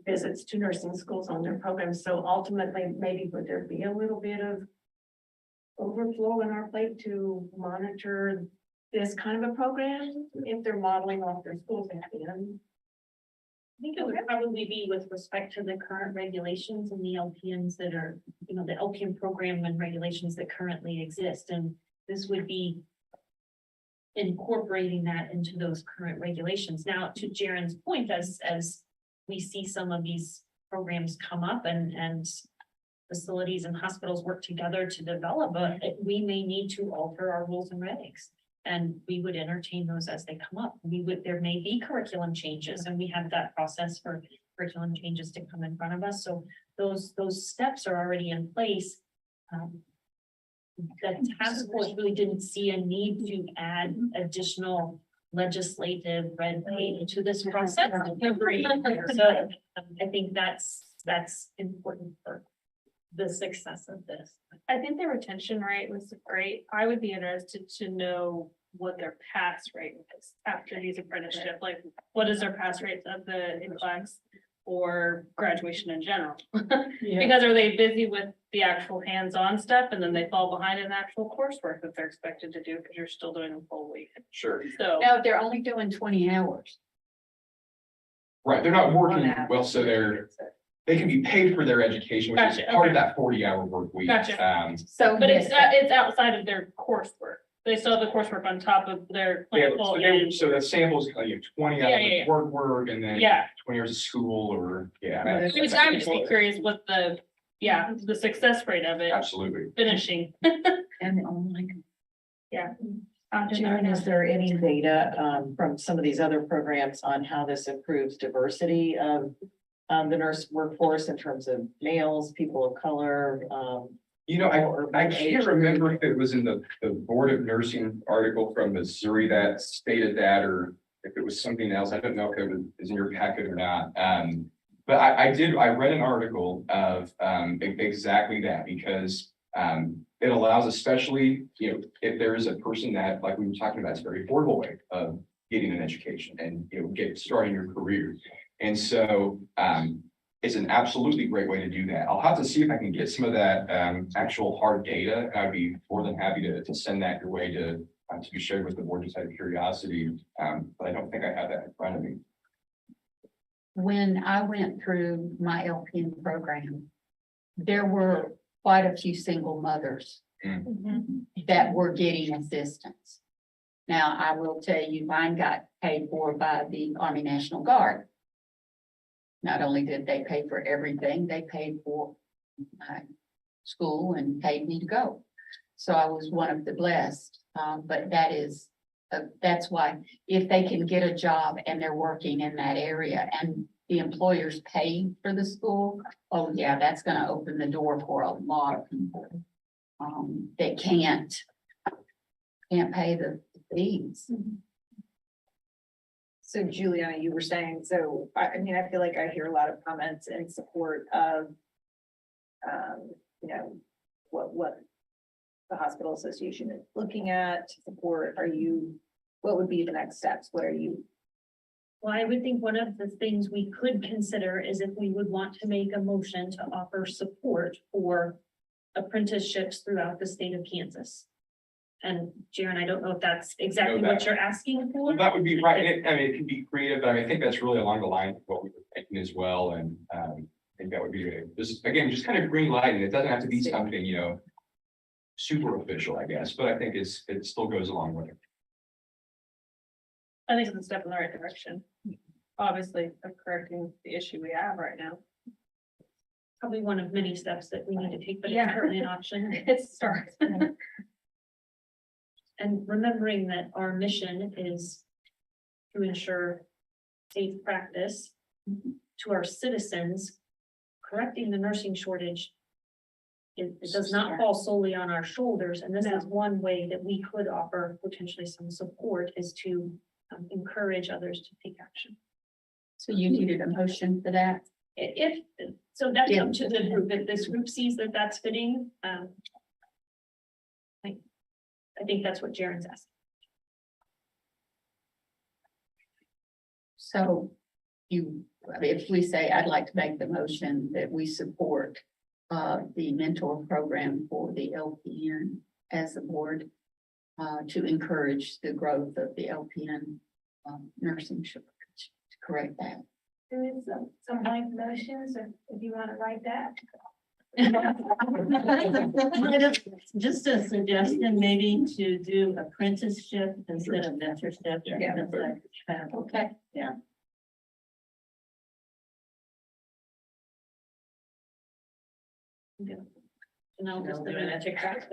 visits to nursing schools on their programs. So ultimately, maybe would there be a little bit of overflow in our plate to monitor this kind of a program if they're modeling off their schools? I think it would probably be with respect to the current regulations and the LPNs that are, the LPN program and regulations that currently exist. And this would be incorporating that into those current regulations. Now, to Jaren's point, as we see some of these programs come up and facilities and hospitals work together to develop, we may need to alter our rules and regs. And we would entertain those as they come up. There may be curriculum changes, and we have that process for curriculum changes to come in front of us. So those steps are already in place. The task force really didn't see a need to add additional legislative red tape to this process. So I think that's important for the success of this. I think the retention rate was great. I would be interested to know what their pass rate is after these apprenticeship, like what is their pass rate of the NCLEX or graduation in general? Because are they busy with the actual hands-on stuff and then they fall behind in actual coursework that they're expected to do because you're still doing a full week? Sure. So. No, they're only doing 20 hours. Right, they're not working well, so they can be paid for their education, which is Gotcha, part of okay. that 40-hour work week. Gotcha. So. But yes, it's outside of their coursework. They still have the coursework on top of their Yeah, clinical. so the samples, 20 Yeah, hours yeah, of work, and then Yeah, 20 hours of school, or, yeah. I was just curious what the success rate of it Absolutely. finishing. And the online. Yeah. Jaren, is there any data from some of these other programs on how this improves diversity of the nurse workforce in terms of males, people of color? I can't remember if it was in the Board of Nursing article from Missouri that stated that, or if it was something else. I don't know if it was in your packet or not. But I read an article of exactly that, because it allows, especially, if there is a person that, like we were talking about, it's a very affordable way of getting an education and, get starting your career. And so it's an absolutely great way to do that. I'll have to see if I can get some of that actual hard data. I'd be more than happy to send that your way to be shared with the board, just out of curiosity. But I don't think I have that in front of me. When I went through my LPN program, there were quite a few single mothers that were getting assistance. Now, I will tell you, mine got paid for by the Army National Guard. Not only did they pay for everything, they paid for my school and paid me to go. So I was one of the blessed, but that's why if they can get a job and they're working in that area and the employer's paying for the school, oh yeah, that's gonna open the door for a lot of people. That can't pay the fees. So Juliana, you were saying, so I mean, I feel like I hear a lot of comments in support of, you know, what the hospital association is looking at to support. What would be the next steps? What are you? Well, I would think one of the things we could consider is if we would want to make a motion to offer support for apprenticeships throughout the state of Kansas. And Jaren, I don't know if that's exactly No, what that- you're asking for. Well, that would be right. And it can be creative, but I think that's really along the line of what we were thinking as well. And I think that would be just kind of green light, and it doesn't have to be something, you know, super official, I guess, but I think it still goes along with it. I think it's a step in the right direction. Obviously, of correcting the issue we have right now. Probably one of many steps that we need to take, but it's Yeah. certainly an option. It's start. And remembering that our mission is to ensure safe practice to our citizens, correcting the nursing shortage. It does not fall solely on our shoulders, and this is one way that we could offer potentially some support is to encourage others to take action. So you needed a motion for that? If, so that's Yeah. up to the group, if this group sees that that's fitting, I think that's what Jaren's asking. So if we say, I'd like to make the motion that we support the mentor program for the LPN as a board to encourage the growth of the LPN nursing shortage, to correct that. There is some blank motions, if you want to write that. Just a suggestion, maybe to do apprenticeship instead of mentorship. Yeah. That's like, Okay. And I'll just do it.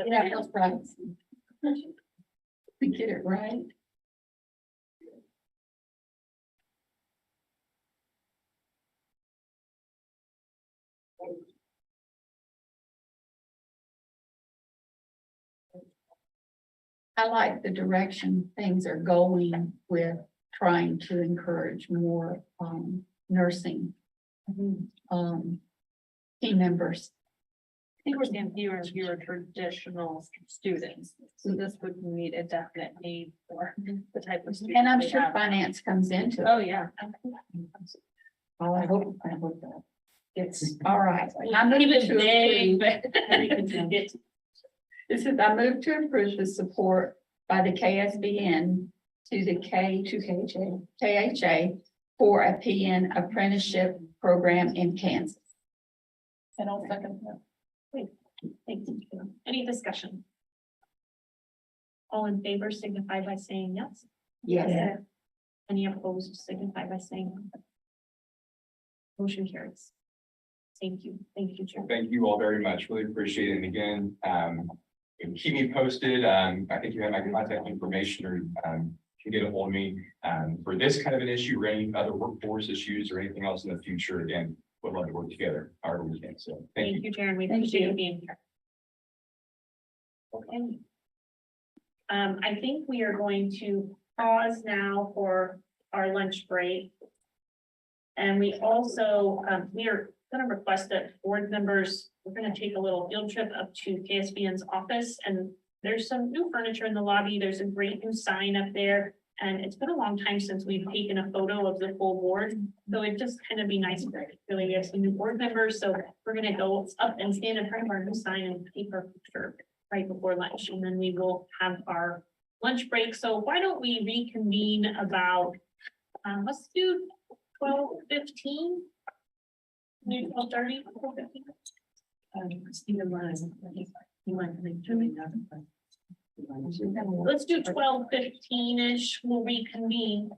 Yeah, that's right. We get it right. I like the direction things are going with trying to encourage more nursing team members. I think we're seeing fewer and fewer traditional students, so this would meet a definite need for the type of. students And I'm we sure have. finance comes into it. Oh, yeah. Oh, I hope that. It's all right. I move Even to they, approve- but. This is, I move to approve the support by the KSBN to the KHA for a PN apprenticeship program in Kansas. And I'll second that. Thank you. Any discussion? All in favor signify by saying yes. Yes. Any opposed signify by saying no. Motion carries. Thank you. Thank you, Chair. Thank you all very much. Really appreciate it. And again, keep me posted. I think you have my contact information or can get a hold of me for this kind of an issue or any other workforce issues or anything else in the future. Again, would love to work together however we can. So thank you. Thank you, Jaren. We Thank appreciate you. you being here. Okay. I think we are going to pause now for our lunch break. And we also, we are going to request that board members, we're going to take a little field trip up to KSBN's office, and there's some new furniture in the lobby. There's a great new sign up there. And it's been a long time since we've taken a photo of the full board. So it'd just kind of be nice, really, we have some new board members, so we're gonna go up and stand in front of our new sign and take our picture right before lunch, and then we will have our lunch break. So why don't we reconvene about, let's do 12:15? Maybe 12:30? Stephen Lyons, you might make Julie nothing. Let's do 12:15-ish, we'll reconvene.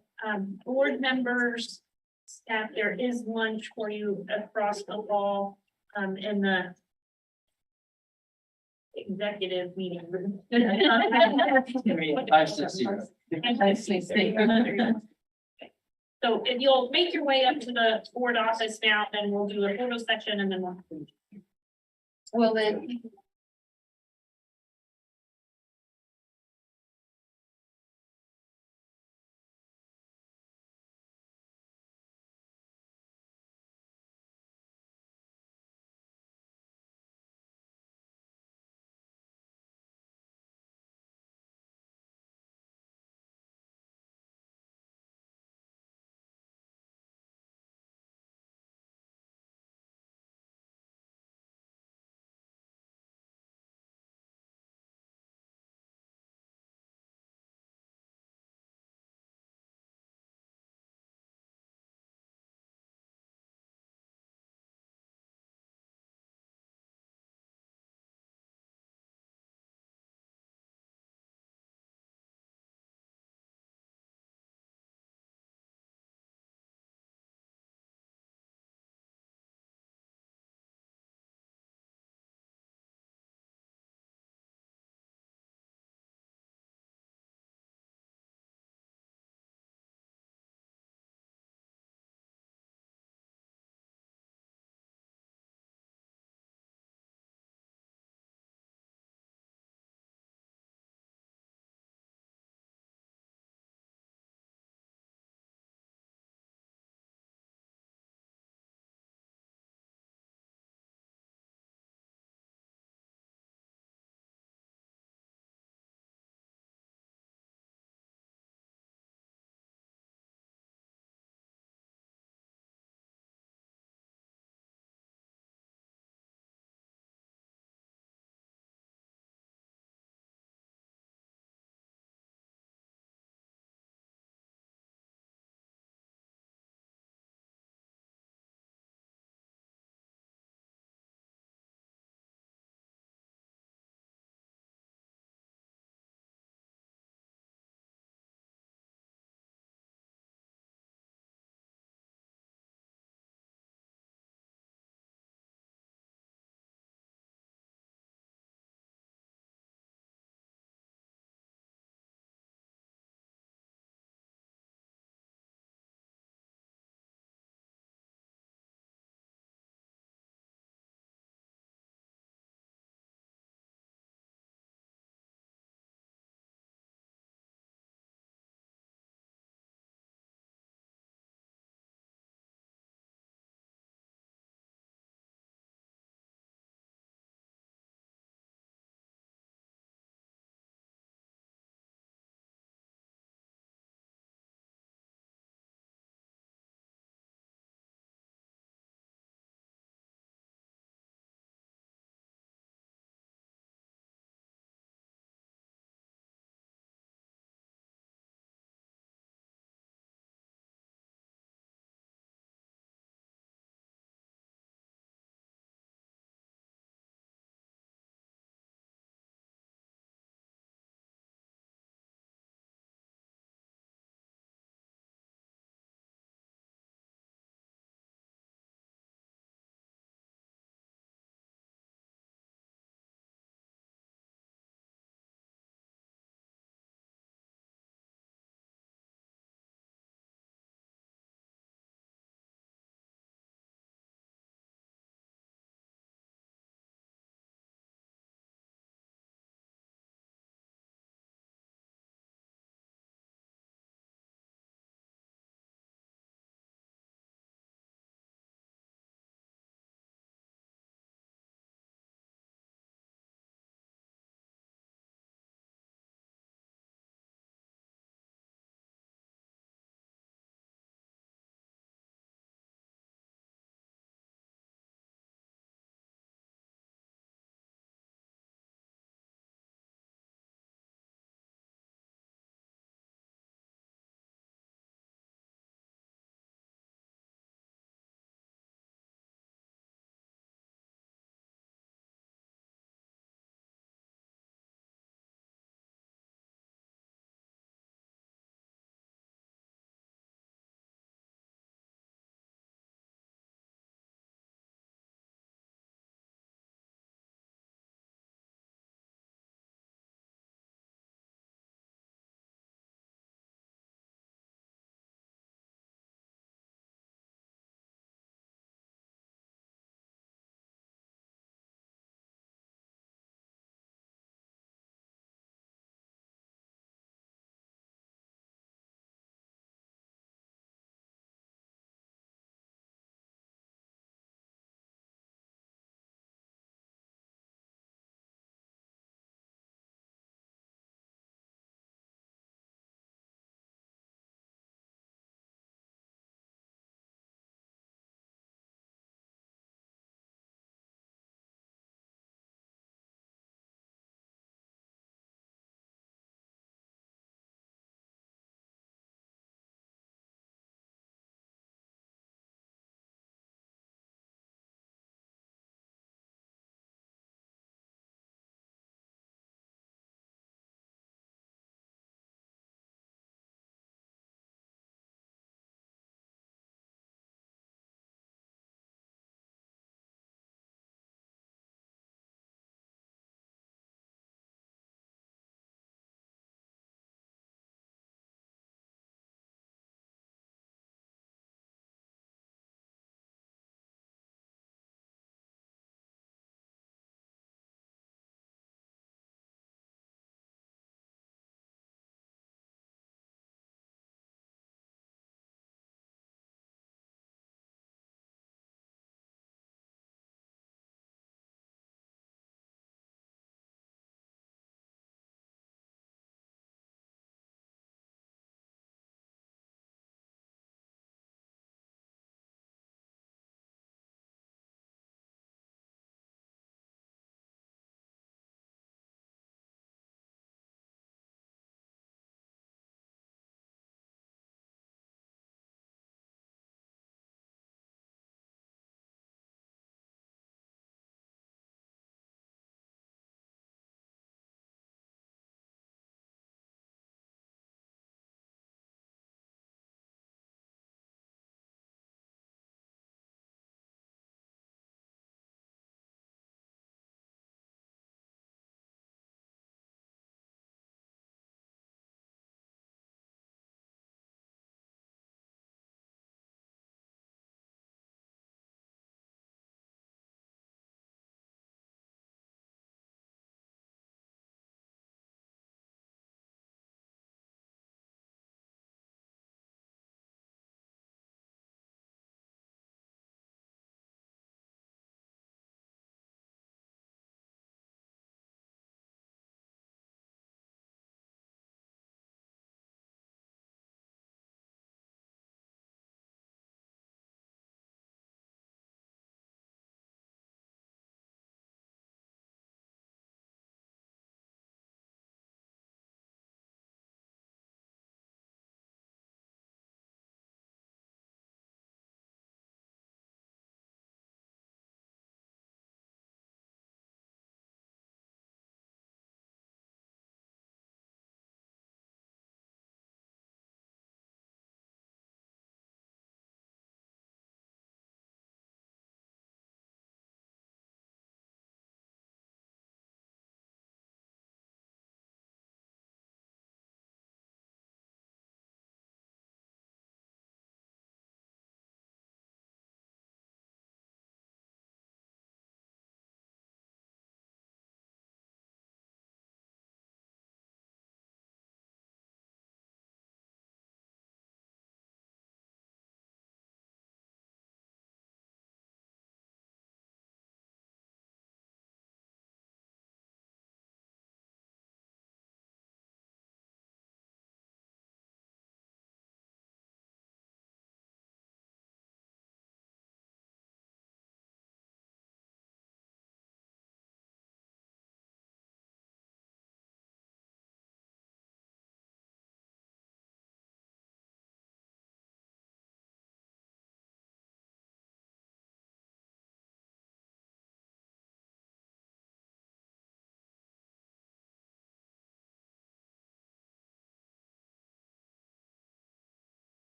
Board members, staff, there is lunch for you across the hall, in the executive meeting room. 560. So if you'll make your way up to the board office now, then we'll do a photo section and then we'll. Well, then,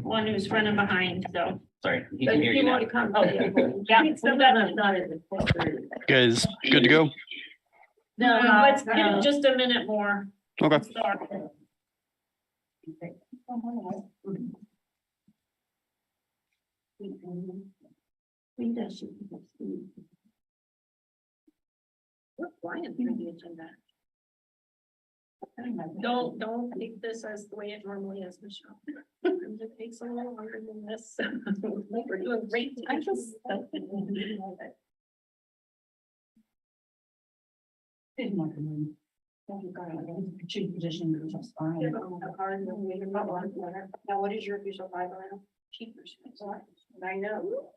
one who's running behind, so. Sorry, he But can hear if you you now. want to come, oh, yeah, so that, Guys, good to go? no, let's give it just a minute more. Okay. Sorry. We're flying through the agenda. Don't take this as the way it normally is, Michelle. It takes a little longer than this. We're doing great. I just. Now, what is your official title now? Chief nurse. I know.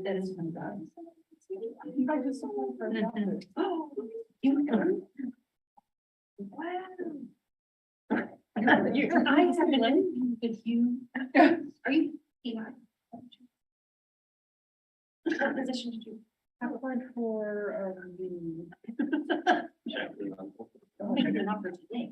That is from God. Your eyes have been with you. Are you? Eli? What position did you? I applied for, maybe not for today.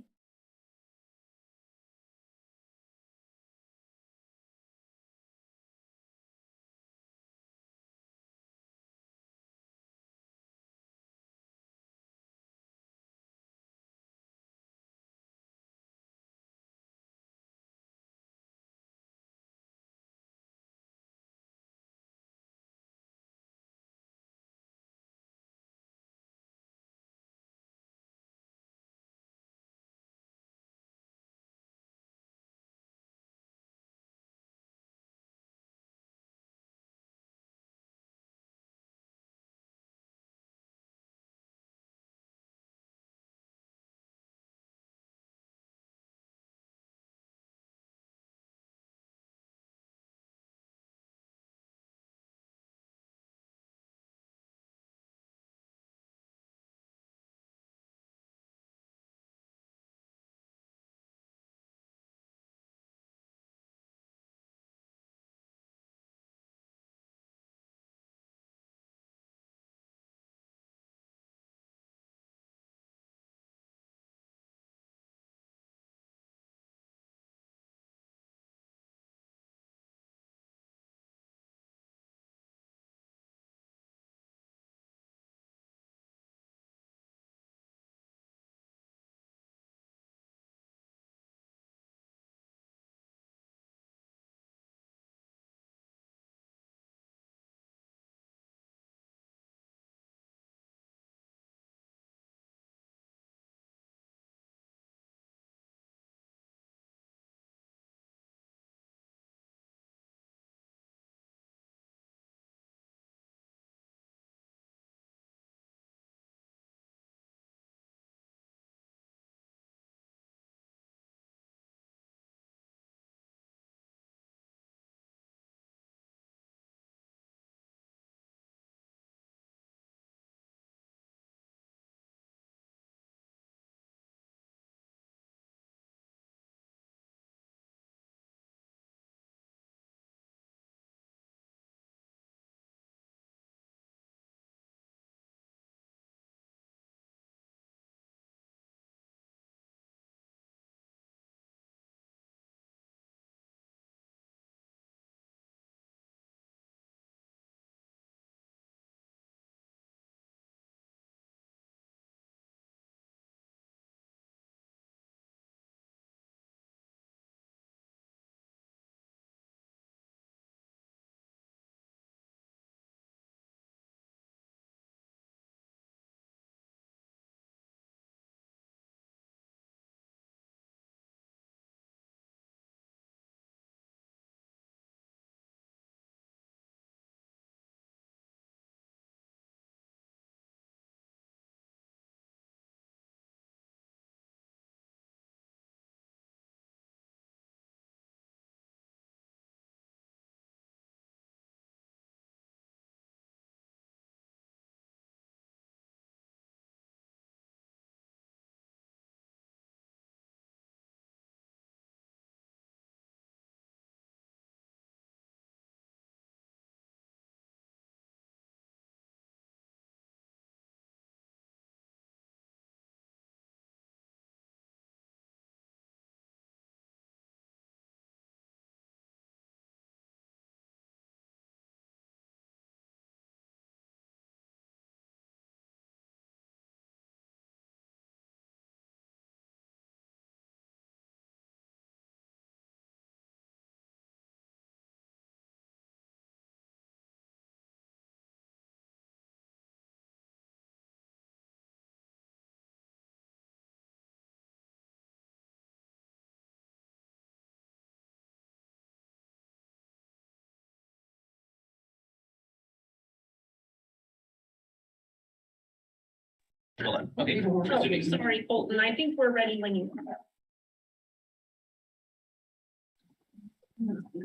Hold on. Okay. Oh, sorry, Colton, I think we're ready when you.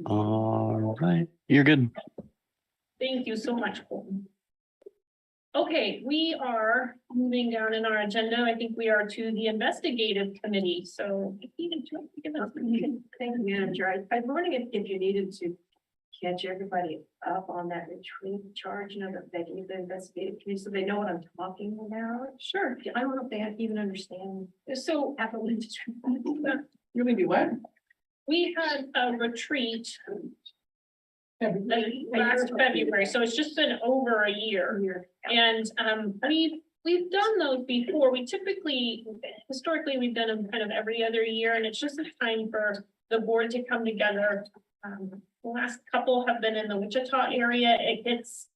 All right, you're good. Thank you so much, Colton. Okay, we are moving down in our agenda. I think we are to the investigative committee, so. Thank you, Madam Chair. I was wondering if you needed to catch everybody up on that retreat charge, you know, that they need the investigative committee, so they know what I'm talking about. Sure, I don't know if they even understand. so You may be what? we had a retreat last February, so it's just been over a year. And we've done those before. We typically, historically, we've done them kind of every other year, and it's just a time for the board to come together. The last couple have been in the Wichita area. It gets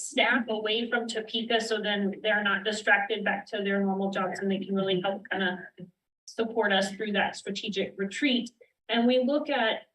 staff away from Topeka, so then they're not distracted back to their normal jobs, and they can really help kind of support us through that strategic retreat. And we look at,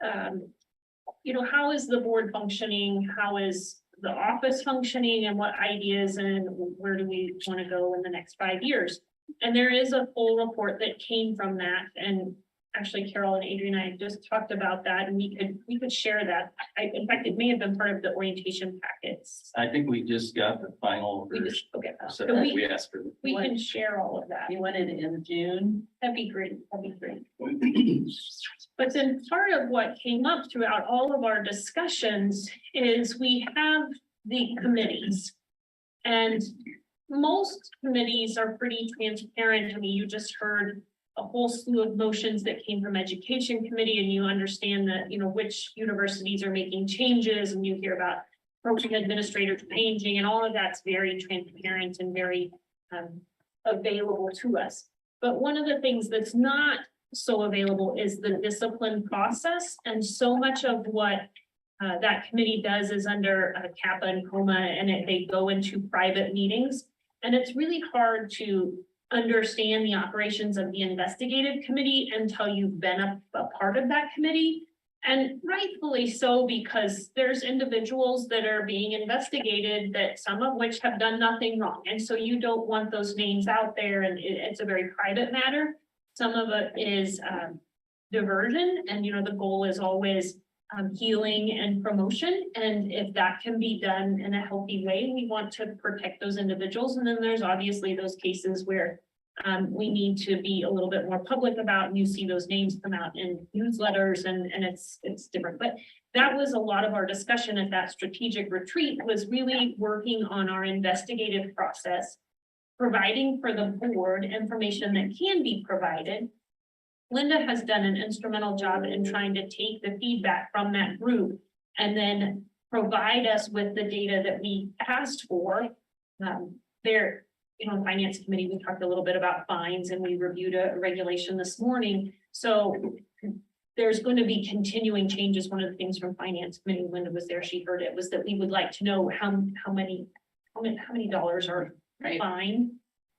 how is the board functioning? How is the office functioning, and what ideas and where do we want to go in the next 5 years? And there is a full report that came from that. And actually, Carol and Adrian and I just talked about that, and we could share that. In fact, it may have been part of the orientation packets. I think we just got the final We version. just, okay, So so we asked for. we can share all of that. You wanted it in June? That'd be great. But then part of what came up throughout all of our discussions is we have the committees. And most committees are pretty transparent. I mean, you just heard a whole slew of motions that came from education committee, and you understand that, which universities are making changes, and you hear about program administrators changing, and all of that's very transparent and very available to us. But one of the things that's not so available is the discipline process, and so much of what that committee does is under CAPA and COMA, and they go into private meetings, and it's really hard to understand the operations of the investigative committee until you've been a part of that committee. And rightfully so, because there's individuals that are being investigated that some of which have done nothing wrong. And so you don't want those names out there, and it's a very private matter. Some of it is diversion, and the goal is always healing and promotion. And if that can be done in a healthy way, we want to protect those individuals. And then there's obviously those cases where we need to be a little bit more public about, and you see those names come out in newsletters, and it's different. But that was a lot of our discussion at that strategic retreat, was really working on our investigative process, providing for the board information that can be provided. Linda has done an instrumental job in trying to take the feedback from that group and then provide us with the data that we asked for. Finance committee, we talked a little bit about fines, and we reviewed a regulation this morning. So there's going to be continuing changes. One of the things from finance committee, Linda was there, she heard it, was that we would like to know how many dollars are fined,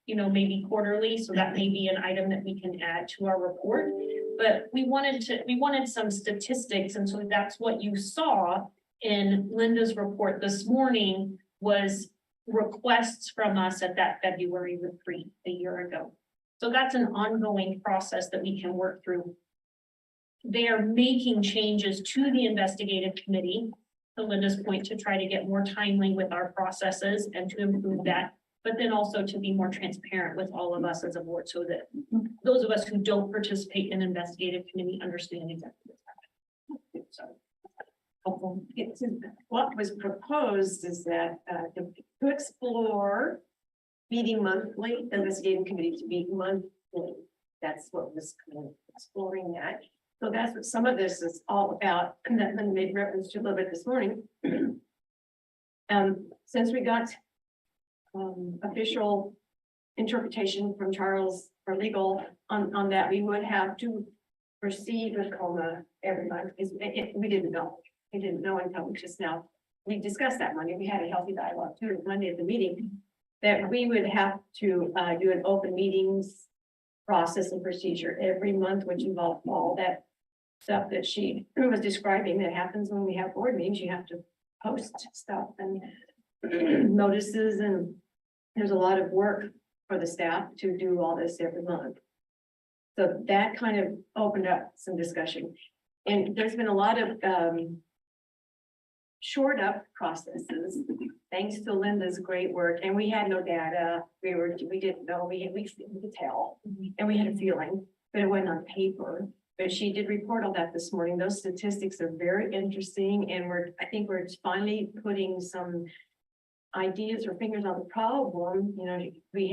maybe quarterly. So that may be an item that we can add to our report. But we wanted some statistics. And so that's what you saw in Linda's report this morning, was requests from us at that February retreat a year ago. So that's an ongoing process that we can work through. They are making changes to the investigative committee, to Linda's point, to try to get more timely with our processes and to improve that, but then also to be more transparent with all of us as a board, so that those of us who don't participate in investigative committee understand exactly what's happening. So helpful. What was proposed is that to explore meeting monthly, the investigating committee to meet monthly. That's what was exploring that. So that's what some of this is all about, and that Linda made reference to a little bit this morning. Since we got official interpretation from Charles for legal on that, we would have to proceed with COMA every month. We didn't know. We didn't know until just now. We discussed that Monday. We had a healthy dialogue too Monday at the meeting, that we would have to do an open meetings process and procedure every month, which involved all that stuff that she was describing that happens when we have board meetings. You have to post stuff and notices, and there's a lot of work for the staff to do all this every month. So that kind of opened up some discussion. And there's been a lot of shored up processes, thanks to Linda's great work. And we had no data. We didn't know, we could tell. And we had a feeling, but it wasn't on paper. But she did report on that this morning. Those statistics are very interesting, and I think we're finally putting some ideas or fingers on the problem. You know, we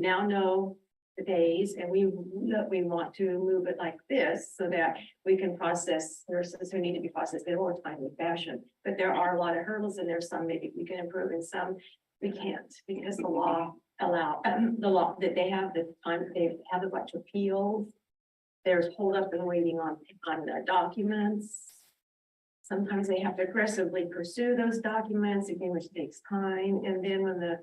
now know the days, and we want to move it like this so that we can process nurses who need to be processed in a more timely fashion. But there are a lot of hurdles, and there's some maybe we can improve, and some we can't, because the law that they have the time, they have the right to appeal. There's hold up and waiting on the documents. Sometimes they have to aggressively pursue those documents, again, which takes time. And then when the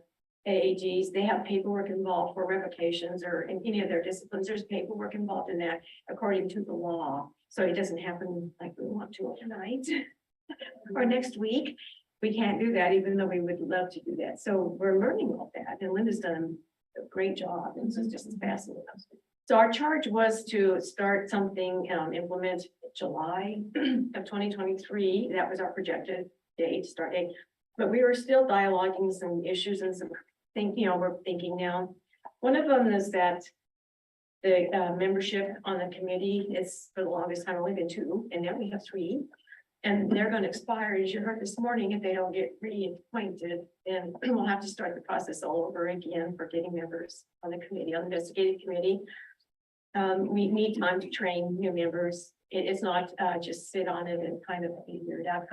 AAGs, they have paperwork involved for revocations or in any of their disciplines, there's paperwork involved in that according to the law. So it doesn't happen like we want to overnight or next week. We can't do that, even though we would love to do that. So we're learning all that, and Linda's done a great job, and this is just fascinating. So our charge was to start something, implement July of 2023. That was our projected start date. But we were still dialoguing some issues and some we're thinking now. One of them is that the membership on the committee is for the longest time only been 2, and now we have 3. And they're going to expire, as you heard this morning, if they don't get reappointed, then we'll have to start the process all over again for getting members on the committee, on the investigative committee. We need time to train new members. It's not just sit on it and kind of figure it out.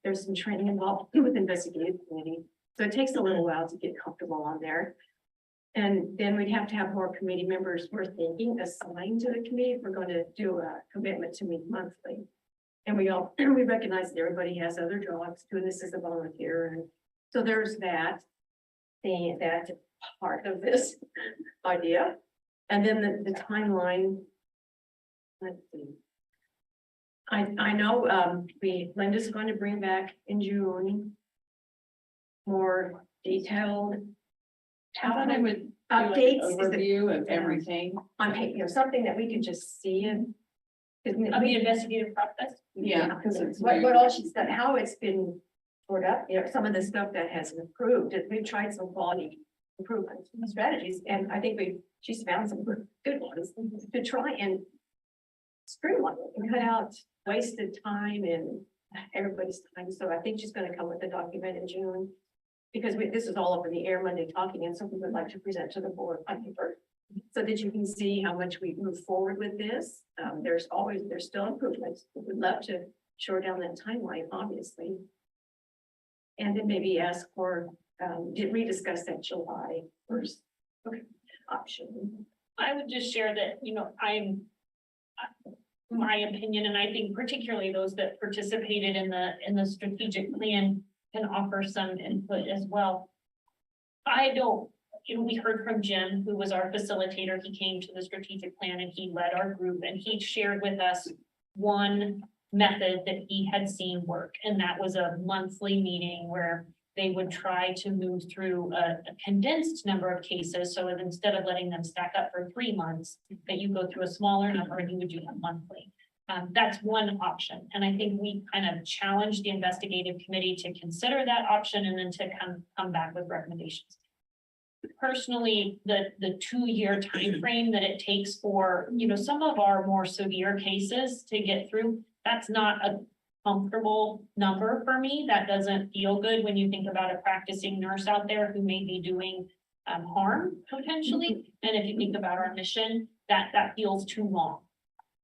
There's some training involved with investigative committee. So it takes a little while to get comfortable on there. And then we'd have to have more committee members we're thinking assigned to the committee if we're going to do a commitment to meet monthly. And we recognize that everybody has other jobs too, and this is a volunteer. And so there's that part of this idea. And then the timeline. Let's see. I know Linda's going to bring back in June more detailed updates Overview of everything. on something that we could just see and Of the investigative process. Yeah. what all she's done, how it's been stored up, some of the stuff that has improved. We've tried some quality improvement strategies, and I think she's found some good ones to try and streamline it and cut out wasted time and everybody's time. So I think she's going to come with a document in June, because this is all up in the air Monday talking, and something we'd like to present to the board on paper, so that you can see how much we move forward with this. There's still improvements. We'd love to short down that timeline, obviously. And then maybe ask for, rediscuss that July 1st option. I would just share that, my opinion, and I think particularly those that participated in the strategic plan can offer some input as well. We heard from Jim, who was our facilitator. He came to the strategic plan and he led our group, and he shared with us one method that he had seen work. And that was a monthly meeting where they would try to move through a condensed number of cases. So instead of letting them stack up for 3 months, that you go through a smaller number and you would do that monthly. That's one option. And I think we kind of challenged the investigative committee to consider that option and then to come back with recommendations. Personally, the 2-year time frame that it takes for, some of our more severe cases to get through, that's not a comfortable number for me. That doesn't feel good when you think about a practicing nurse out there who may be doing harm potentially. And if you think about our mission, that feels too long.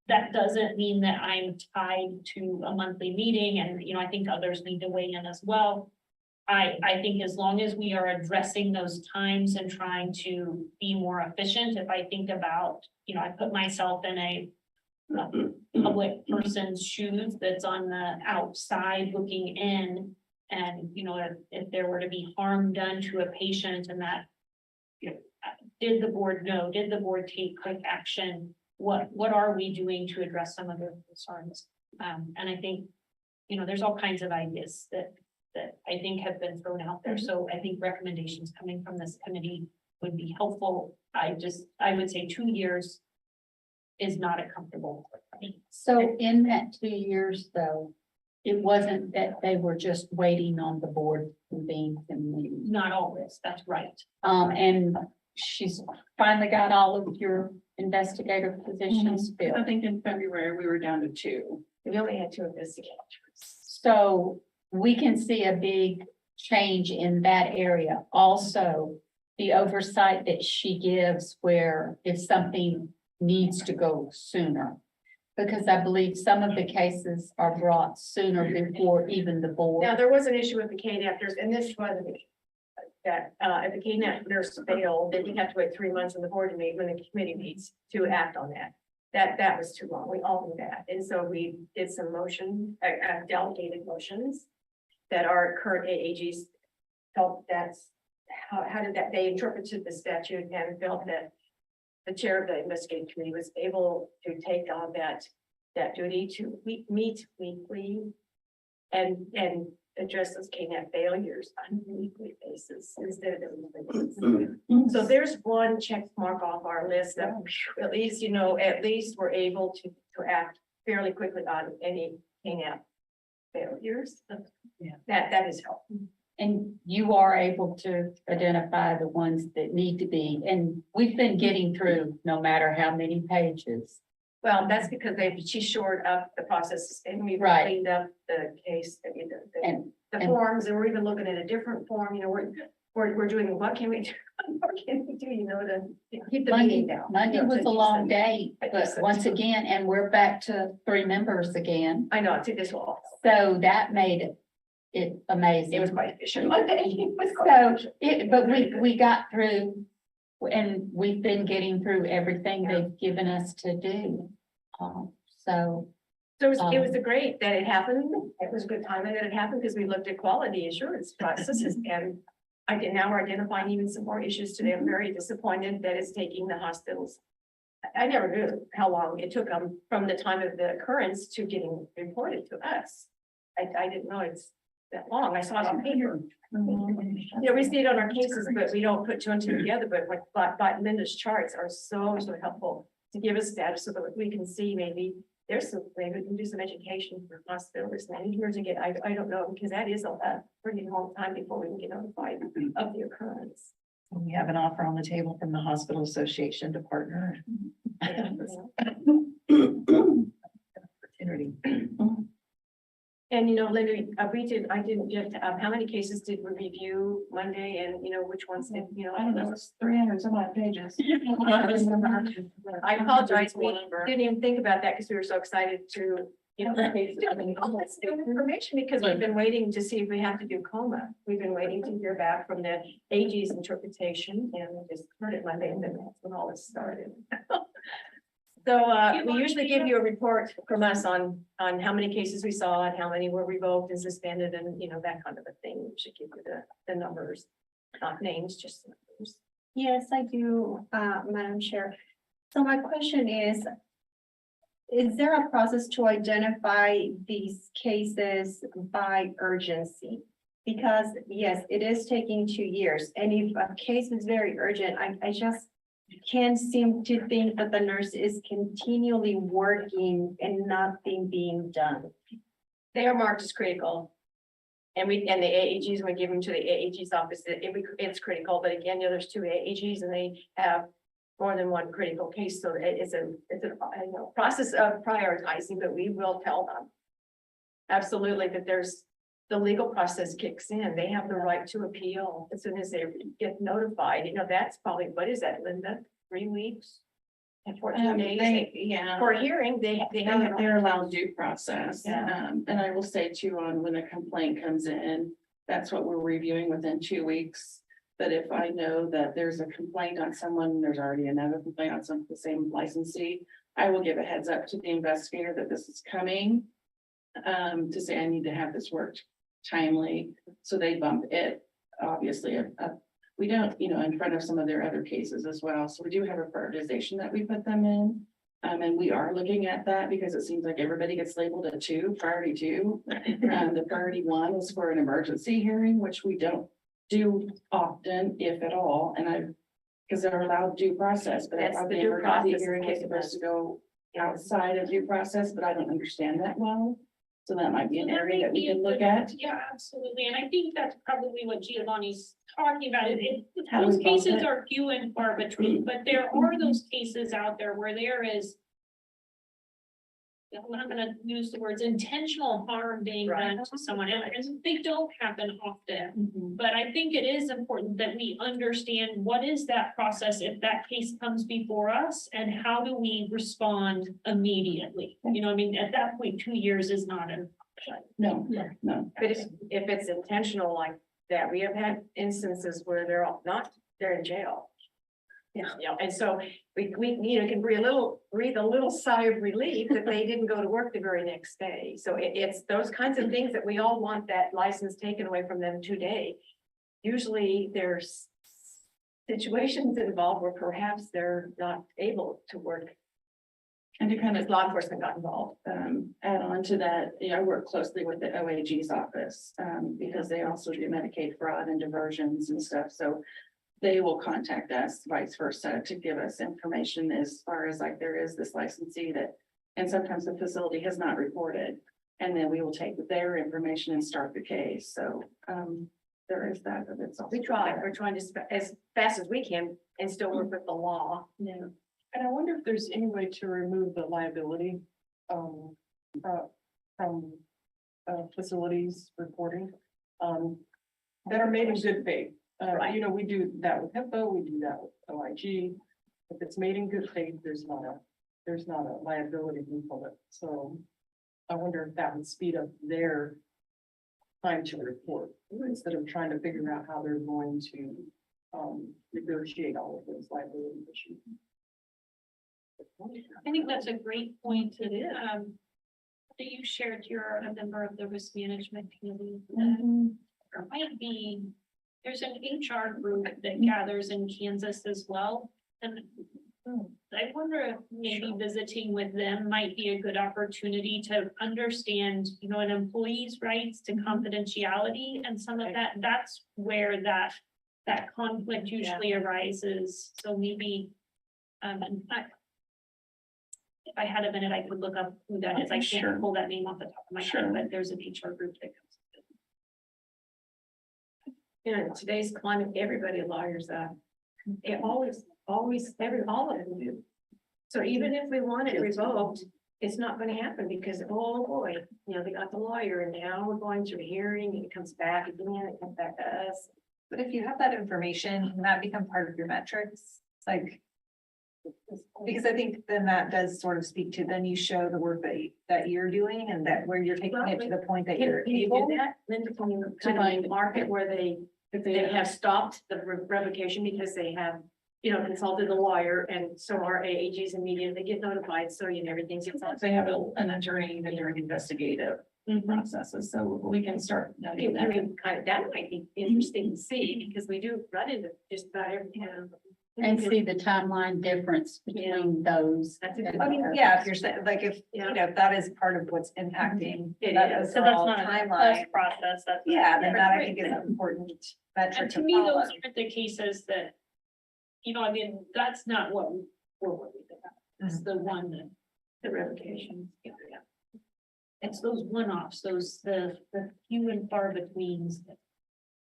That doesn't mean that I'm tied to a monthly meeting, and I think others need to weigh in as well. I think as long as we are addressing those times and trying to be more efficient, if I think about, I put myself in a public person's shoes that's on the outside looking in, and if there were to be harm done to a patient, and that, did the board know? Did the board take quick action? What are we doing to address some of their concerns? And I think, there's all kinds of ideas that I think have been thrown out there. So I think recommendations coming from this committee would be helpful. I would say 2 years is not a comfortable. So in that 2 years, though, it wasn't that they were just waiting on the board convene and meeting. Not always, that's right. And she's finally got all of your investigator positions I filled. think in February, we were down to 2. We only had 2 investigators. So we can see a big change in that area. Also, the oversight that she gives where if something needs to go sooner. Because I believe some of the cases are brought sooner before even the board. Now, there was an issue with the KNAP nurse, and this was an issue. That, if the KNAP nurse failed, then you have to wait 3 months on the board to meet when the committee meets to act on that. That was too long. We all knew that. And so we did some delegated motions that our current AAGs felt that's, how did that, they interpreted the statute and felt that the chair of the investigating committee was able to take on that duty to meet weekly and address those KNAP failures on a weekly basis instead of so there's one check mark off our list that at least, at least we're able to act fairly quickly on any KNAP failures. Yeah. That is helpful. And you are able to identify the ones that need to be, and we've been getting through no matter how many pages. Well, that's because she shored up the process and we've Right. cleaned up the case, And the forms, and we're even looking at a different form, we're doing, what can we do? What can we do, to keep the Monday, meeting down? Monday was a long day, I but think so, once too. again, and we're back to 3 members again. I know, it's this all. So that made it amazing. It was quite efficient Monday. It was quite So efficient. but we got through and we've been getting through everything they've given us to do. So So it was great that it happened. It was a good timing that it happened because we looked at quality assurance processes and now we're identifying even some more issues today. I'm very disappointed that it's taking the hospitals. I never knew how long it took them from the time of the occurrence to getting reported to us. I didn't know it's that long. I saw it on paper. We see it on our cases, but we don't put 2 and 2 together, but Linda's charts are so helpful to give us status so that we can see maybe maybe we can do some education for hospitals managers and I don't know, because that is a pretty long time before we can get notified of the occurrence. We have an offer on the table from the Hospital Association to partner. Opportunity. And Linda, I didn't get, how many cases did we review Monday and which ones did, I don't know, it's 300 some odd pages. I apologize, we didn't even think about that because we were so excited to, all this new information because we've been waiting to see if we have to do coma. We've been waiting to hear back from the AG's interpretation and we just heard it Monday and then that's when all this started. So we usually give you a report from us on how many cases we saw and how many were revoked and suspended and that kind of a thing. We should give you the numbers, not names, just numbers. Yes, I do, Madam Chair. So my question is there a process to identify these cases by urgency? Because yes, it is taking 2 years, and if a case is very urgent, I just can't seem to think that the nurse is continually working and nothing being done. They are marked as critical. And the AAGs, when we give them to the AAG's office, it's critical, but again, there's 2 AAGs and they have more than one critical case, so it's a process of prioritizing, but we will tell them. Absolutely, that there's, the legal process kicks in, they have the right to appeal as soon as they get notified, that's probably, what is that, Linda, 3 weeks? And 14 days, for a hearing, they have. They're allowed due process. Yeah. And I will say too, on when a complaint comes in, that's what we're reviewing within 2 weeks. But if I know that there's a complaint on someone, there's already another complaint on the same licensee, I will give a heads up to the investigator that this is coming. To say I need to have this worked timely, so they bump it, obviously, we don't, in front of some of their other cases as well. So we do have a prioritization that we put them in. And we are looking at that because it seems like everybody gets labeled a 2, priority 2. The priority 1 is for an emergency hearing, which we don't do often, if at all. And I've because they're allowed due process, but I That's thought the the due emergency process hearing was case. supposed to go outside of due process, but I don't understand that well. So that might be an That area might that we be a can look good- at. Yeah, absolutely. And I think that's probably what Giovanni's talking about. How Those we solve cases it. are few and far between, but there are those cases out there where there is. I'm not gonna use the words intentional harm being done to someone, and they don't happen often. But I think it is important that we understand what is that process if that case comes before us, and how do we respond immediately? You know, I mean, at that point, 2 years is not an option. No, no. But if it's intentional like that, we have had instances where they're all not, they're in jail. Yeah, and so we, you know, can breathe a little sigh of relief that they didn't go to work the very next day. So it's those kinds of things that we all want that license taken away from them today. Usually there's situations involved where perhaps they're not able to work. And to kind Because of law enforcement got involved. add on to that, you know, I work closely with the OAG's office, because they also do Medicaid fraud and diversions and stuff, so they will contact us vice versa to give us information as far as like there is this licensee that, and sometimes the facility has not reported. And then we will take their information and start the case, so, there is that, but it's also. We're trying to, as fast as we can and still work with the law. Yeah. And I wonder if there's any way to remove the liability, from, facilities reporting, that are made in good faith. Right. You know, we do that with HIPAA, we do that with OIG. If it's made in good faith, there's not a liability component. So I wonder if that would speed up their time to report, instead of trying to figure out how they're going to, negotiate all of those liability issues. I think that's a great point. That you shared, you're a member of the risk management committee. There might be, there's an HR group that gathers in Kansas as well. And I wonder if maybe visiting with them might be a good opportunity to understand, you know, an employee's rights to confidentiality and some of that, that's where that conflict usually arises. So maybe, and if I had a minute, I could look up who that is. I Sure. can't pull that name off the top of my Sure. head, but there's an HR group that comes. You know, in today's climate, everybody lawyers up. It all of them do. So even if we want it revoked, it's not gonna happen because, oh boy, you know, they got the lawyer and now we're going through a hearing and it comes back again, it comes back to us. But if you have that information, can that become part of your metrics? Like. Because I think then that does sort of speak to, then you show the work that you're doing and that where you're taking it to the point that you're Can you able. do that? Linda, can you kind of market where they have stopped the revocation because they have, you know, consulted the lawyer and so our AAGs immediately get notified, so you know, everything gets on. They have an attorney that during investigative processes, so we can start. noting that. That might be interesting to see, because we do run into just about everything. And see the timeline difference between those. That's a good. I mean, yeah, if you're saying, like, if, you know, if that is part of what's impacting It that is. So that's overall not a timeline. process, that's. Yeah, then that I think is an important metric And to to me, follow. those aren't the cases that, you know, I mean, that's not what we're worried about. It's the one that, the revocation. Yeah. It's those one-offs, those, the few and far betweens.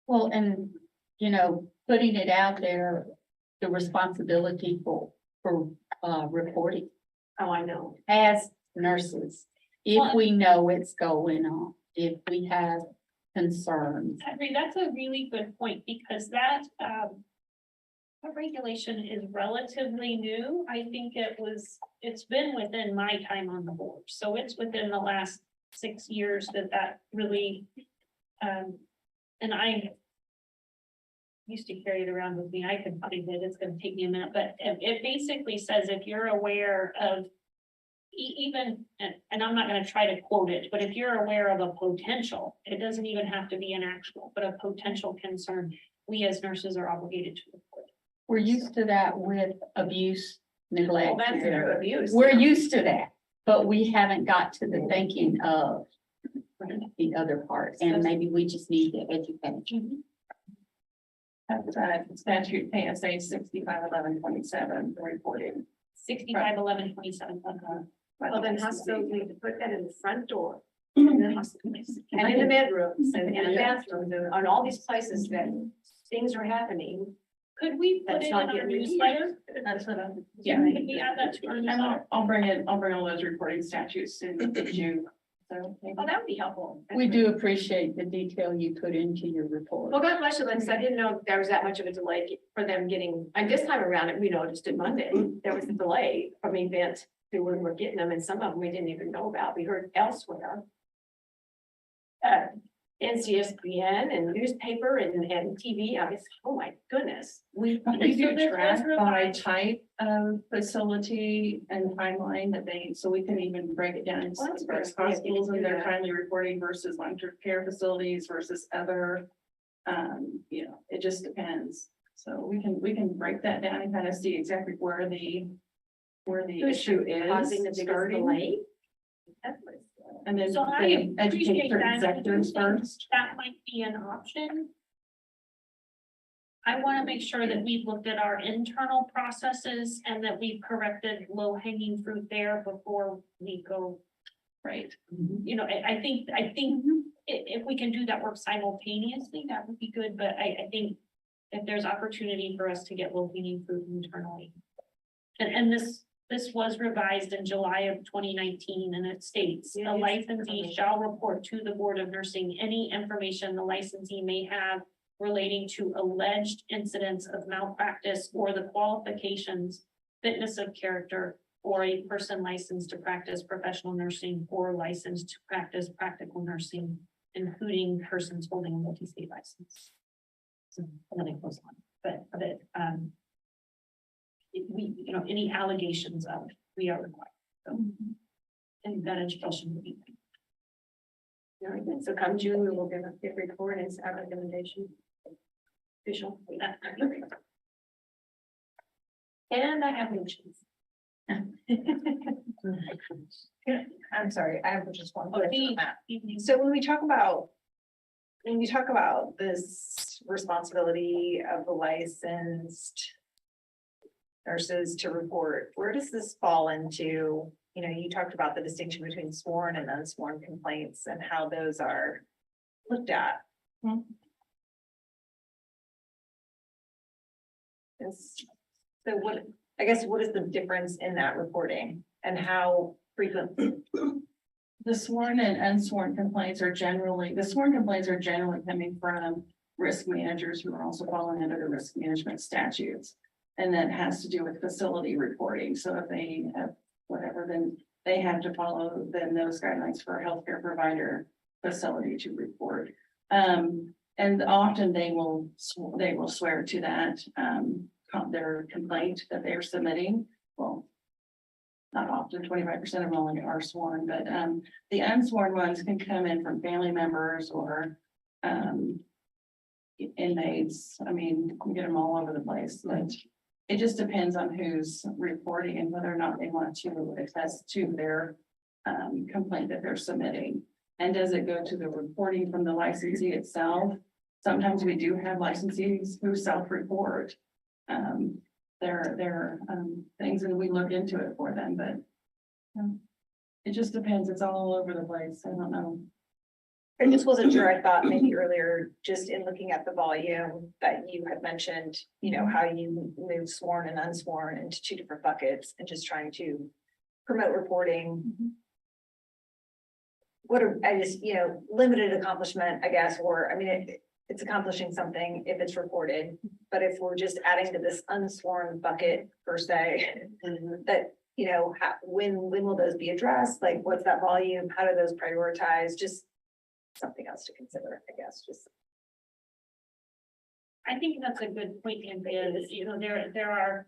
Well, and, you know, putting it out there, the responsibility for reporting Oh, I know. as nurses. If we know it's going on, if we have concerns. I agree, that's a really good point, because that regulation is relatively new. I think it's been within my time on the board, so it's within the last 6 years that really, and I used to carry it around with me. I could find it, it's gonna take me a minute, but it basically says if you're aware of even, and I'm not gonna try to quote it, but if you're aware of a potential, it doesn't even have to be an actual, but a potential concern, we as nurses are obligated to report. We're used to that with abuse, neglect. Well, that's through abuse. We're used to that, but we haven't got to the thinking of the other part, and maybe we just need to educate. At statute KSA 651127 reporting. 651127. Well, then hospitals need to put that in the front door. And in the bedrooms and in the bathrooms and on all these places that things are happening. Could we put That's it in not our getting reviewed. newsletter? That's what I'm. Yeah, could we add that to our And newsletter? I'll bring all those reporting statutes in June. So. Oh, that would be helpful. We do appreciate the detail you put into your report. Well, God bless you, Lindsay. I didn't know there was that much of a delay for them getting, and this time around, we noticed it Monday, there was a delay from event to when we're getting them, and some of them we didn't even know about. We heard elsewhere. NCSBN and newspaper and TV, I was, oh my goodness. We So do this track was by revised. type of facility and timeline that they, so we can even break it down into Well, that's versus good. Yeah, you hospitals can and do their that. timely reporting versus long-term care facilities versus other. It just depends. So we can break that down and kind of see exactly where the Who's issue causing the is biggest starting. delay? That was, And then So I they educate appreciate certain that. sectors first. That might be an option. I want to make sure that we've looked at our internal processes and that we've corrected low hanging fruit there before we go. Right. You know, I think if we can do that work simultaneously, that would be good, but I think if there's opportunity for us to get low hanging fruit internally. And this was revised in July of 2019, and it states, Yeah, a it's licensee shall report to the Board of Nursing any information the licensee may have relating to alleged incidents of malpractice or the qualifications, fitness of character, or a person licensed to practice professional nursing or licensed to practice practical nursing, including persons holding a multi-state license. So, and then it goes on, but if we, any allegations of, we are required. So, and that education would be. very good. So come June, we will give a report and our recommendation. Official. And I have mentions. I'm sorry, I have just one Oh, question on that. evening. So when we talk about this responsibility of the licensed nurses to report, where does this fall into? You talked about the distinction between sworn and unsworn complaints and how those are looked at. So what is the difference in that reporting and how frequent? The sworn and unsworn complaints are generally coming from risk managers who are also falling under the risk management statutes. And that has to do with facility reporting. So if they have whatever, then they have to follow then those guidelines for a healthcare provider facility to report. And often they will swear to that, their complaint that they're submitting. Well, not often, 25% of them only are sworn, but the unsworn ones can come in from family members or inmates. I mean, you can get them all over the place, but it just depends on who's reporting and whether or not they want to attest to their complaint that they're submitting. And does it go to the reporting from the licensee itself? Sometimes we do have licensees who self-report their things, and we look into it for them, but it just depends. It's all over the place. I don't know. I just wasn't sure. I thought maybe earlier, just in looking at the volume that you had mentioned, how you move sworn and unsworn into two different buckets and just trying to promote reporting. Limited accomplishment, I guess, or, it's accomplishing something if it's reported. But if we're just adding to this unsworn bucket per se, that, when will those be addressed? Like, what's that volume? How do those prioritize? Just something else to consider, I guess, just. I think that's a good point, Andrea, is, there are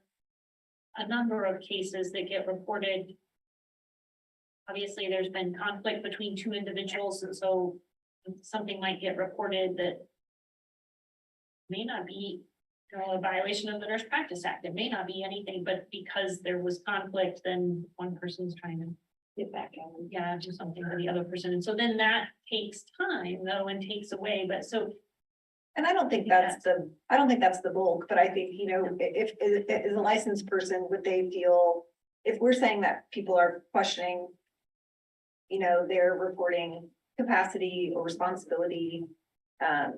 a number of cases that get reported. Obviously, there's been conflict between two individuals, and so something might get reported that may not be, a violation of the Nurse Practice Act. It may not be anything, but because there was conflict, then one person's trying to get back and do something to the other person. And so then that takes time though, and takes away, but so And I don't think that's the bulk, but I think, if, as a licensed person, would they feel, if we're saying that people are questioning, their reporting capacity or responsibility, I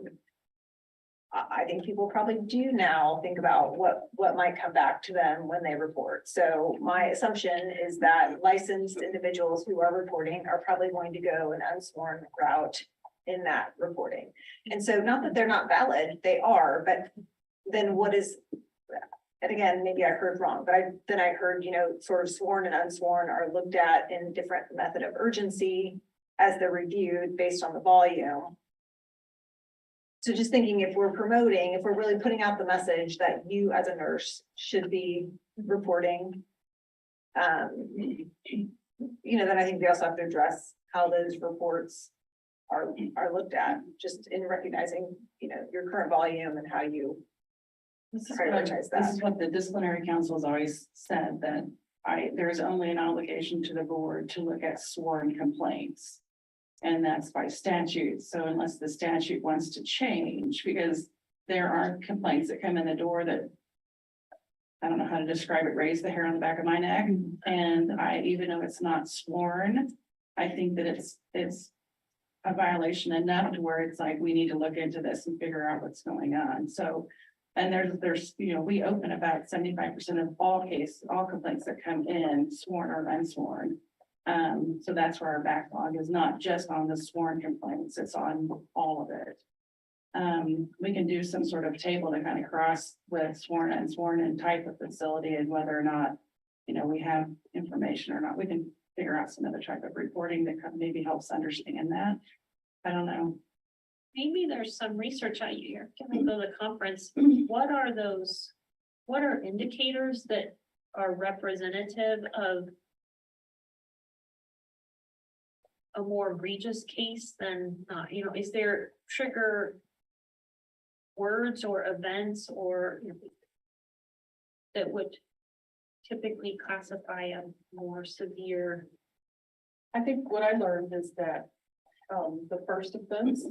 think people probably do now think about what might come back to them when they report. So my assumption is that licensed individuals who are reporting are probably going to go an unsworn route in that reporting. And so not that they're not valid, they are, but then what is, and again, maybe I heard wrong, but I heard, sort of sworn and unsworn are looked at in different method of urgency as they're reviewed based on the volume. So just thinking if we're really putting out the message that you as a nurse should be reporting. Then I think we also have to address how those reports are looked at, just in recognizing, your current volume and how you prioritize that. This is what the disciplinary council has always said, that there's only an obligation to the board to look at sworn complaints. And that's by statute. So unless the statute wants to change, because there are complaints that come in the door that, I don't know how to describe it, raise the hair on the back of my neck. And even though it's not sworn, I think that it's a violation enough to where it's like, we need to look into this and figure out what's going on. So, and there's, we open about 75% of all complaints that come in, sworn or unsworn. So that's where our backlog is, not just on the sworn complaints, it's on all of it. We can do some sort of table to kind of cross with sworn and unsworn and type of facility and whether or not, we have information or not. We can figure out some other type of reporting that maybe helps understand that. I don't know. Maybe there's some research out here, can we go to the conference? What are indicators that are representative of a more egregious case than, is there trigger words or events or that would typically classify a more severe? I think what I learned is that, the first offense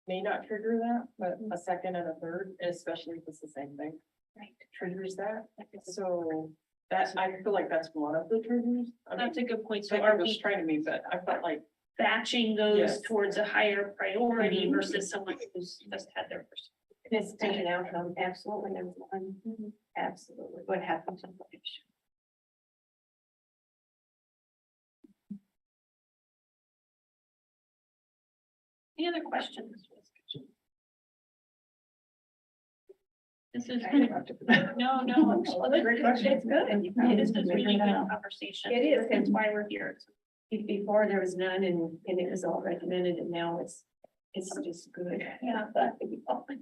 may not trigger that, but a second and a third, and especially if it's the same thing, Right. triggers that. So that, I feel like that's one of the triggers. I mean, That's a good point. So maybe are it was we trying to me, but I felt like, batching those Yes. towards a higher priority Mhm. versus someone who's just had their first? It's taken out from absolutely number one. Absolutely. What happens in the picture? Any other questions? This is, no, Great question. it's good. This is really good conversation. It is. That's why we're here. Before there was none and it was all recommended and now it's just good. Yeah. But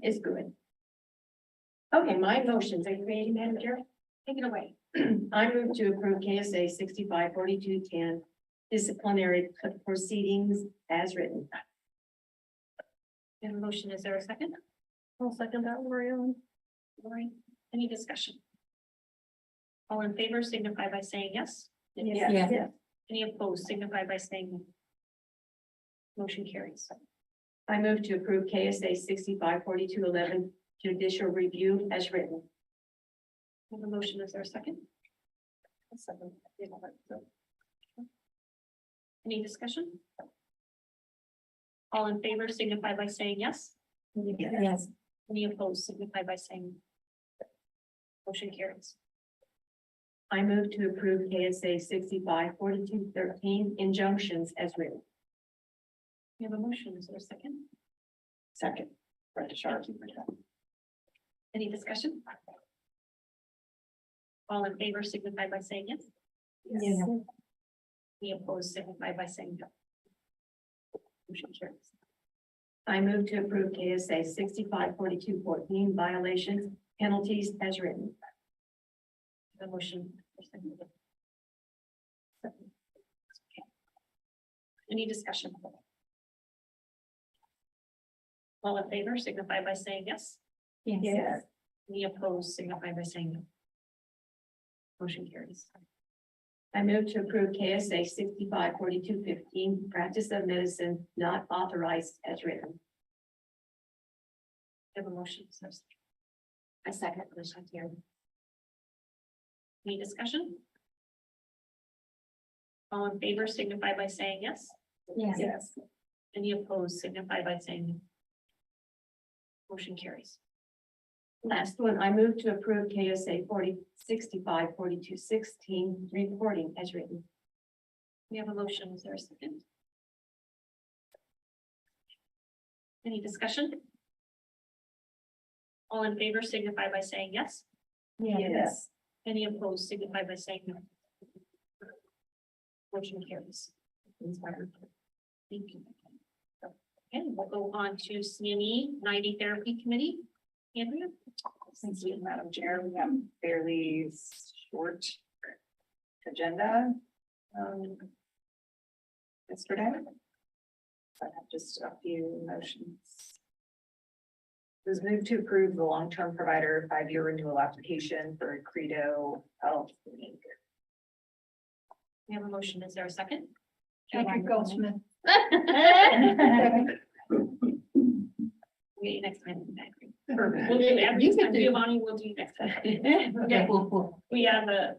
it's good. Okay, my motions, are you ready, Madam Chair? Take it away. I move to approve KSA 654210 disciplinary proceedings as written. And motion, is there a second? I'll second that, Lori. Lori, any discussion? All in favor signify by saying yes. Yes. Any opposed signify by saying no. Motion carries. I move to approve KSA 654211 judicial review as written. The motion, is there a second? Any discussion? All in favor signify by saying yes. Yes. Any opposed signify by saying no. Motion carries. I move to approve KSA 654213 injunctions as written. We have a motion, is there a second? Second. Brenda Sharp. Any discussion? All in favor signify by saying yes. Yes. Any opposed signify by saying no. Motion carries. I move to approve KSA 654214 violations penalties as written. The motion. Any discussion? All in favor signify by saying yes. Yes. Any opposed signify by saying no. Motion carries. I move to approve KSA 654215 practice of medicine not authorized as written. Have a motion. I second Commissioner Terry. Any discussion? All in favor signify by saying yes. Yes. Any opposed signify by saying no. Motion carries. Last one, I move to approve KSA 4065-4216 reporting as written. We have a motion. Is there a second? Any discussion? All in favor signify by saying yes. Yes. Any opposed signify by saying no. Motion carries. Thank you. Okay, we'll go on to CME 90 Therapy Committee. Andrea? Thank you, Madam Chair. We have fairly short agenda. Yesterday. I have just a few motions. It was moved to approve the long-term provider 5-year renewal application for Credo Health Inc. We have a motion. Is there a second? Patrick Goldsmith. Wait, next time. Perfect. We'll do every time. Giovanni, we'll do next time. Okay, we have a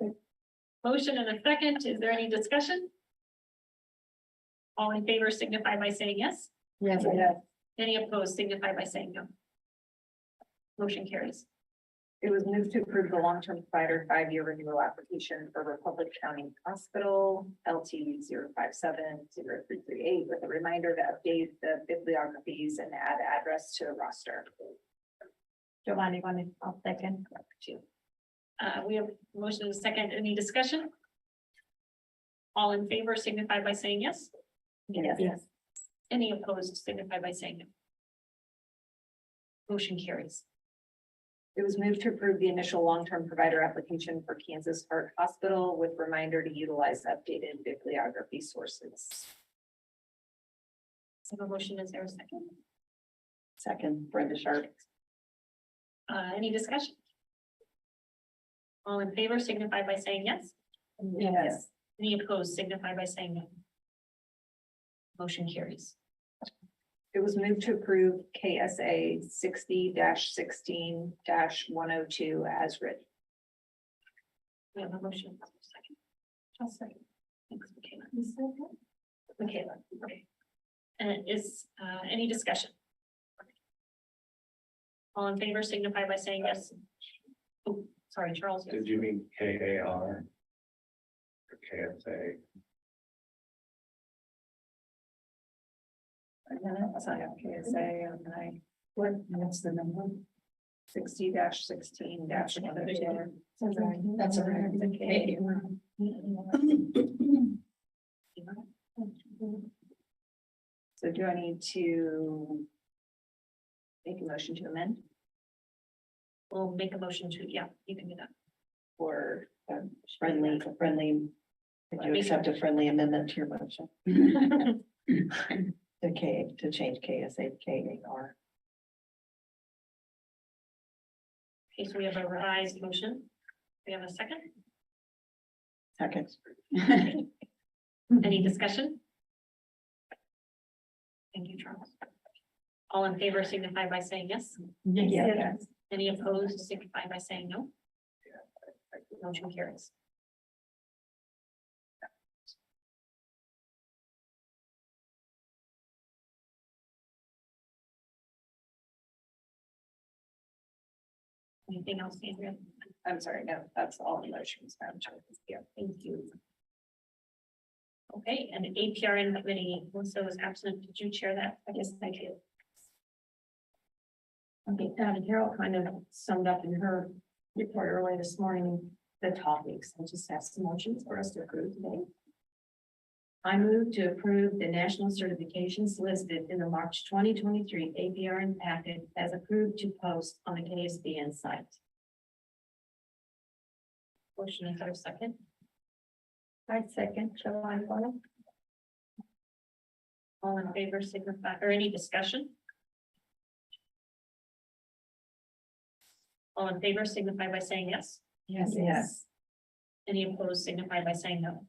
motion and a second. Is there any discussion? All in favor signify by saying yes. Yes. Any opposed signify by saying no. Motion carries. It was moved to approve the long-term provider 5-year renewal application for Republic County Hospital LT 0570338 with a reminder to update the bibliographies and add address to a roster. Giovanni, I'll second. We have a motion and a second. Any discussion? All in favor signify by saying yes. Yes. Any opposed signify by saying no. Motion carries. It was moved to approve the initial long-term provider application for Kansas Heart Hospital with reminder to utilize updated bibliography sources. So a motion, is there a second? Second, Brenda Sharp. Any discussion? All in favor signify by saying yes. Yes. Any opposed signify by saying no. Motion carries. It was moved to approve KSA 60-16-102 as written. We have a motion. Second. I'll second. Thanks, Michaela. Michaela, okay. And is any discussion? All in favor signify by saying yes. Oh, sorry, Charles. Yes. Did you mean KAR? Or KSA? So I have KSA on what's the number? 60-16-102. That's a rare. So do I need to make a motion to amend We'll make a motion to, yeah, you can do that. or? Friendly, would you accept a friendly amendment to your motion? To change KSA to KAR. Okay, so we have a revised motion. We have a second. Second. Any discussion? Thank you, Charles. All in favor signify by saying yes. Yes. Any opposed signify by saying no. Motion carries. Anything else, Andrea? I'm sorry, no, that's all the motions, Madam Chair. Yeah, thank you. Okay, and APRN committee, Melissa was absent. Did you chair that? I guess I did. Okay, Carol kind of summed up in her report earlier this morning, the topics. I just have some motions for us to approve today. I move to approve the national certifications listed in the March 2023 APRN packet as approved to post on the KSBN site. Motion is there a second? I second. Giovanni. All in favor signify, or any discussion? All in favor signify by saying yes. Yes. Any opposed signify by saying no.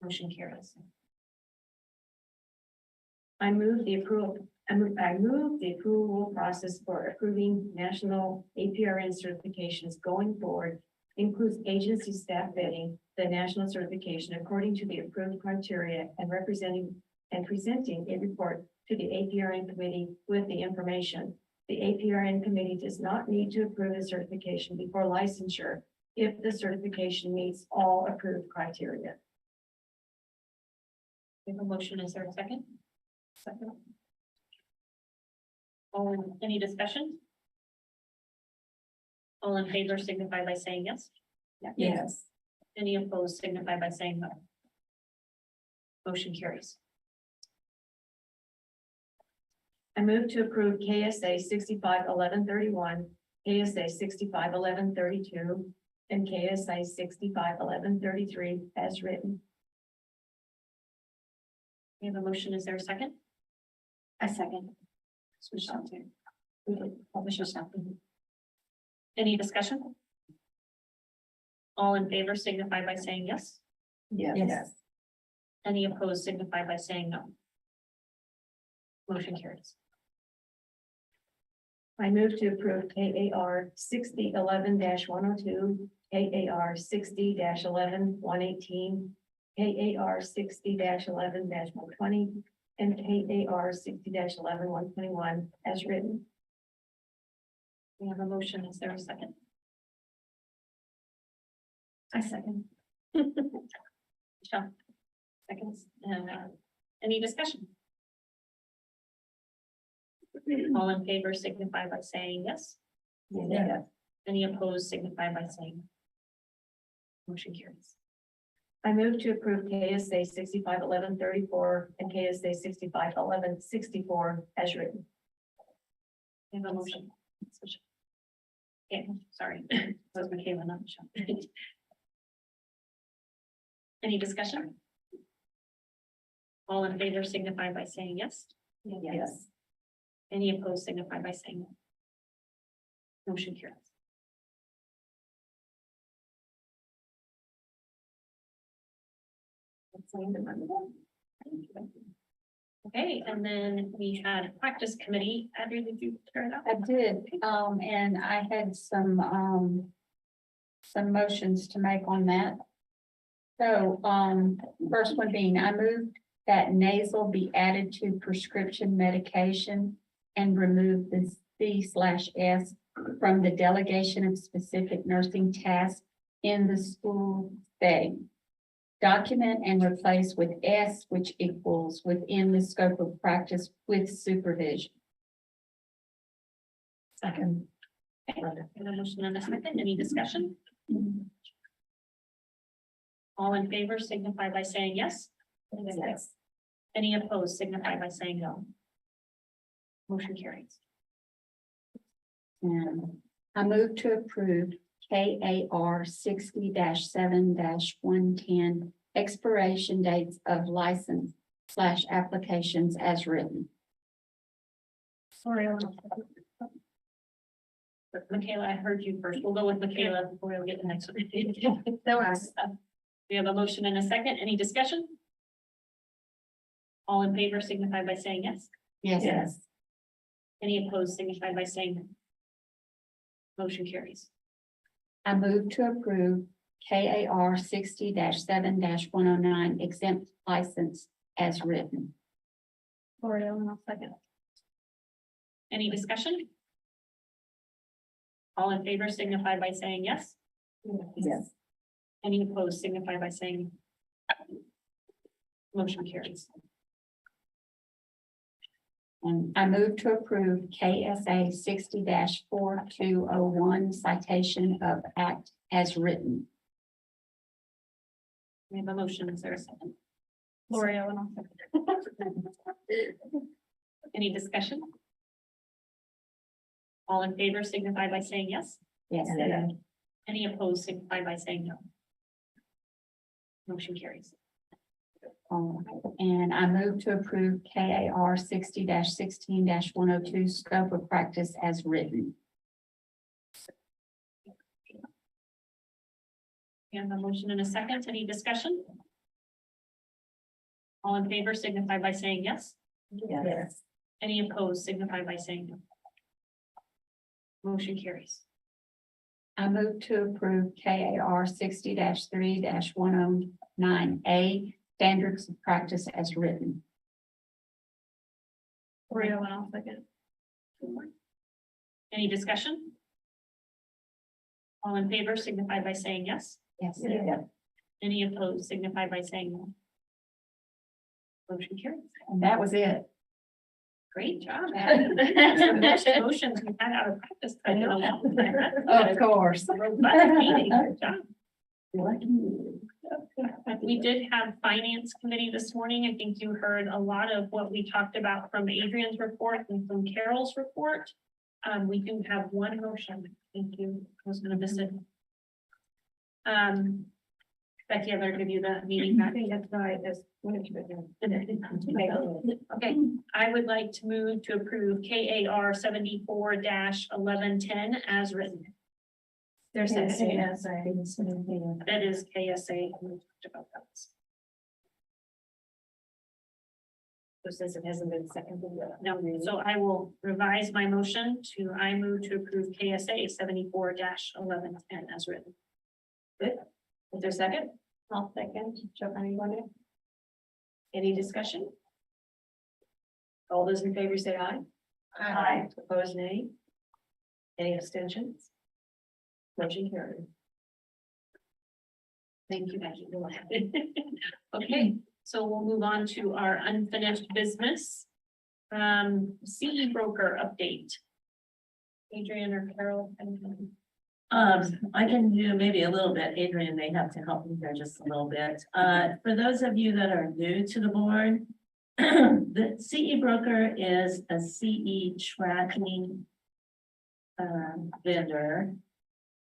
Motion carries. I move the I move the approval process for approving national APRN certifications going forward includes agency staff vetting the national certification according to the approved criteria and presenting a report to the APRN committee with the information. The APRN committee does not need to approve the certification before licensure if the certification meets all approved criteria. We have a motion, is there a second? Second. Any discussion? All in favor signify by saying yes. Yes. Any opposed signify by saying no. Motion carries. I move to approve KSA 651131, KSA 651132, and KSA 651133 as written. We have a motion, is there a second? A second. Any discussion? All in favor signify by saying yes. Yes. Any opposed signify by saying no. Motion carries. I move to approve KAR 6011-102, KAR 60-11-118, KAR 60-11-120, and KAR 60-11-121 as written. We have a motion, is there a second? I second. Michelle. Seconds, and any discussion? All in favor signify by saying yes. Yes. Any opposed signify by saying no. Motion carries. I move to approve KSA 651134 and KSA 651164 as written. We have a motion. Okay, sorry, that was Michaela, not Michelle. Any discussion? All in favor signify by saying yes. Yes. Any opposed signify by saying no. Motion carries. Okay, and then we had practice committee. Adri, did you turn it up? I did, and I had some motions to make on that. So, first one being, I moved that nasal be added to prescription medication and remove the C/S from the delegation of specific nursing tasks in the school setting. Document and replace with S, which equals within the scope of practice with supervision. Second. Okay, and a motion and a second. Any discussion? All in favor signify by saying yes. Yes. Any opposed signify by saying no. Motion carries. And I move to approve KAR 60-7-110 expiration dates of license/applications as written. Sorry. Michaela, I heard you first. We'll go with Michaela before we get the next one. No worries. We have a motion and a second. Any discussion? All in favor signify by saying yes. Yes. Any opposed signify by saying no. Motion carries. I move to approve KAR 60-7-109 exempt license as written. I'll second. Any discussion? All in favor signify by saying yes. Yes. Any opposed signify by saying no. Motion carries. And I move to approve KSA 60-4201 citation of act as written. We have a motion. Is there a second? Lori Ellen, I'll second. Any discussion? All in favor signify by saying yes. Yes. Any opposed signify by saying no. Motion carries. And I move to approve KAR 60-16-102 scope of practice as written. We have a motion and a second. Any discussion? All in favor signify by saying yes. Yes. Any opposed signify by saying no. Motion carries. I move to approve KAR 60-3-109A standards of practice as written. Rita went off again. Any discussion? All in favor signify by saying yes. Yes. Any opposed signify by saying no. Motion carries. And that was it. Great job. Abby. That's the most motions we've had out of practice. I know. Of course. Good job. We did have finance committee this morning. I think you heard a lot of what we talked about from Adrian's report and from Carol's report. We do have one motion. Thank you. I was gonna miss it. Becky, I better give you the meeting back. Okay, I would like to move to approve KAR 74-1110 as written. There's a. That is KSA. We talked about that. So since it hasn't been seconded yet. No, so I will revise my motion to, I move to approve KSA 74-1110 as written. Is there a second? I'll second. Any discussion? All those in favor say aye. Aye. Opposed, nay. Any abstentions? Motion carried. Thank you, Becky. Okay, so we'll move on to our unfinished business. CE broker update. Adrian or Carol? I can do maybe a little bit. Adrian may have to help me there just a little bit. For those of you that are new to the board, the CE broker is a CE tracking vendor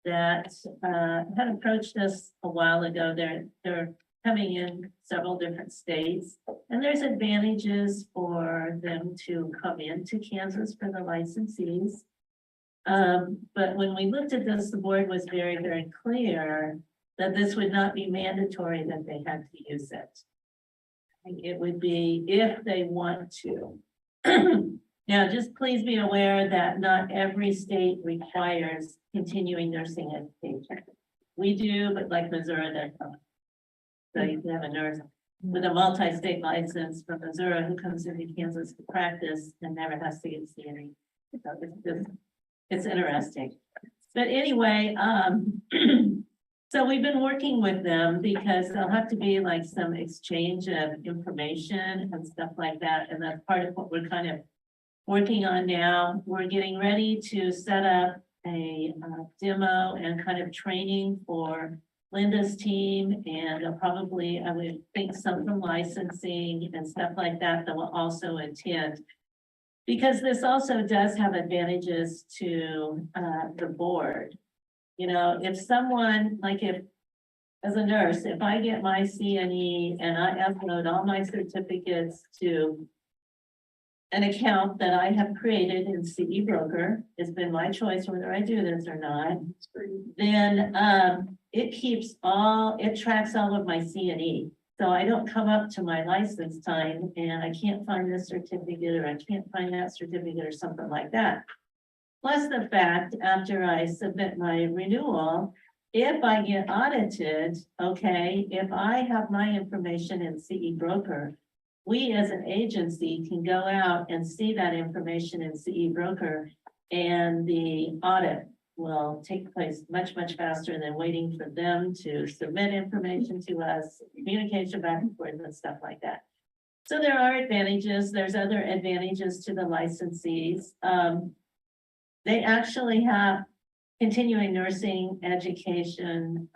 that had approached us a while ago. They're coming in several different states, and there's advantages for them to come into Kansas for the licensees. But when we looked at this, the board was very, very clear that this would not be mandatory that they had to use it. It would be if they want to. Now, just please be aware that not every state requires continuing nursing education. We do, but like Missouri, they're not. So you can have a nurse with a multi-state license from Missouri who comes into Kansas to practice and never has to get CNA. So it's interesting. But anyway, so we've been working with them because there'll have to be like some exchange of information and stuff like that. And that's part of what we're kind of working on now. We're getting ready to set up a demo and kind of training for Linda's team, and probably, I would think, some from licensing and stuff like that that will also attend. Because this also does have advantages to the board. You know, if someone, like if, as a nurse, if I get my CNE and I upload all my certificates to an account that I have created in CE Broker, it's been my choice whether I do this or not, then it tracks all of my CNE. So I don't come up to my license time and I can't find this certificate or I can't find that certificate or something like that. Plus the fact, after I submit my renewal, if I get audited, okay, if I have my information in CE Broker, we as an agency can go out and see that information in CE Broker, and the audit will take place much, much faster than waiting for them to submit information to us, communication back and forth and stuff like that. So there are advantages. There's other advantages to the licensees. They actually have continuing nursing education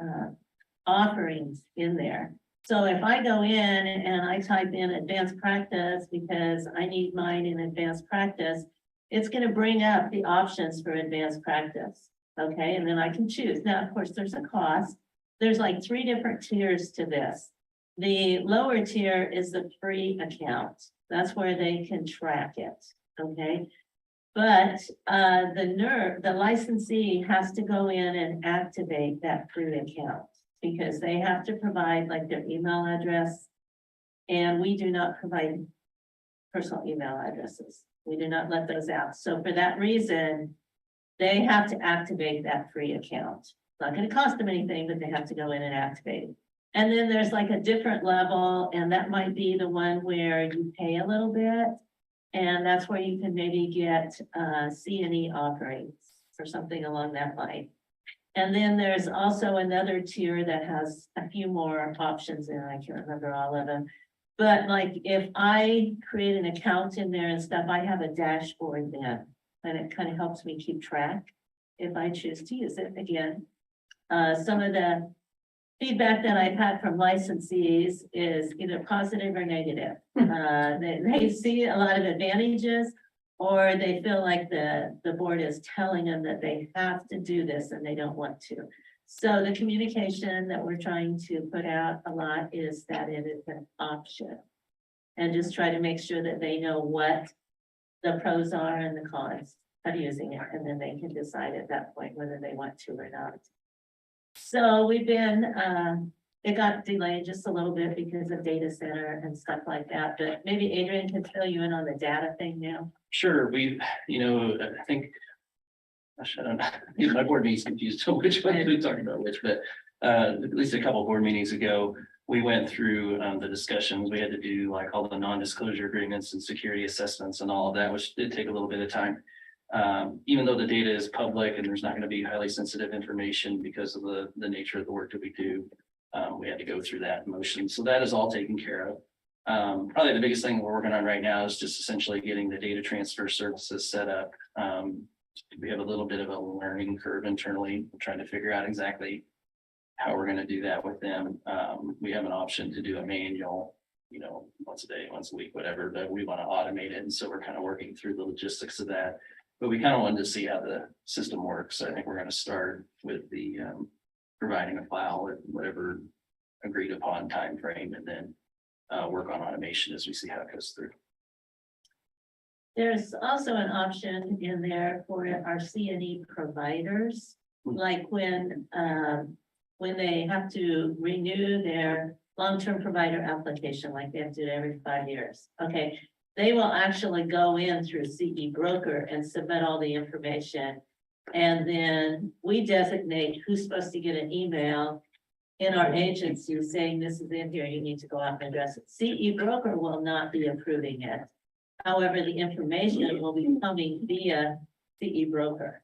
offerings in there. So if I go in and I type in advanced practice because I need mine in advanced practice, it's going to bring up the options for advanced practice. Okay, and then I can choose. Now, of course, there's a cost. There's like 3 different tiers to this. The lower tier is the free account. That's where they can track it. Okay. But the licensee has to go in and activate that free account because they have to provide like their email address. And we do not provide personal email addresses. We do not let those out. So for that reason, they have to activate that free account. It's not gonna cost them anything, but they have to go in and activate it. And then there's like a different level, and that might be the one where you pay a little bit. And that's where you can maybe get C&E offerings or something along that line. And then there's also another tier that has a few more options in. I can't remember all of them. But like if I create an account in there and stuff, I have a dashboard then. And it kind of helps me keep track if I choose to use it again. Some of the feedback that I've had from licensees is either positive or negative. They see a lot of advantages, or they feel like the board is telling them that they have to do this and they don't want to. So the communication that we're trying to put out a lot is that it is an option. And just try to make sure that they know what the pros are and the cons of using it, and then they can decide at that point whether they want to or not. So we've been, it got delayed just a little bit because of data center and stuff like that, but maybe Adrian can fill you in on the data thing now. Sure, I think. Gosh, I don't know, my board meeting's confused, so which one are we talking about which, but at least a couple board meetings ago, we went through the discussions. We had to do like all the non-disclosure agreements and security assessments and all of that, which did take a little bit of time. Even though the data is public and there's not going to be highly sensitive information because of the nature of the work that we do, we had to go through that motion. So that is all taken care of. Probably the biggest thing we're working on right now is just essentially getting the data transfer services set up. We have a little bit of a learning curve internally, trying to figure out exactly how we're going to do that with them. We have an option to do a manual, once a day, once a week, whatever, but we want to automate it. And so we're kind of working through the logistics of that. But we kind of wanted to see how the system works. I think we're going to start with the providing a file at whatever agreed upon time frame, and then work on automation as we see how it goes through. There's also an option in there for our C&E providers, like when they have to renew their long-term provider application, like they have to do it every 5 years. Okay, they will actually go in through CE Broker and submit all the information. And then we designate who's supposed to get an email in our agency saying this is in here, you need to go out and address it. CE Broker will not be approving it. However, the information will be coming via CE Broker.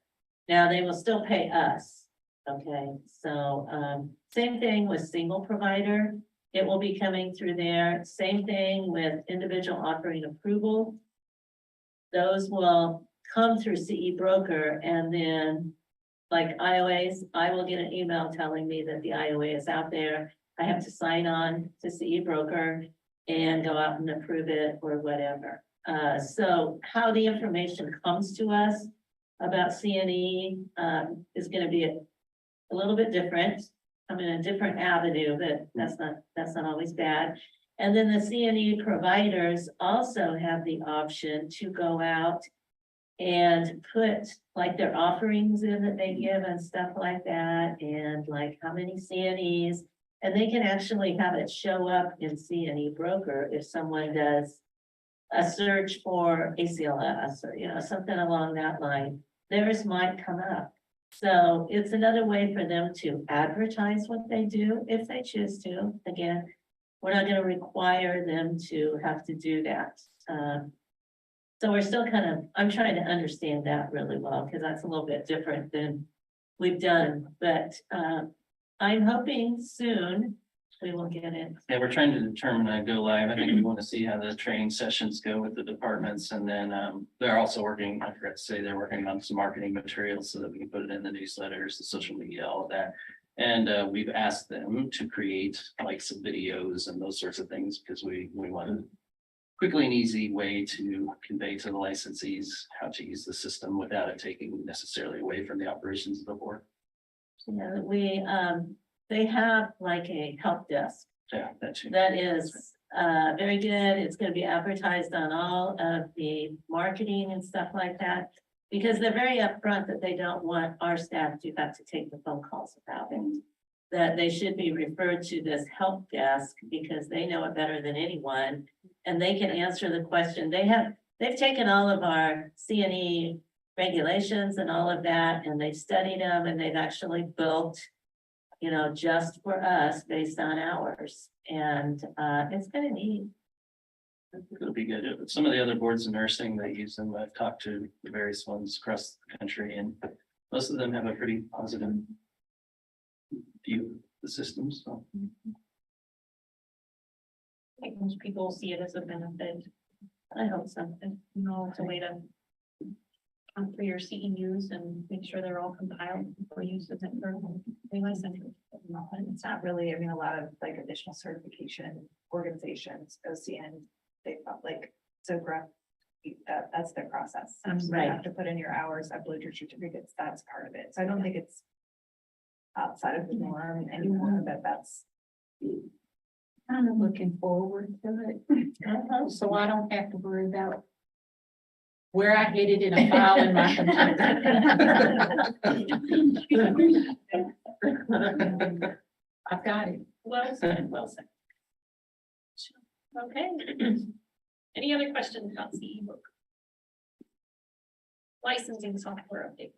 Now, they will still pay us. Okay, so same thing with single provider. It will be coming through there. Same thing with individual offering approval. Those will come through CE Broker, and then like IOAs, I will get an email telling me that the IOA is out there. I have to sign on to CE Broker and go out and approve it or whatever. So how the information comes to us about C&E is going to be a little bit different. I'm in a different avenue, but that's not always bad. And then the C&E providers also have the option to go out and put like their offerings in that they give and stuff like that, and like how many C&Es, and they can actually have it show up in C&E Broker if someone does a search for ACLS or, something along that line, theirs might come up. So it's another way for them to advertise what they do if they choose to. Again, we're not going to require them to have to do that. So we're still I'm trying to understand that really well, because that's a little bit different than we've done, but I'm hoping soon we will get it. Yeah, we're trying to determine a go live. I think we want to see how the training sessions go with the departments, and then they're also working, I forgot to say, they're working on some marketing materials so that we can put it in the newsletters, the social media, all of that. And we've asked them to create like some videos and those sorts of things, because we want a quickly and easy way to convey to the licensees how to use the system without it taking necessarily away from the operations of the board. Yeah, they have like a help desk. Yeah, that too. That is very good. It's going to be advertised on all of the marketing and stuff like that, because they're very upfront that they don't want our staff to have to take the phone calls about it. that they should be referred to this help desk because they know it better than anyone. And they can answer the question. They've taken all of our CNE regulations and all of that, and they've studied them and they've actually built, you know, just for us based on ours. And it's kind of neat. It'll be good. Some of the other boards of nursing, they use them. I've talked to the various ones across the country, and most of them have a pretty positive view of the system, so. I think most people see it as a benefit. I hope so. And, you know, it's a way to for your CEUs and make sure they're all compiled before you submit for relicensing. It's not really, I mean, a lot of like additional certification organizations, OCN, they felt like Zobra, that's their process. You Right. have to put in your hours, upload your certificates, that's part of it. So I don't think it's outside of the norm anymore, but that's. I'm looking forward to it. So I don't have to worry about where I get it in a file in my computer. I've got it. Well said, well said. Okay. Any other questions about CE book? Licensing software update.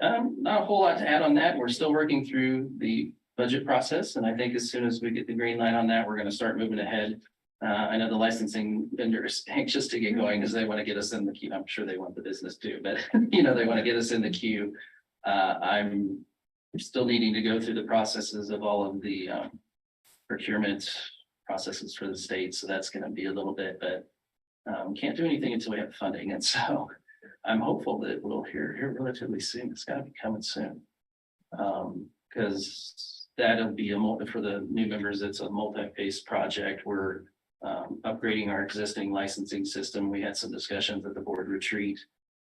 Not a whole lot to add on that. We're still working through the budget process, and I think as soon as we get the green light on that, we're gonna start moving ahead. I know the licensing vendor is anxious to get going because they want to get us in the queue. I'm sure they want the business too, but you know, they want to get us in the queue. I'm still needing to go through the processes of all of the procurement processes for the state, so that's gonna be a little bit, but can't do anything until we have funding, and so I'm hopeful that we'll hear here relatively soon. It's gotta be coming soon. Because that'll be for the new members, it's a multi-phase project. We're upgrading our existing licensing system. We had some discussions at the board retreat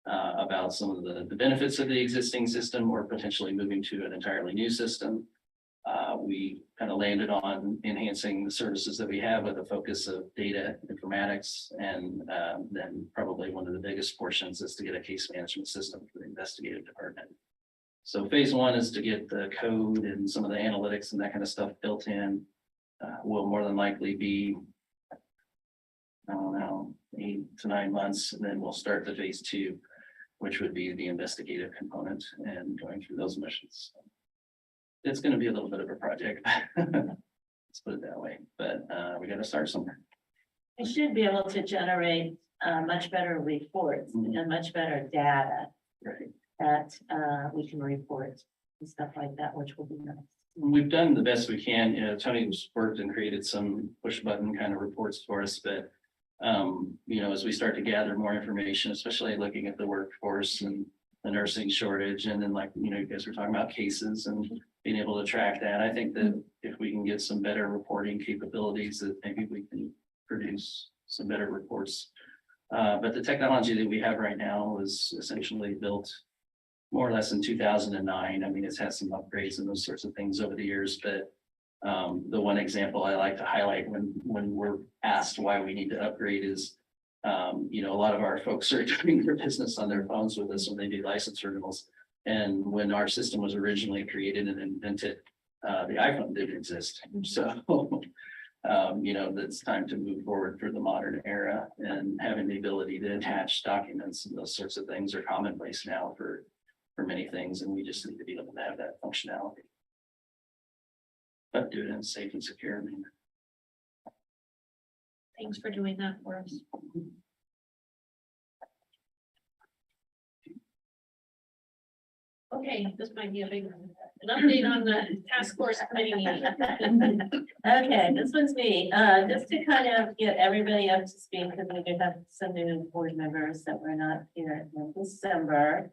about some of the benefits of the existing system or potentially moving to an entirely new system. We kind of landed on enhancing the services that we have with a focus of data informatics. And then probably one of the biggest portions is to get a case management system for the investigative department. So phase one is to get the code and some of the analytics and that kind of stuff built in. Will more than likely be, I don't know, 8 to 9 months, and then we'll start the phase two, which would be the investigative component and going through those missions. It's going to be a little bit of a project. Let's put it that way, but we got to start somewhere. We should be able to generate much better reports and much better data Right. that we can report and stuff like that, which will be nice. We've done the best we can. You know, Tony's worked and created some push button kind of reports for us, but you know, as we start to gather more information, especially looking at the workforce and the nursing shortage, and then like, you know, you guys were talking about cases and being able to track that. I think that if we can get some better reporting capabilities, that maybe we can produce some better reports. But the technology that we have right now was essentially built more or less in 2009. I mean, it's had some upgrades and those sorts of things over the years, but the one example I like to highlight when we're asked why we need to upgrade is, you know, a lot of our folks are doing their business on their phones with us when they do license renewals. And when our system was originally created and invented, the iPhone didn't exist. So, you know, it's time to move forward for the modern era, and having the ability to attach documents and those sorts of things are commonplace now for many things, and we just need to be able to have that functionality. But do it in a safe and secure manner. Thanks for doing that for us. Okay, this might be a big one. An update on the task force committee meeting. Okay, this one's me, just to kind of get everybody up to speed, because we do have some new board members that were not here in December.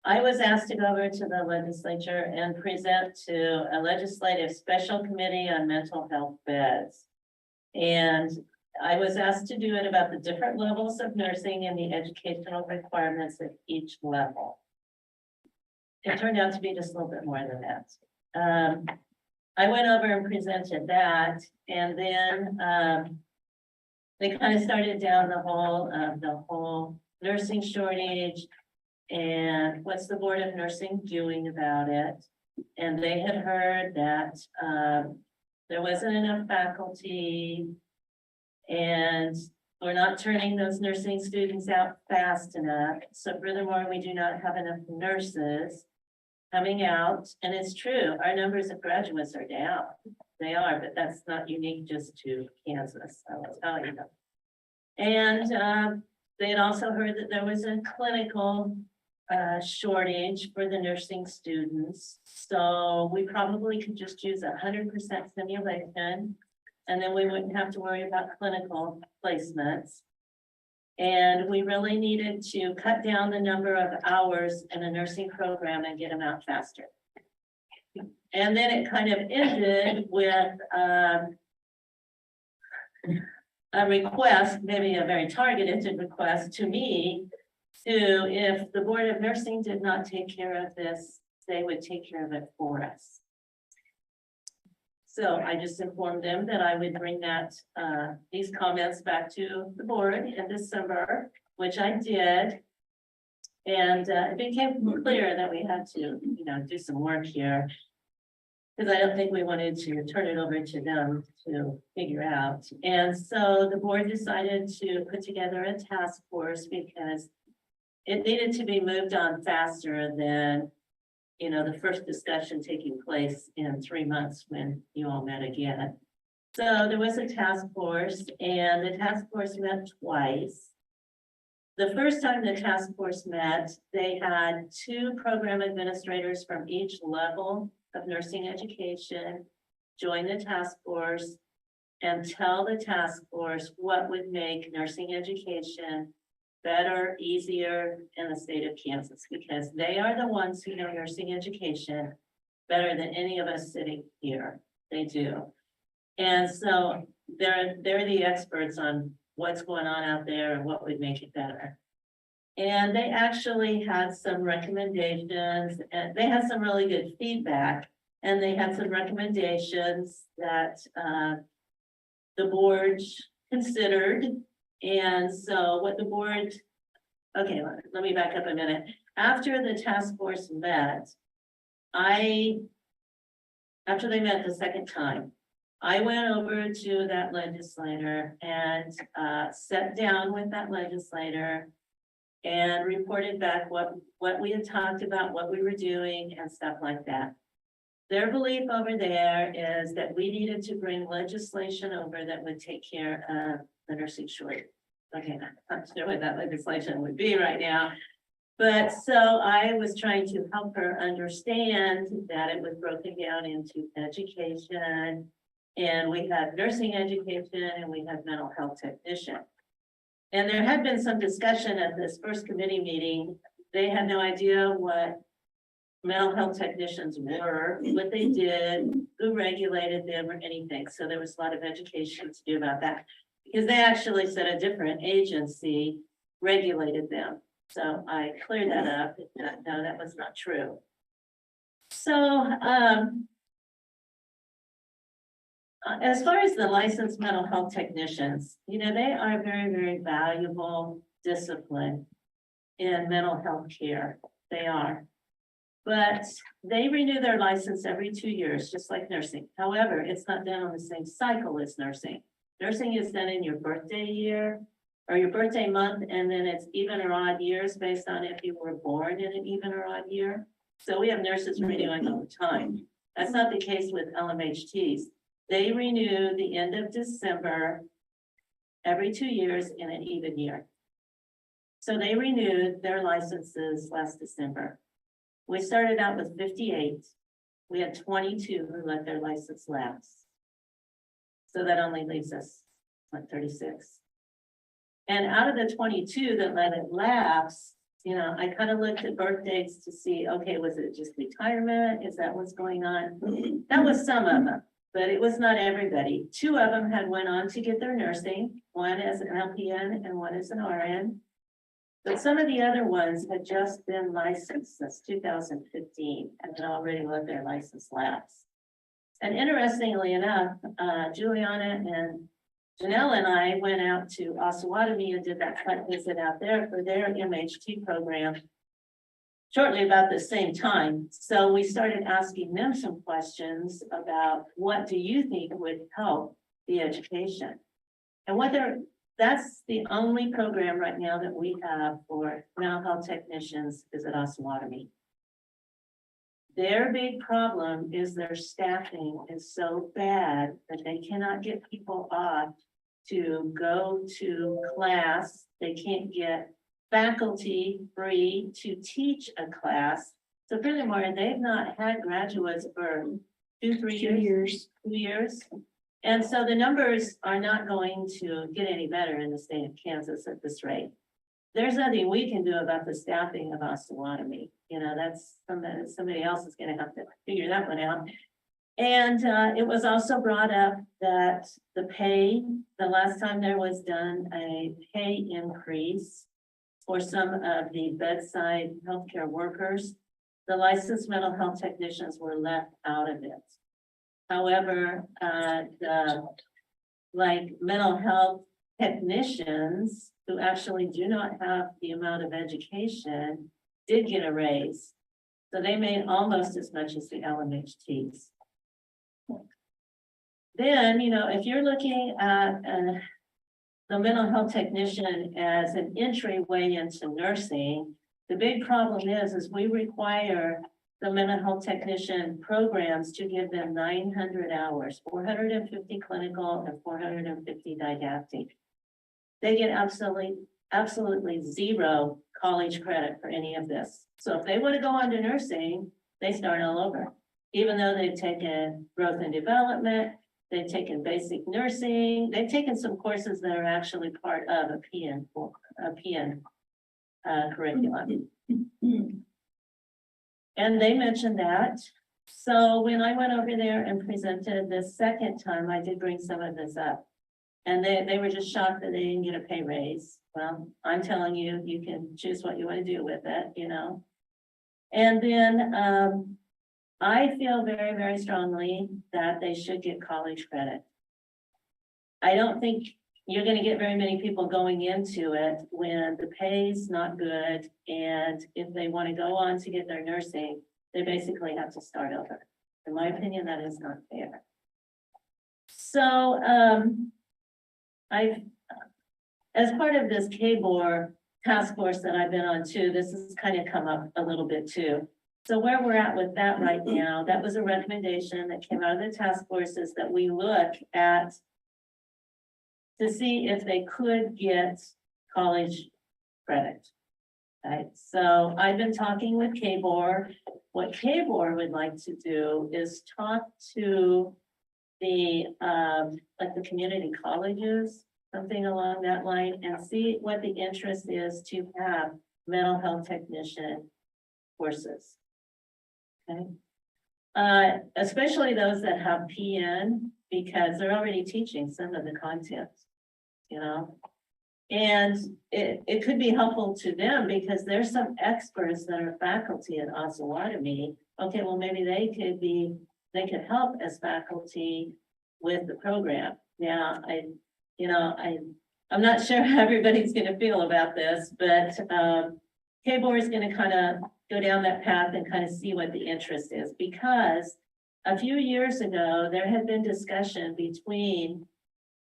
I was asked to go over to the legislature and present to a legislative special committee on mental health beds. And I was asked to do it about the different levels of nursing and the educational requirements at each level. It turned out to be just a little bit more than that. I went over and presented that, and then they kind of started down the whole nursing shortage and what's the Board of Nursing doing about it. And they had heard that, there wasn't enough faculty. And we're not turning those nursing students out fast enough. So furthermore, we do not have enough nurses coming out. And it's true, our numbers of graduates are down. They are, but that's not unique just to Kansas, I will tell you. And they had also heard that there was a clinical shortage for the nursing students. So we probably could just use 100% simulation. And then we wouldn't have to worry about clinical placements. And we really needed to cut down the number of hours in a nursing program and get them out faster. And then it kind of ended with a request, maybe a very targeted request to me, to, if the Board of Nursing did not take care of this, they would take care of it for us. So I just informed them that I would bring that, these comments back to the board in December, which I did. And it became clear that we had to, do some work here. Because I don't think we wanted to turn it over to them to figure out. And so the board decided to put together a task force because it needed to be moved on faster than, the first discussion taking place in 3 months when you all met again. So there was a task force and the task force met twice. The first time the task force met, they had 2 program administrators from each level of nursing education join the task force and tell the task force what would make nursing education better, easier in the state of Kansas, because they are the ones who know nursing education better than any of us sitting here. They do. And so they're the experts on what's going on out there and what would make it better. And they actually had some recommendations and they had some really good feedback. And they had some recommendations that the board considered. And so what the board, okay, let me back up a minute. After the task force met, after they met the second time, I went over to that legislator and sat down with that legislator and reported back what we had talked about, what we were doing and stuff like that. Their belief over there is that we needed to bring legislation over that would take care of the nursing shortage. Okay, I'm not sure what that legislation would be right now. But so I was trying to help her understand that it was broken down into education. And we had nursing education and we had mental health technician. And there had been some discussion at this first committee meeting. They had no idea what mental health technicians were, what they did, who regulated them or anything. So there was a lot of education to do about that. Because they actually said a different agency regulated them. So I cleared that up. No, that was not true. So as far as the licensed mental health technicians, they are a very, very valuable discipline in mental health care. They are. But they renew their license every 2 years, just like nursing. However, it's not done on the same cycle as nursing. Nursing is done in your birthday year or your birthday month, and then it's even or odd years based on if you were born in an even or odd year. So we have nurses renewing all the time. That's not the case with LMHTs. They renew the end of December every 2 years in an even year. So they renewed their licenses last December. We started out with 58. We had 22 who let their license lapse. So that only leaves us, 36. And out of the 22 that let it lapse, I kind of looked at birth dates to see, okay, was it just retirement? Is that what's going on? That was some of them, but it was not everybody. 2 of them had went on to get their nursing, one as an LPN and one as an RN. But some of the other ones had just been licensed since 2015 and had already let their license lapse. And interestingly enough, Juliana and Janelle and I went out to Osawatomie and did that site visit out there for their MHT program. shortly about the same time. So we started asking them some questions about what do you think would help the education? And that's the only program right now that we have for mental health technicians is at Osawatomie. Their big problem is their staffing is so bad that they cannot get people off to go to class. They can't get faculty free to teach a class. So furthermore, they've not had graduates for 2 years. And so the numbers are not going to get any better in the state of Kansas at this rate. There's nothing we can do about the staffing of Osawatomie. You know, that's somebody else is gonna have to figure that one out. And it was also brought up that the pay, the last time there was done a pay increase for some of the bedside healthcare workers, the licensed mental health technicians were left out of it. However, like mental health technicians who actually do not have the amount of education did get a raise. So they made almost as much as the LMHTs. Then, you know, if you're looking at the mental health technician as an entryway into nursing, the big problem is we require the mental health technician programs to give them 900 hours, 450 clinical and 450 didactic. They get absolutely zero college credit for any of this. So if they want to go on to nursing, they start all over. Even though they've taken growth and development, they've taken basic nursing, they've taken some courses that are actually part of a PN curriculum. And they mentioned that. So when I went over there and presented the second time, I did bring some of this up. And they were just shocked that they didn't get a pay raise. Well, I'm telling you, you can choose what you want to do with it, you know. And then I feel very, very strongly that they should get college credit. I don't think you're going to get very many people going into it when the pay's not good. And if they want to go on to get their nursing, they basically have to start over. In my opinion, that is not fair. So as part of this KBOR task force that I've been on too, this has kind of come up a little bit too. So where we're at with that right now, that was a recommendation that came out of the task force is that we look at to see if they could get college credit. Right, so I've been talking with KBOR. What KBOR would like to do is talk to the like the community colleges, something along that line, and see what the interest is to have mental health technician courses. Okay, especially those that have PN, because they're already teaching some of the content, you know. And it could be helpful to them because there's some experts that are faculty at Osawatomie. Okay, well, maybe they could help as faculty with the program. Now, I'm not sure how everybody's gonna feel about this, but KBOR is gonna kind of go down that path and kind of see what the interest is, because a few years ago, there had been discussion between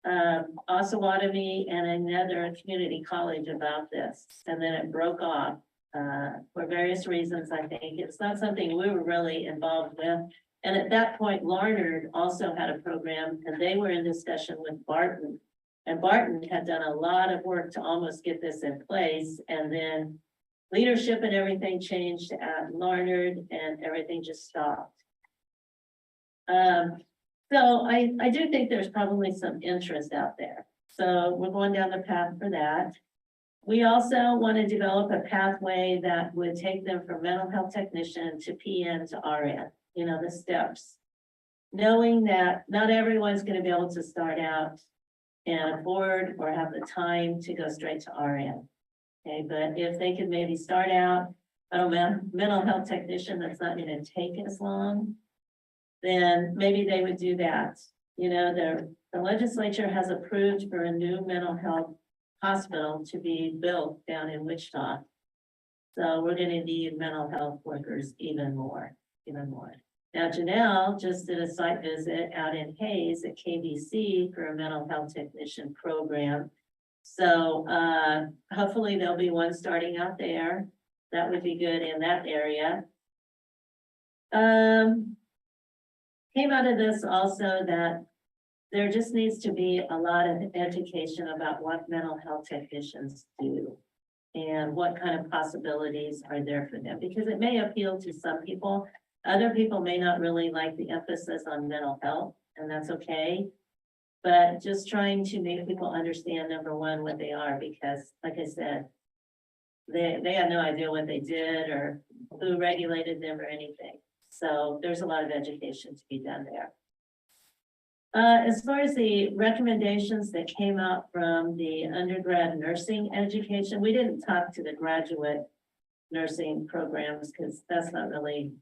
Osawatomie and another community college about this, and then it broke off for various reasons. I think it's not something we were really involved with. And at that point, Larned also had a program, and they were in discussion with Barton. And Barton had done a lot of work to almost get this in place, and then leadership and everything changed at Larned, and everything just stopped. So I do think there's probably some interest out there. So we're going down the path for that. We also want to develop a pathway that would take them from mental health technician to PN to RN, you know, the steps. Knowing that not everyone's going to be able to start out and afford or have the time to go straight to RN. Okay, but if they could maybe start out, I don't know, mental health technician, that's not going to take as long, then maybe they would do that. You know, the legislature has approved for a new mental health hospital to be built down in Wichita. So we're gonna need mental health workers even more. Now Janelle just did a site visit out in Hayes at KBC for a mental health technician program. So hopefully there'll be one starting out there. That would be good in that area. Came out of this also that there just needs to be a lot of education about what mental health technicians do and what kind of possibilities are there for them, because it may appeal to some people. Other people may not really like the emphasis on mental health, and that's okay. But just trying to make people understand, number one, what they are, because like I said, they had no idea what they did or who regulated them or anything. So there's a lot of education to be done there. As far as the recommendations that came out from the undergrad nursing education, we didn't talk to the graduate nursing programs because that's not really,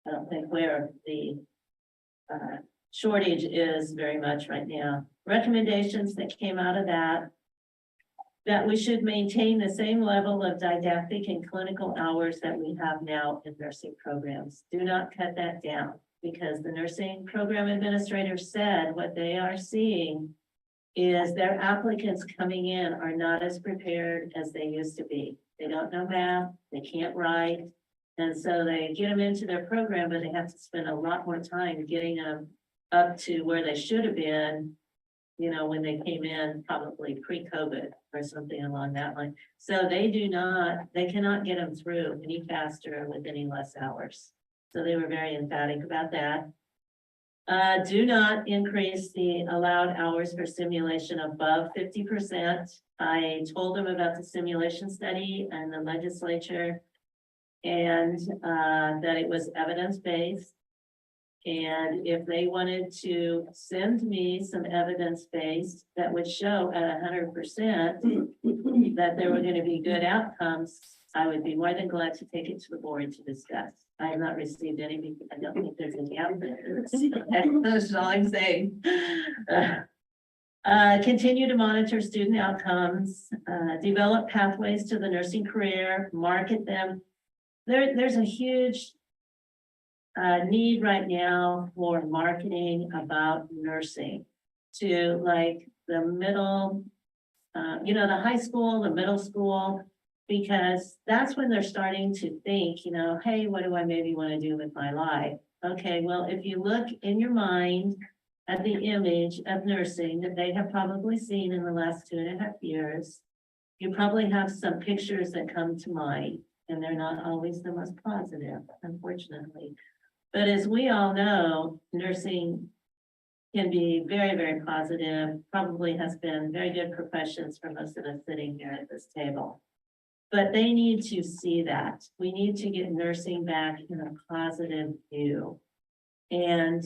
I don't think, where the shortage is very much right now. Recommendations that came out of that we should maintain the same level of didactic and clinical hours that we have now in nursing programs. Do not cut that down, because the nursing program administrator said what they are seeing is their applicants coming in are not as prepared as they used to be. They don't know math, they can't write. And so they get them into their program, but they have to spend a lot more time getting them up to where they should have been, you know, when they came in, probably pre-COVID or something along that line. So they cannot get them through any faster with any less hours. So they were very emphatic about that. Do not increase the allowed hours for simulation above 50%. I told them about the simulation study and the legislature, and that it was evidence-based. And if they wanted to send me some evidence-based that would show at 100% that there were going to be good outcomes, I would be more than glad to take it to the board to discuss. I have not received any, because I don't think there's any out there. That's all I'm saying. Continue to monitor student outcomes, develop pathways to the nursing career, market them. There's a huge need right now for marketing about nursing to like the middle, the high school, the middle school, because that's when they're starting to think, hey, what do I maybe want to do with my life? Okay, well, if you look in your mind at the image of nursing that they have probably seen in the last 2.5 years, you probably have some pictures that come to mind, and they're not always the most positive, unfortunately. But as we all know, nursing can be very, very positive, probably has been very good professions for most of us sitting here at this table. But they need to see that. We need to get nursing back in a positive view. And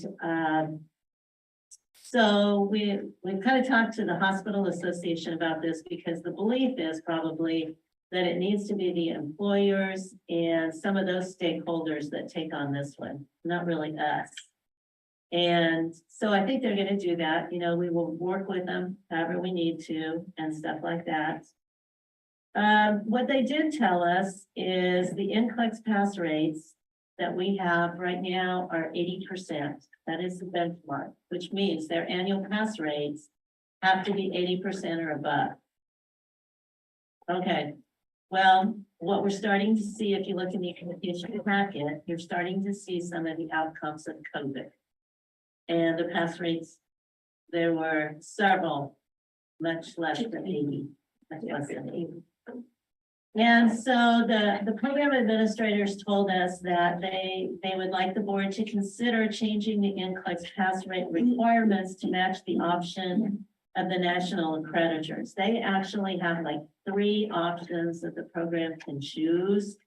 so we've kind of talked to the Hospital Association about this, because the belief is probably that it needs to be the employers and some of those stakeholders that take on this one, not really us. And so I think they're going to do that. We will work with them however we need to and stuff like that. What they did tell us is the NCLEX pass rates that we have right now are 80%. That is the benchmark, which means their annual pass rates have to be 80% or above. Okay. Well, what we're starting to see, if you look in the communication packet, you're starting to see some of the outcomes of COVID. And the pass rates, there were several, much less than 80, much less than 80. And so the program administrators told us that they would like the board to consider changing the NCLEX pass rate requirements to match the option of the national accreditors. They actually have like 3 options that the program can choose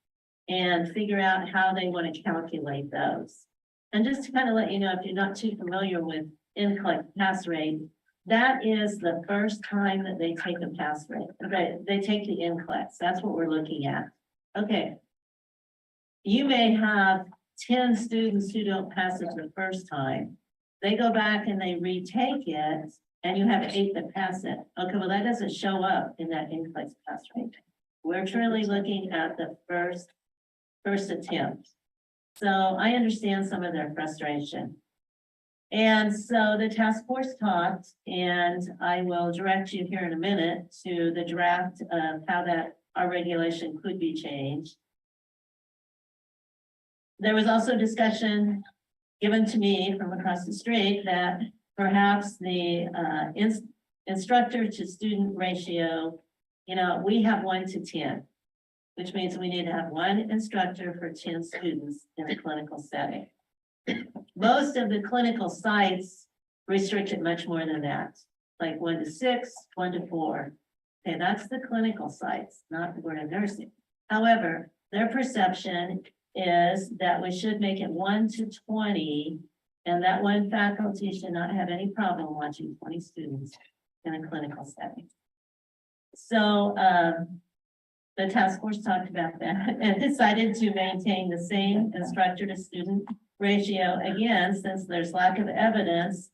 and figure out how they want to calculate those. And just to kind of let you know, if you're not too familiar with NCLEX pass rate, that is the first time that they take a pass rate. They take the NCLEX. That's what we're looking at. Okay. You may have 10 students who don't pass it the first time. They go back and they retake it, and you have 8 that pass it. Okay, well, that doesn't show up in that NCLEX pass rate. We're truly looking at the first attempt. So I understand some of their frustration. And so the task force talked, and I will direct you here in a minute to the draft of how that our regulation could be changed. There was also discussion given to me from across the street that perhaps the instructor to student ratio, you know, we have 1 to 10, which means we need to have 1 instructor for 10 students in a clinical setting. Most of the clinical sites restrict it much more than that, like 1 to 6, 1 to 4. Okay, that's the clinical sites, not the Board of Nursing. However, their perception is that we should make it 1 to 20, and that one faculty should not have any problem watching 20 students in a clinical setting. So the task force talked about that and decided to maintain the same instructor to student ratio again, since there's lack of evidence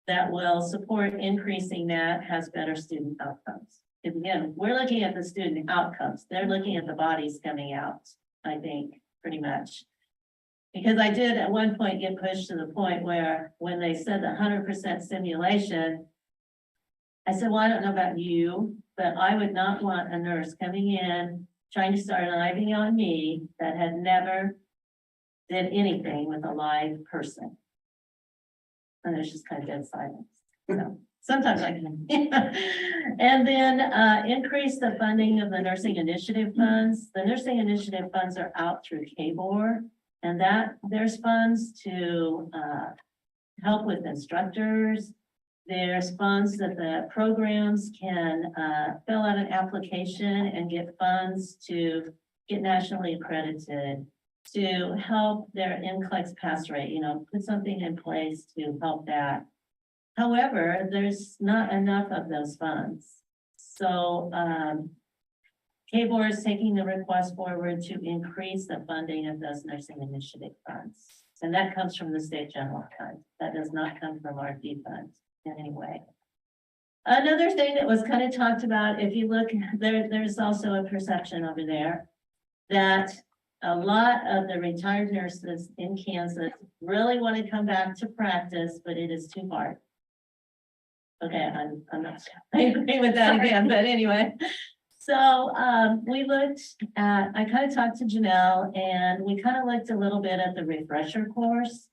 that will support increasing that has better student outcomes. And again, we're looking at the student outcomes. They're looking at the bodies coming out, I think, pretty much. Because I did at one point get pushed to the point where when they said the 100% simulation, I said, well, I don't know about you, but I would not want a nurse coming in, trying to start an IV on me that had never did anything with a live person. And there's just kind of dead silence. So sometimes I can. And then increase the funding of the nursing initiative funds. The nursing initiative funds are out through KBOR, and that there's funds to help with instructors. There's funds that the programs can fill out an application and get funds to get nationally accredited, to help their NCLEX pass rate, you know, put something in place to help that. However, there's not enough of those funds. So KBOR is taking the request forward to increase the funding of those nursing initiative funds. And that comes from the state general fund. That does not come from our funds in any way. Another thing that was kind of talked about, if you look, there's also a perception over there that a lot of the retired nurses in Kansas really want to come back to practice, but it is too hard. Okay, I'm not, I agree with that again, but anyway. So we looked at, I kind of talked to Janelle, and we kind of looked a little bit at the refresher course.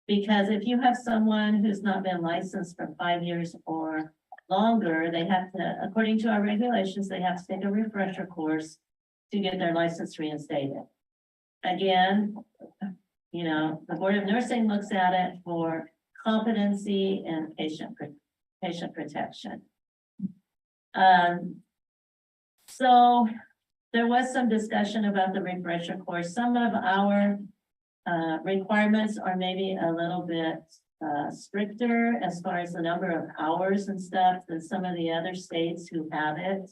Because if you have someone who's not been licensed for 5 years or longer, they have to, according to our regulations, they have to take a refresher course to get their license reinstated. Again, you know, the Board of Nursing looks at it for competency and patient protection. So there was some discussion about the refresher course. Some of our requirements are maybe a little bit stricter as far as the number of hours and stuff than some of the other states who have it.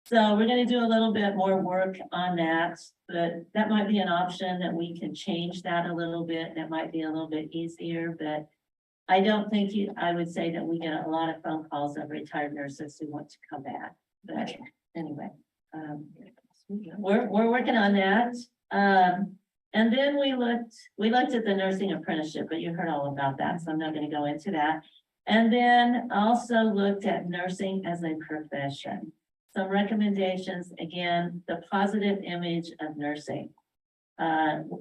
So we're going to do a little bit more work on that, but that might be an option that we can change that a little bit. And it might be a little bit easier, but I don't think I would say that we get a lot of phone calls of retired nurses who want to come back. But anyway, we're working on that. And then we looked at the nursing apprenticeship, but you heard all about that, so I'm not going to go into that. And then also looked at nursing as a profession. Some recommendations, again, the positive image of nursing.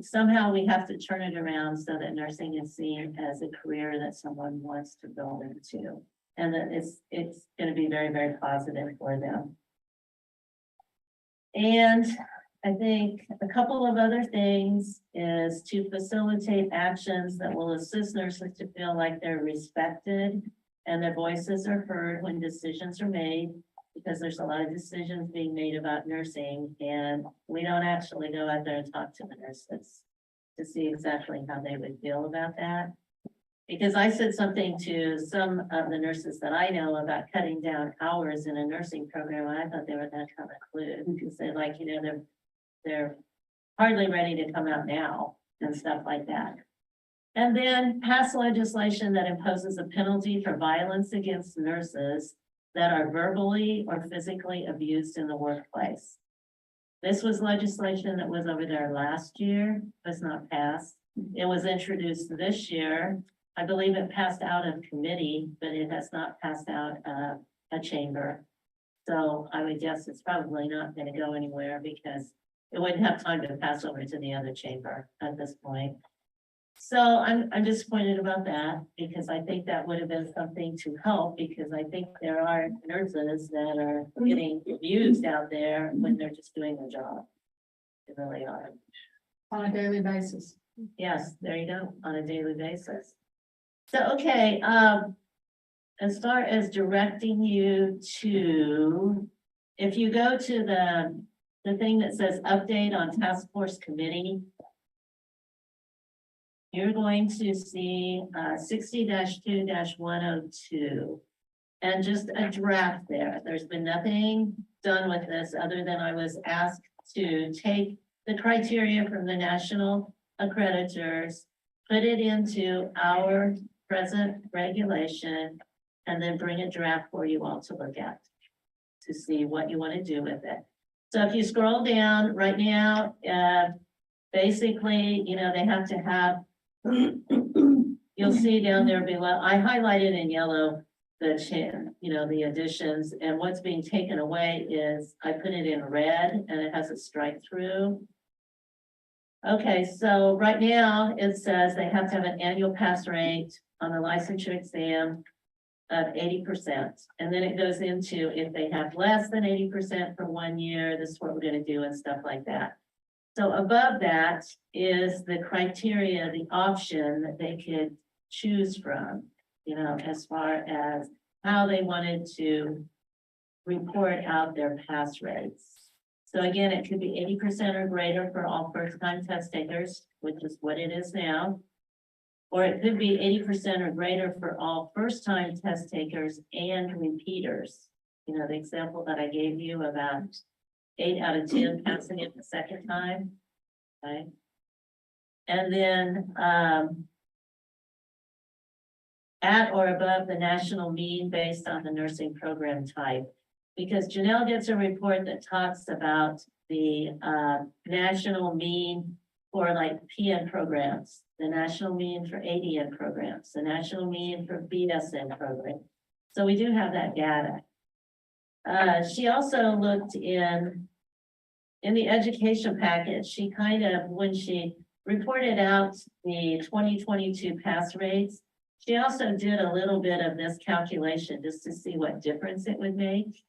Somehow we have to turn it around so that nursing is seen as a career that someone wants to go into. And that it's going to be very, very positive for them. And I think a couple of other things is to facilitate actions that will assist nurses to feel like they're respected and their voices are heard when decisions are made, because there's a lot of decisions being made about nursing, and we don't actually go out there and talk to the nurses to see exactly how they would feel about that. Because I said something to some of the nurses that I know about cutting down hours in a nursing program, and I thought they were that kind of clue, because they're like, you know, they're hardly ready to come out now and stuff like that. And then pass legislation that imposes a penalty for violence against nurses that are verbally or physically abused in the workplace. This was legislation that was over there last year, was not passed. It was introduced this year. I believe it passed out of committee, but it has not passed out of a chamber. So I would guess it's probably not gonna go anywhere because it wouldn't have time to pass over to the other chamber at this point. So I'm disappointed about that because I think that would have been something to help because I think there are nurses that are getting abused out there when they're just doing their job. They really are. On a daily basis. Yes, there you go, on a daily basis. So, okay, as far as directing you to, if you go to the thing that says update on task force committee, you're going to see 60-2-102. And just a draft there. There's been nothing done with this other than I was asked to take the criteria from the national accreditors, put it into our present regulation, and then bring a draft for you all to look at to see what you want to do with it. So if you scroll down right now, basically, you know, they have to have, you'll see down there below, I highlighted in yellow the the additions, and what's being taken away is I put it in red and it has a strike through. Okay, so right now it says they have to have an annual pass rate on the licensure exam of 80%. And then it goes into if they have less than 80% for 1 year, this is what we're going to do and stuff like that. So above that is the criteria, the option that they could choose from, you know, as far as how they wanted to report out their pass rates. So again, it could be 80% or greater for all first-time test takers, which is what it is now. Or it could be 80% or greater for all first-time test takers and repeaters. You know, the example that I gave you about 8 out of 10 passing it the second time. Okay. And then at or above the national mean based on the nursing program type. Because Janelle gets a report that talks about the national mean for like PN programs, the national mean for ADN programs, the national mean for BSN program. So we do have that data. She also looked in the education package, she kind of, when she reported out the 2022 pass rates, she also did a little bit of this calculation just to see what difference it would make.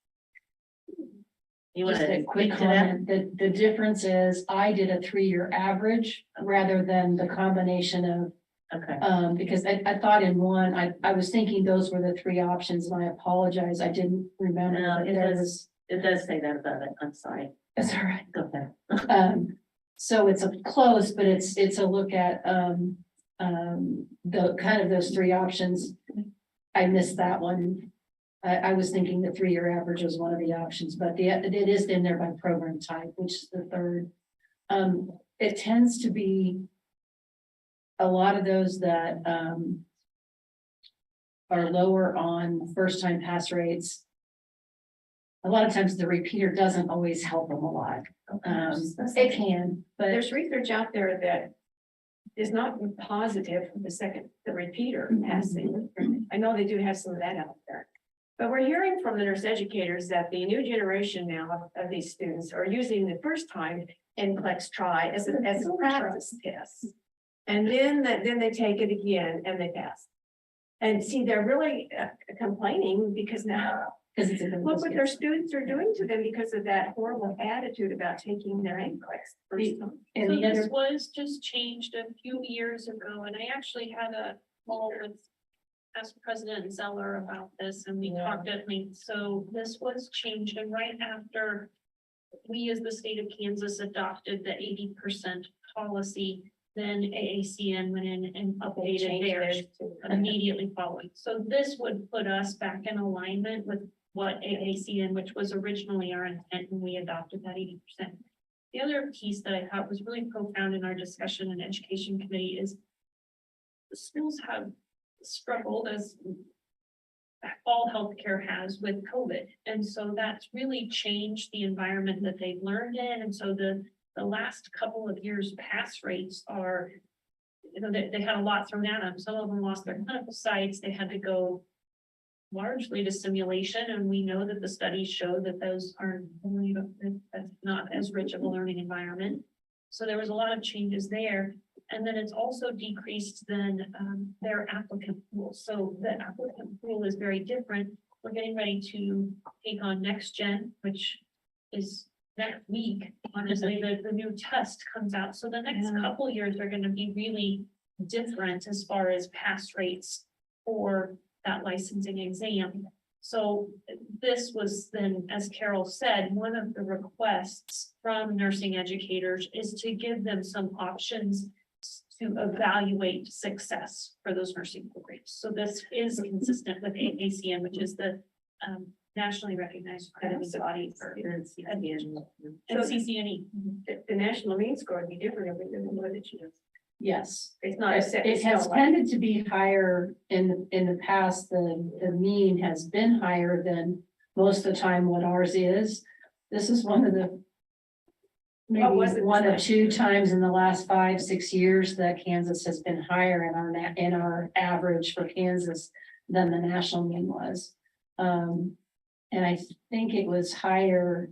You want Just to a quick speak to that? comment, the difference is I did a 3-year average rather than the combination of, Okay, because I thought in one, I was thinking those were the 3 options and I apologize, I didn't remember. No, that it there does. was- it does say that above it, I'm sorry. That's all right. Go ahead. So it's a close, but it's a look at, the kind of those 3 options. I missed that one. I was thinking the 3-year average was one of the options, but it is in there by program type, which is the third. It tends to be a lot of those that, are lower on first-time pass rates. A lot of times the repeater doesn't always help them a lot. It can, but There's research out there that is not positive for the repeater passing. I know they do have some of that out there. But we're hearing from the nurse educators that the new generation now of these students are using the first time NCLEX try as a practice test. And then they take it again and they pass. And see, they're really complaining because now because it's a. look what their students are doing to them because of that horrible attitude about taking their NCLEX first time. And So the this other, was just changed a few years ago, and I actually had a call with past President Zeller about this, and we talked at length. So this was changed, and right after we, as the state of Kansas, adopted the 80% policy, then AACN went in and updated theirs immediately following. So this would put us back in alignment with what AACN, which was originally our intent when we adopted that 80%. The other piece that I thought was really profound in our discussion in Education Committee is the schools have struggled, as all healthcare has with COVID. And so that's really changed the environment that they've learned in. And so the last couple of years, pass rates are, you know, they had a lot thrown at them. Some of them lost their clinical sites. They had to go largely to simulation. And we know that the studies show that those aren't, that's not as rich of a learning environment. So there was a lot of changes there. And then it's also decreased then their applicant pool. So the applicant pool is very different. We're getting ready to take on Next Gen, which is next week. Honestly, the new test comes out. So the next couple years are going to be really different as far as pass rates for that licensing exam. So this was then, as Carol said, one of the requests from nursing educators is to give them some options to evaluate success for those nursing programs. So this is consistent with AACN, which is the nationally recognized accrediting body for CCNE. And CCNE. The national mean score would be different than what it is. Yes. It's not a set. It has tended to be higher in the past. The mean has been higher than most of the time what ours is. This is one of the maybe one or two times in the last 5-6 years that Kansas has been higher in our average for Kansas than the national mean was. And I think it was higher.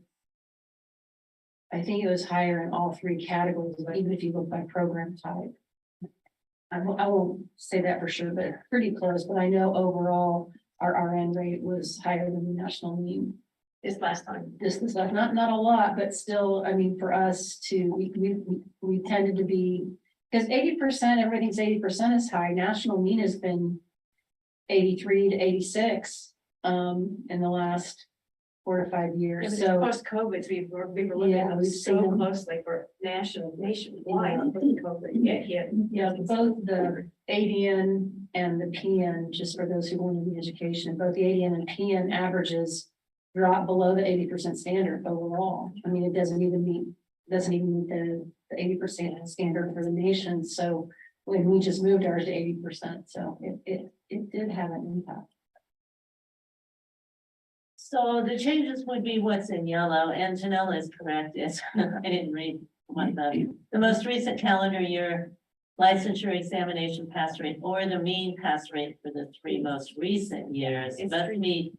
I think it was higher in all three categories, even if you look by program type. I won't say that for sure, but pretty close. But I know overall our RN rate was higher than the national mean. This last time. This is not a lot, but still, I mean, for us we tended to be, because 80%, everything's 80% is high. National mean has been 83 to 86 in the last 4 to 5 years. So Post-COVID, we were looking Yeah, at we've so seen- closely for nationwide. COVID. yeah, both the ADN and the PN, just for those who want the education, both the ADN and PN averages drop below the 80% standard overall. I mean, it doesn't even meet the 80% standard for the nation. So when we just moved ours to 80%, so it did have an impact. So the changes would be what's in yellow, and Janella is correct. It's, I didn't read one of them. The most recent calendar year licensure examination pass rate or the mean pass rate for the 3 most recent years must meet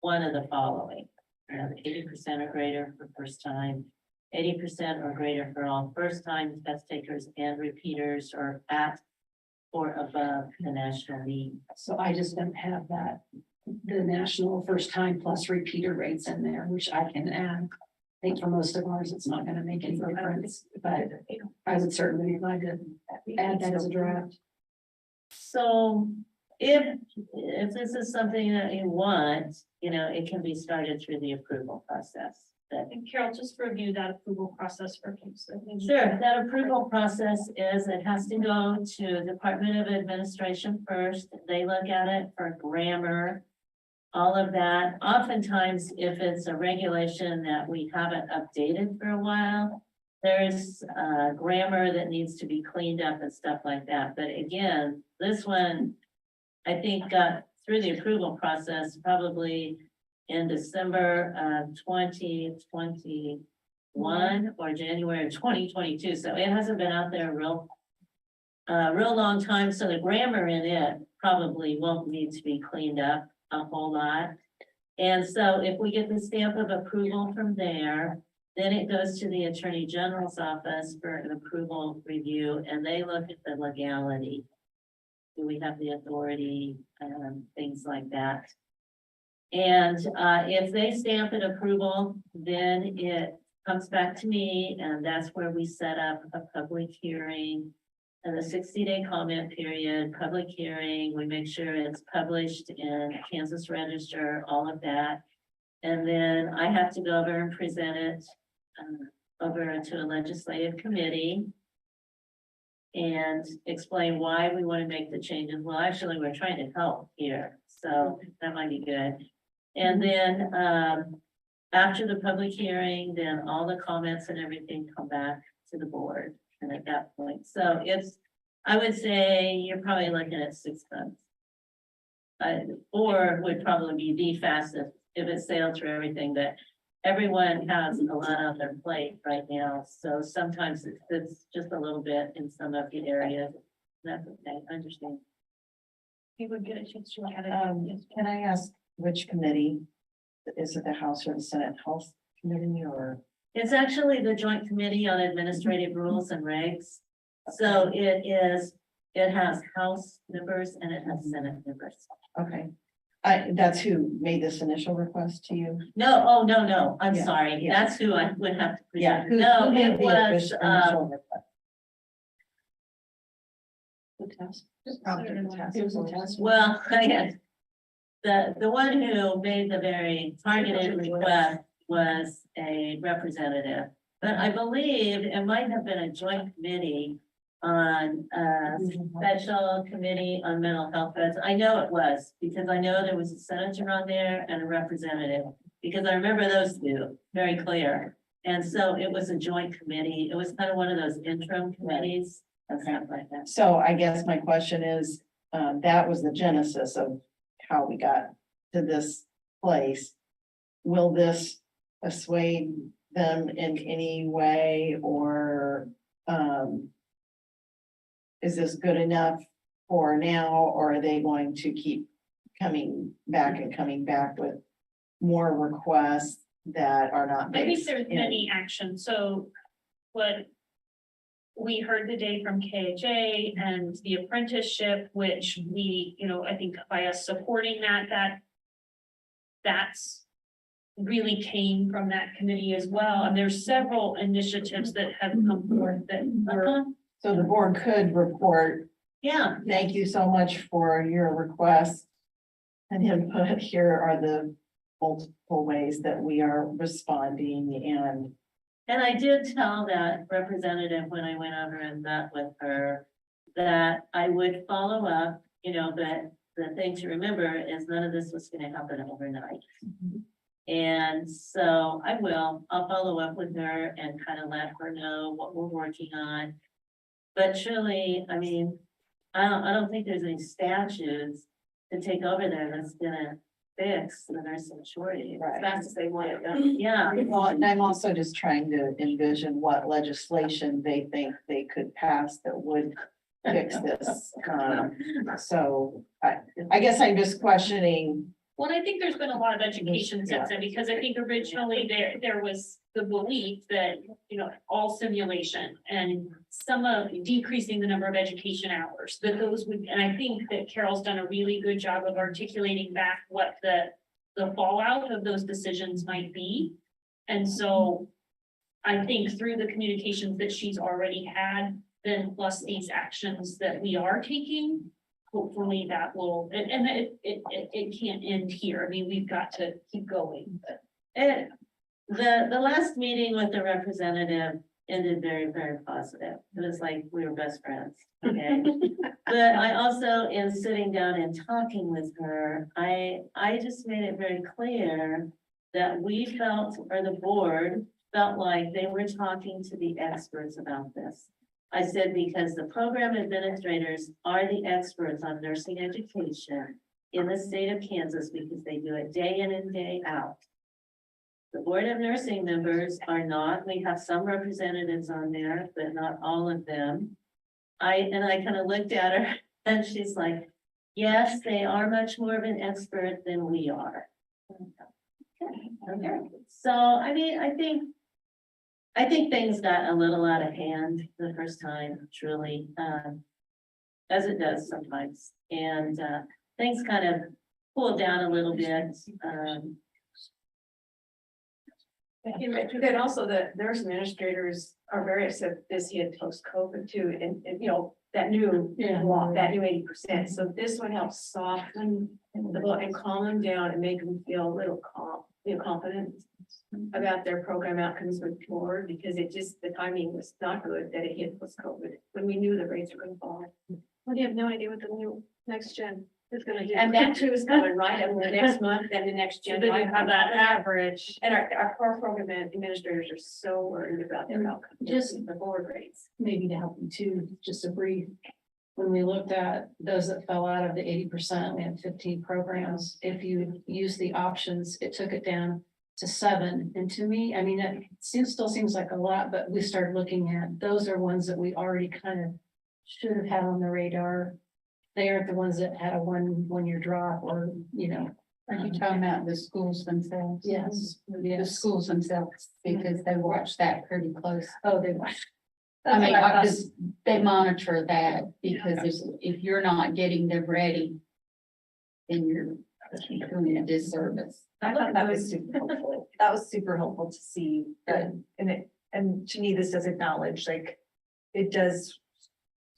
one of the following. 80% or greater for first time, 80% or greater for all first time test takers and repeaters or at or above the national mean. So I just don't have that, the national first time plus repeater rates in there, which I can add. I think for most of ours, it's not gonna make any difference, but I would certainly be glad to add that as a draft. So if this is something that you want, you know, it can be started through the approval process. But And Carol, just review that approval process for folks. sure, that approval process is, it has to go to Department of Administration first. They look at it for grammar, all of that. Oftentimes, if it's a regulation that we haven't updated for a while, there's grammar that needs to be cleaned up and stuff like that. But again, this one, I think got through the approval process probably in December of 2021 or January of 2022. So it hasn't been out there a real long time. So the grammar in it probably won't need to be cleaned up a whole lot. And so if we get the stamp of approval from there, then it goes to the Attorney General's office for an approval review, and they look at the legality. Do we have the authority, things like that. And if they stamp an approval, then it comes back to me, and that's where we set up a public hearing. And the 60-day comment period, public hearing, we make sure it's published in Kansas Register, all of that. And then I have to go over and present it over to a legislative committee and explain why we want to make the changes. Well, actually, we're trying to help here, so that might be good. And then after the public hearing, then all the comments and everything come back to the board. And at that point, so it's, I would say you're probably looking at 6 months. or would probably be the fastest if it sailed through everything, but everyone has a lot on their plate right now, so sometimes it's just a little bit in some of the areas. That's okay, I understand. We would get a chance to look at it. Can I ask which committee? Is it the House or the Senate Health Committee or? It's actually the Joint Committee on Administrative Rules and Regs. So it has House members and it has Senate members. Okay. That's who made this initial request to you? No, oh, no, I'm Yeah, sorry. yeah. That's who I would have to Yeah. present. No, made it the was, initial request? The task. It was a task. well, again, the one who made the very targeted request was a representative. But I believe it might have been a joint committee on special committee on mental health beds. I know it was, because I know there was a senator on there and a representative, because I remember those two very clear. And so it was a joint committee. It was kind of one of those interim committees and stuff like that. So I guess my question is, that was the genesis of how we got to this place. Will this assuade them in any way, or, is this good enough for now, or are they going to keep coming back with more requests that are not I think based there's in? many actions, so what we heard today from KHA and the apprenticeship, which we, I think by us supporting that's really came from that committee as well. And there's several initiatives that have come forth that were, So the board could report, Yeah, thank you so much for your request. And input, here are the multiple ways that we are responding, and I did tell that representative when I went over and met with her that I would follow up, but the thing to remember is none of this was gonna happen overnight. And so I'll follow up with her and kind of let her know what we're working on. But surely, I mean, I don't think there's any statutes to take over there that's gonna fix the nursing shortage. Right. As fast as they want it done. Yeah. well, and I'm also just trying to envision what legislation they think they could pass that would fix this. So I guess I'm just questioning. well, I think there's been a lot of education since then, because I think originally there was the belief that, all simulation and some of decreasing the number of education hours, that those would, and I think that Carol's done a really good job of articulating back what the fallout of those decisions might be. And so I think through the communications that she's already had, then plus these actions that we are taking, hopefully that will, and it can't end here. I mean, we've got to keep going, but. The last meeting with the representative ended very, very positive. It was like we were best friends, okay? But I also, in sitting down and talking with her, I just made it very clear that we felt, or the board felt like they were talking to the experts about this. I said, because the program administrators are the experts on nursing education in the state of Kansas, because they do it day in and day out. The Board of Nursing members are not, we have some representatives on there, but not all of them. I kind of looked at her and she's like, yes, they are much more of an expert than we are. Okay, so I mean, I think things got a little out of hand the first time, truly, as it does sometimes. And things kind of cooled down a little bit. Then also the nurse administrators are very upset this hit post-COVID too, and that new law, that new 80%. So this one helps soften the blow and calm them down and make them feel a little confident about their program outcomes with board, because the timing was not good that it hit post-COVID when we knew the rates were going to fall. Well, you have no idea what the new next gen is gonna do. And that too is coming right up in the next month, then the next gen. Then you have that average. And our core program administrators are so worried about their outcomes, just the board rates. Maybe to help you too, just a brief when we looked at those that fell out of the 80%, we had 15 programs. If you use the options, it took it down to 7. And to me, I mean, it still seems like a lot, but we started looking at, those are ones that we already kind of should have had on the radar. They aren't the ones that had a one-year drop or, you know. Are you talking about the schools themselves? Yes, The yes. schools themselves, because they watch that pretty close. Oh, they watched. I mean, That's what I thought. because they monitor that, because if you're not getting them ready, then you're doing a disservice. I thought that was super helpful. That was super helpful to see that, and to me, this does acknowledge, like, it does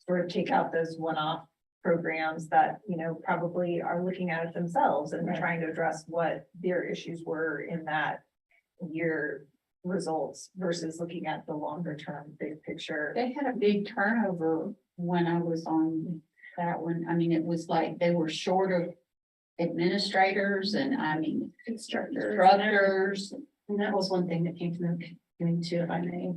sort of take out those one-off programs that, you know, probably are looking at it themselves and Right. trying to address what their issues were in that year results versus looking at the longer term, big picture. They had a big turnover when I was on that one. I mean, it was like they were short of administrators and I mean, instructors. And that was one thing that came to me too, if I may,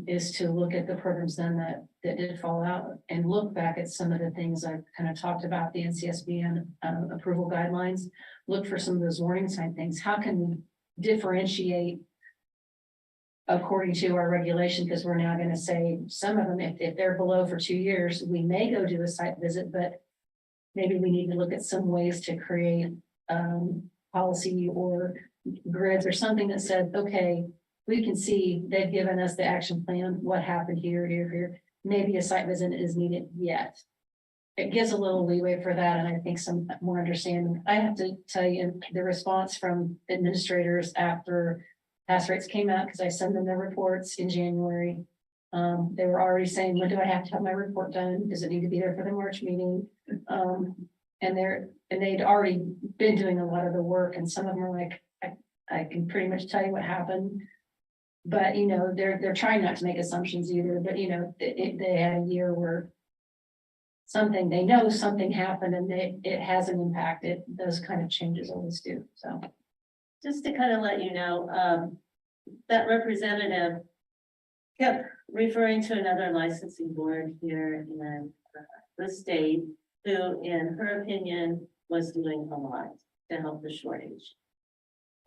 is to look at the programs then that did fall out and look back at some of the things I kind of talked about, the NCSBN approval guidelines. Look for some of those warning sign things. How can we differentiate according to our regulation? Because we're now going to say some of them, if they're below for 2 years, we may go do a site visit, but maybe we need to look at some ways to create policy or grids or something that said, okay, we can see they've given us the action plan, what happened here. Maybe a site visit is needed yet. It gives a little leeway for that, and I think some more understanding. I have to tell you, the response from administrators after pass rates came out, because I sent them their reports in January. They were already saying, when do I have to have my report done? Does it need to be there for the March meeting? And they'd already been doing a lot of the work, and some of them are like, I can pretty much tell you what happened. But, you know, they're trying not to make assumptions either, but you know, they had a year where they know something happened and it hasn't impacted. Those kind of changes always do, so. Just to kind of let you know, that representative kept referring to another licensing board here in the state, who, in her opinion, was doing a lot to help the shortage.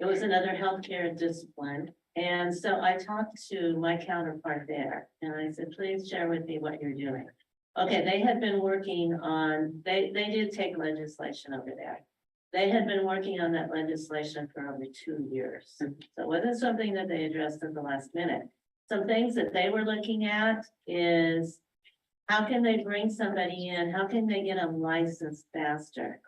It was another healthcare discipline. And so I talked to my counterpart there and I said, please share with me what you're doing. Okay, they had been working on, they did take legislation over there. They had been working on that legislation for over 2 years. So it wasn't something that they addressed at the last minute. Some things that they were looking at is, how can they bring somebody in? How can they get them licensed faster?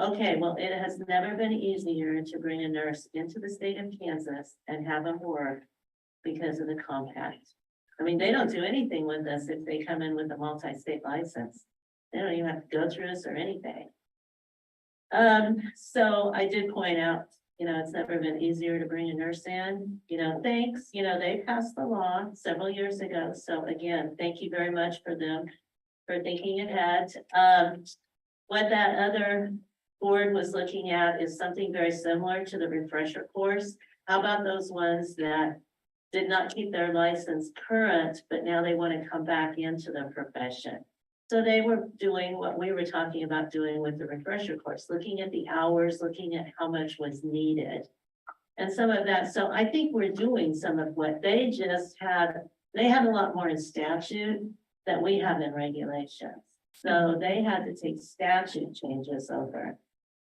Okay, well, it has never been easier to bring a nurse into the state of Kansas and have them work because of the compact. I mean, they don't do anything with us if they come in with a multi-state license. They don't even have to go through us or anything. So I did point out, you know, it's never been easier to bring a nurse in, you know, thanks, you know, they passed the law several years ago. So again, thank you very much for them for thinking ahead. What that other board was looking at is something very similar to the refresher course. How about those ones that did not keep their license current, but now they want to come back into the profession? So they were doing what we were talking about doing with the refresher course, looking at the hours, looking at how much was needed. And some of that, so I think we're doing some of what they just had. They had a lot more in statute that we have in regulations. So they had to take statute changes over,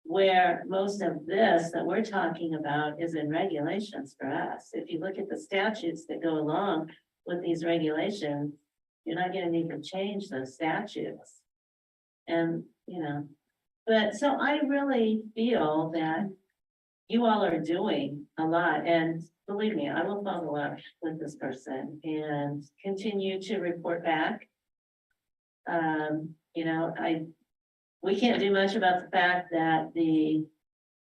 where most of this that we're talking about is in regulations for us. If you look at the statutes that go along with these regulations, you're not gonna need to change those statutes. And, you know, but so I really feel that you all are doing a lot, and believe me, I will follow up with this person and continue to report back. You know, we can't do much about the fact that the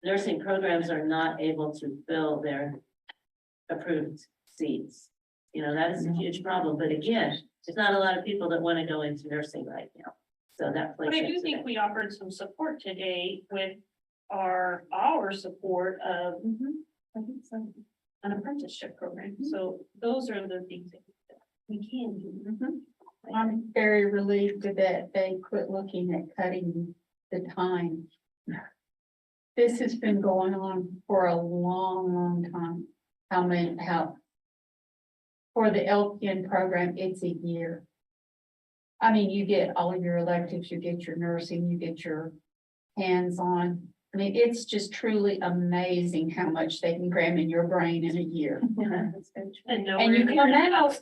nursing programs are not able to fill their approved seats. You know, that is a huge problem, but again, there's not a lot of people that want to go into nursing right now. So that plays But I do into think it. we offered some support today with our support of I think an apprenticeship program. So those are the things that we can do. I'm very relieved that they quit looking at cutting the time. This has been going on for a long, long time. How? For the LPN program, it's a year. I mean, you get all of your electives, you get your nursing, you get your hands-on. I mean, it's just truly amazing how much they can cram in your brain in a year. And no. And you come out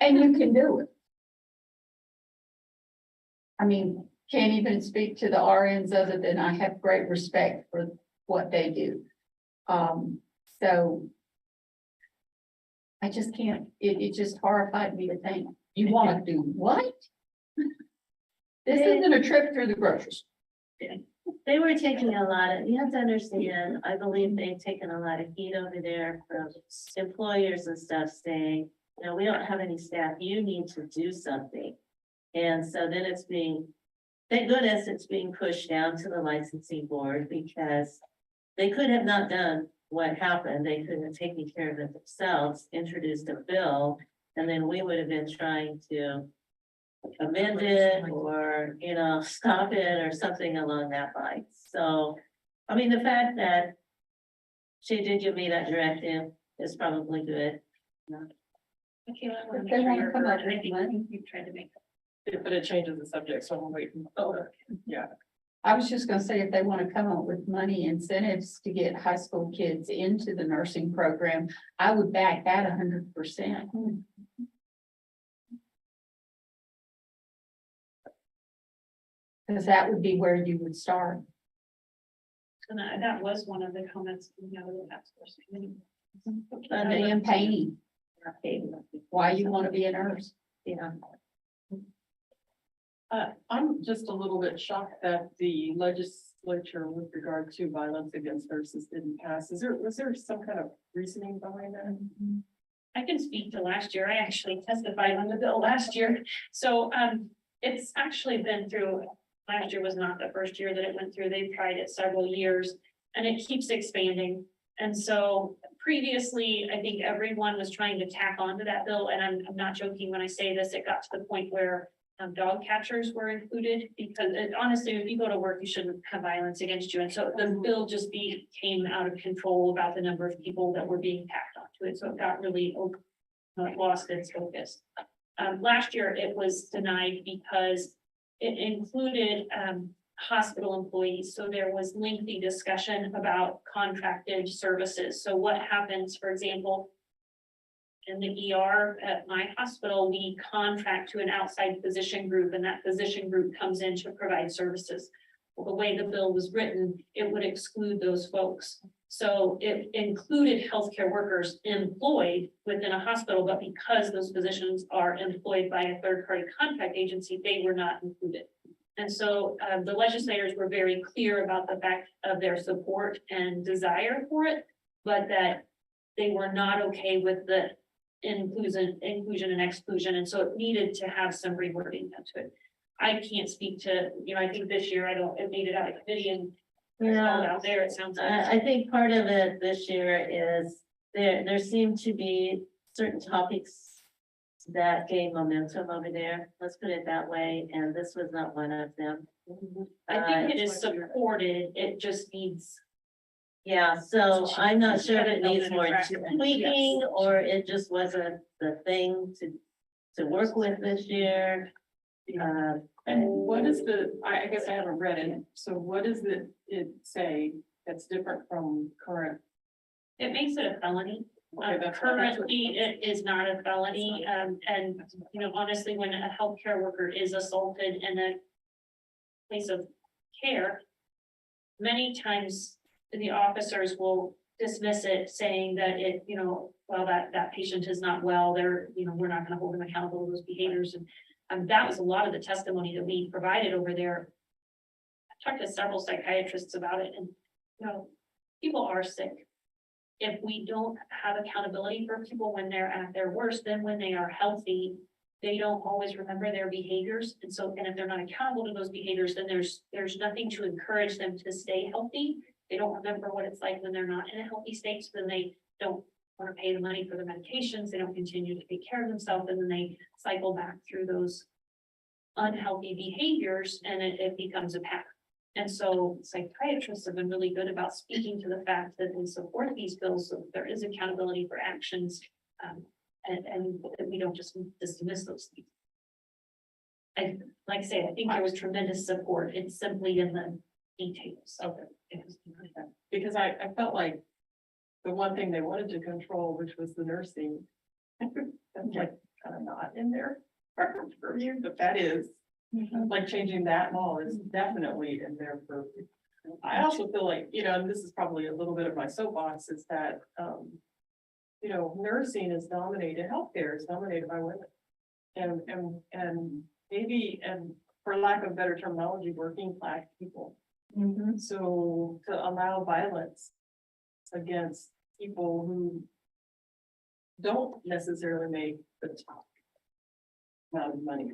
and you can do it. I mean, can't even speak to the RNs other than I have great respect for what they do. So I just can't, it just horrified me to think, you want to do what? This isn't a trip through the grocery store. They were taking a lot of, you have to understand, I believe they've taken a lot of heat over there from employers and stuff saying, you know, we don't have any staff, you need to do something. And so then it's being, thank goodness it's being pushed down to the licensing board because they could have not done what happened. They could have taken care of it themselves, introduced a bill, and then we would have been trying to amend it or, you know, stop it or something along that line. So, I mean, the fact that she did give me that directive is probably good. Okay, I If wanna make they sure wanna you're come up heard, and I with think money. you've tried to make. But it changes the subject, so I'm waiting. Oh, yeah. I was just gonna say, if they want to come up with money incentives to get high school kids into the nursing program, I would back that 100%. Because that would be where you would start. And that was one of the comments in the other task force meeting. And painting, why you want to be a nurse. Yeah. I'm just a little bit shocked that the legislature with regard to violence against nurses didn't pass. Was there some kind of reasoning behind that? I can speak to last year. I actually testified on the bill last year. So it's actually been through, last year was not the first year that it went through. They've tried it several years and it keeps expanding. And so previously, I think everyone was trying to tack onto that bill. And I'm not joking when I say this, it got to the point where dog catchers were included because honestly, if you go to work, you shouldn't have violence against you. And so the bill just became out of control about the number of people that were being tacked onto it. So it got really lost its focus. Last year, it was denied because it included hospital employees. So there was lengthy discussion about contracted services. So what happens, for example, in the ER at my hospital, we contract to an outside physician group and that physician group comes in to provide services. Well, the way the bill was written, it would exclude those folks. So it included healthcare workers employed within a hospital, but because those physicians are employed by a third-party contract agency, they were not included. And so the legislators were very clear about the fact of their support and desire for it, but that they were not okay with the inclusion and exclusion. And so it needed to have some rewording to it. I can't speak to, you know, I think this year it made it out of committee and it's all out there, it sounds like. I think part of it this year is there seem to be certain topics that gain momentum over there. Let's put it that way. And this was not one of them. I think it is supported, it just needs. Yeah, so I'm not sure if it needs more Attractive. tweaking Yes. or it just wasn't the thing to work with this year. And what is I guess I haven't read it, so what does it say that's different from current? It makes it a felony. Okay, that's- Currently, it is not a felony, and, you know, honestly, when a healthcare worker is assaulted in a place of care, many times the officers will dismiss it, saying that it, you know, well, that patient is not well, they're, you know, we're not gonna hold them accountable for those behaviors, and that was a lot of the testimony that we provided over there. I talked to several psychiatrists about it, and, you know, people are sick. If we don't have accountability for people when they're at their worst, then when they are healthy, they don't always remember their behaviors. And so, and if they're not accountable to those behaviors, then there's nothing to encourage them to stay healthy. They don't remember what it's like when they're not in a healthy state, so then they don't want to pay the money for the medications, they don't continue to take care of themselves, and then they cycle back through those unhealthy behaviors, and it becomes a pattern. And so psychiatrists have been really good about speaking to the fact that they support these bills, so there is accountability for actions. And that we don't just dismiss those things. Like I say, I think there was tremendous support. It's simply in the details of it. Because I felt like the one thing they wanted to control, which was the nursing. That's like kind of not in their purview, but that is, like changing that law is definitely in their purview. I also feel like, and this is probably a little bit of my soapbox, is that, nursing is dominated, healthcare is dominated by women. And maybe, and for lack of better terminology, working class people. So to allow violence against people who don't necessarily make the top amount of money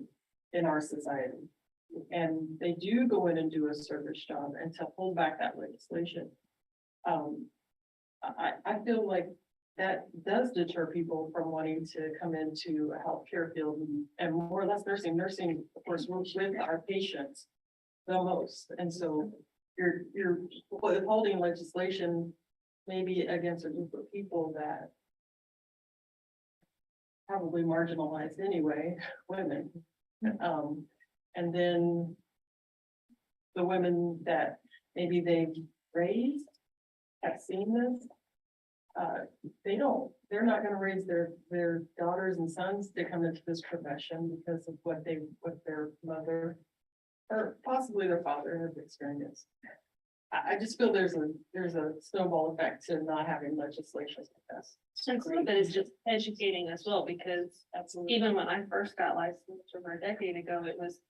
in our society. And they do go in and do a service job, and to hold back that legislation. I feel like that does deter people from wanting to come into a healthcare field and more or less nursing, of course, works with our patients the most. And so you're holding legislation maybe against a group of people that probably marginalized anyway, women. And then the women that maybe they've raised have seen this. They're not gonna raise their daughters and sons to come into this profession because of what their mother or possibly their father has experienced. I just feel there's a snowball effect to not having legislation like this. And some of it is just educating as well, because even when I first got licensed over a decade ago, it was,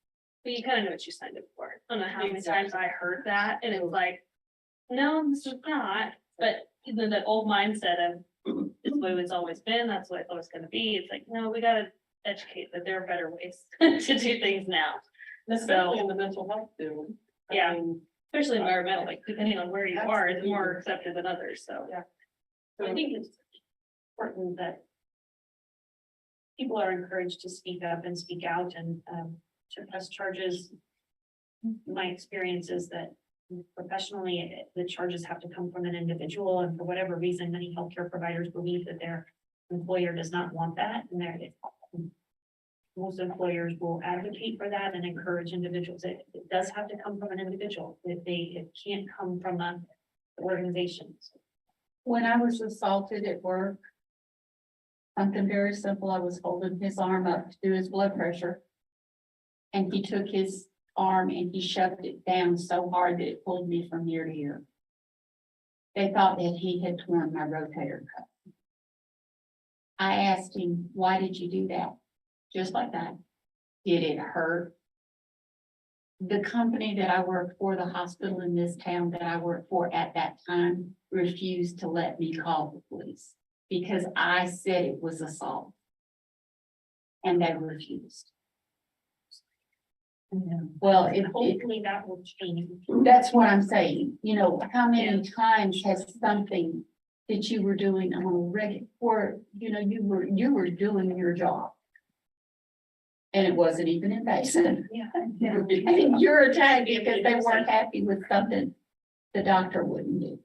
well, you kind of know what you signed up for. I don't know how many times I heard that, and it was like, no, this is not, but then that old mindset of this way it's always been, that's what it's always gonna be. It's like, no, we gotta educate that there are better ways to do things now. Especially in the mental health field. Yeah. Especially environmental, like depending on where you are, it's more accepted than others, so. Yeah. I think it's important that people are encouraged to speak up and speak out and to press charges. My experience is that professionally, the charges have to come from an individual, and for whatever reason, many healthcare providers believe that their employer does not want that, and most employers will advocate for that and encourage individuals. It does have to come from an individual. It can't come from an organization. When I was assaulted at work, something very simple, I was holding his arm up to do his blood pressure. And he took his arm and he shoved it down so hard that it pulled me from ear to ear. They thought that he had torn my rotator cuff. I asked him, why did you do that? Just like that. Did it hurt? The company that I worked for, the hospital in this town that I worked for at that time, refused to let me call the police because I said it was assault. And they refused. Well, Hopefully that will change. that's what I'm saying. You know, how many times has something that you were doing on a regular, or, you know, you were doing your job. And it wasn't even invasive. Yeah. And you're attacked because they weren't happy with something the doctor wouldn't do.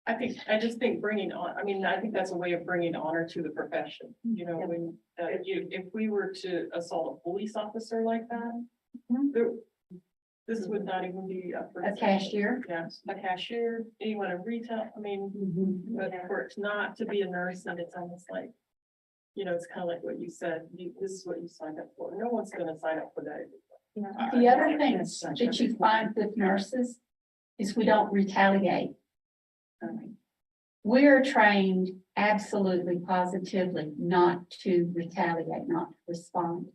I just think bringing on, I think that's a way of bringing honor to the profession, when, if we were to assault a police officer like that. This would not even be up for. A cashier. Yes, a cashier, anyone in retail, but for it not to be a nurse, and it's almost like, it's kind of like what you said, this is what you signed up for. No one's gonna sign up for that. The other thing that you find with nurses is we don't retaliate. We're trained absolutely positively not to retaliate, not to respond.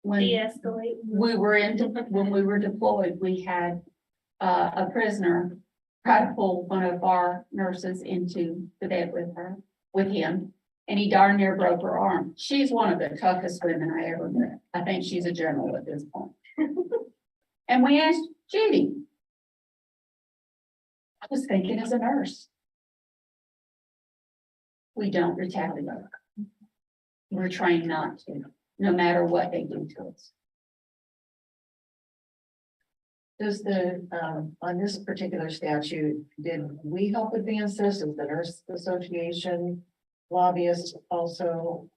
When De-escalate. when we were deployed, we had a prisoner try to pull one of our nurses into the bed with him, and he darn near broke her arm. She's one of the toughest women I ever met. I think she's a general at this point. And we asked Judy. I was thinking as a nurse, we don't retaliate. We're trained not to, no matter what they do to us. Does the, on this particular statute, did we help advance this? Is the Nurse Association lobbyists also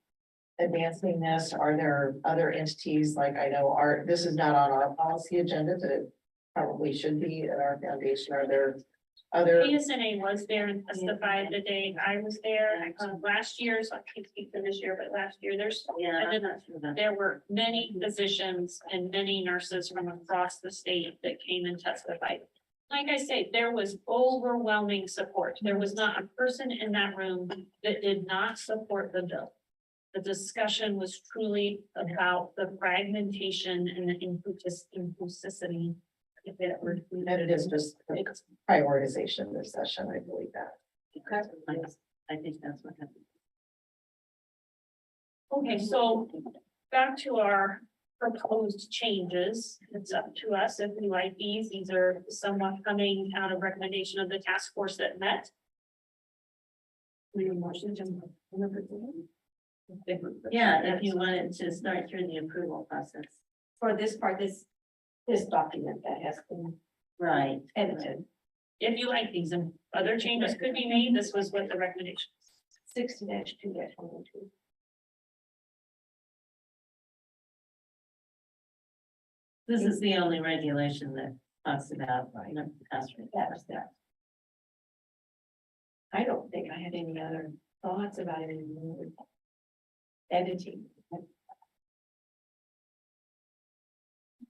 advancing this? Are there other entities, like I know this is not on our policy agenda, but it probably should be at our foundation. Are there other? PSNA was there and testified the day I was there, last year, so I can't speak for this year, but last year, there were many physicians and many nurses from across the state that came and testified. Like I say, there was overwhelming support. There was not a person in that room that did not support the bill. The discussion was truly about the fragmentation and the inclusivity. And it is just prioritization this session, I believe that. I think that's what happened. Okay, so back to our proposed changes. It's up to us if we like these. These are somewhat coming out of recommendation of the task force that met. Yeah, if you wanted to start through the approval process. For this part, this document that has been Right. edited. If you like these and other changes could be made, this was what the recommendation. 60-2-102. This is the only regulation that talks about. That was that. I don't think I had any other thoughts about it in editing.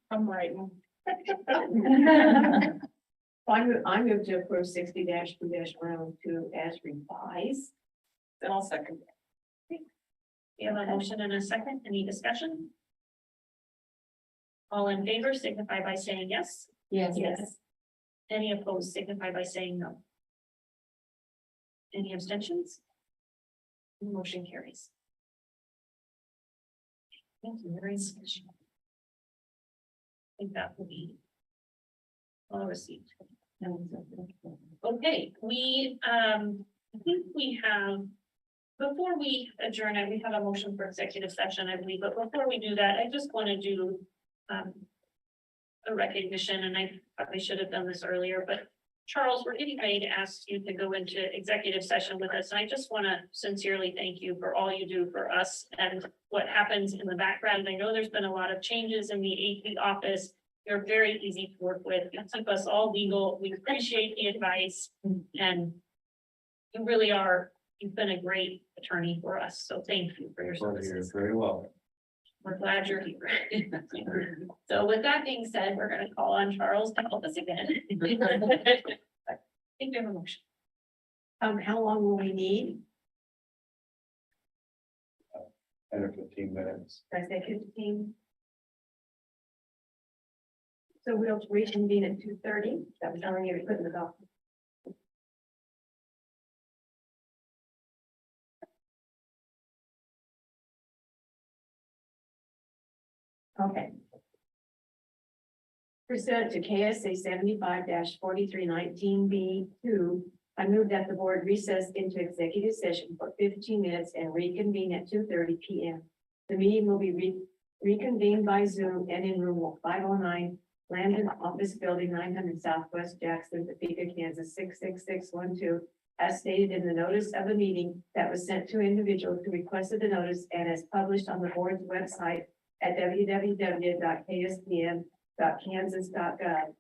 I'm writing. I move to approve 60-2-102 as revised. Then I'll second. You have a motion and a second. Any discussion? All in favor signify by saying yes. Yes. Any opposed signify by saying no. Any abstentions? Motion carries. Thank you very much. I think that will be all received. Okay, I think we have, before we adjourn, we have a motion for executive session, I believe, but before we do that, I just want to do a recognition, and I probably should have done this earlier, but Charles, we're getting ready to ask you to go into executive session with us. And I just want to sincerely thank you for all you do for us and what happens in the background. I know there's been a lot of changes in the AP office. You're very easy to work with. You keep us all legal. We appreciate the advice, and you really are, you've been a great attorney for us. So thank you for your services. Very well. We're glad you're here. So with that being said, we're gonna call on Charles to help us again. I think we have a motion. How long will we need? 10 or 15 minutes. Did I say 15? So we'll reconvene at 2:30. That was telling you to put in the document. Okay. Pursuant to KSA 75-4319B2, I move that the board recess into executive session for 15 minutes and reconvene at 2:30 PM. The meeting will be reconvened by Zoom and in room 509, Landon Office Building 900 Southwest Jackson, Topeka, Kansas 66612, as stated in the notice of the meeting that was sent to individuals who requested the notice and as published on the board's website at www.kspm.kansas.gov.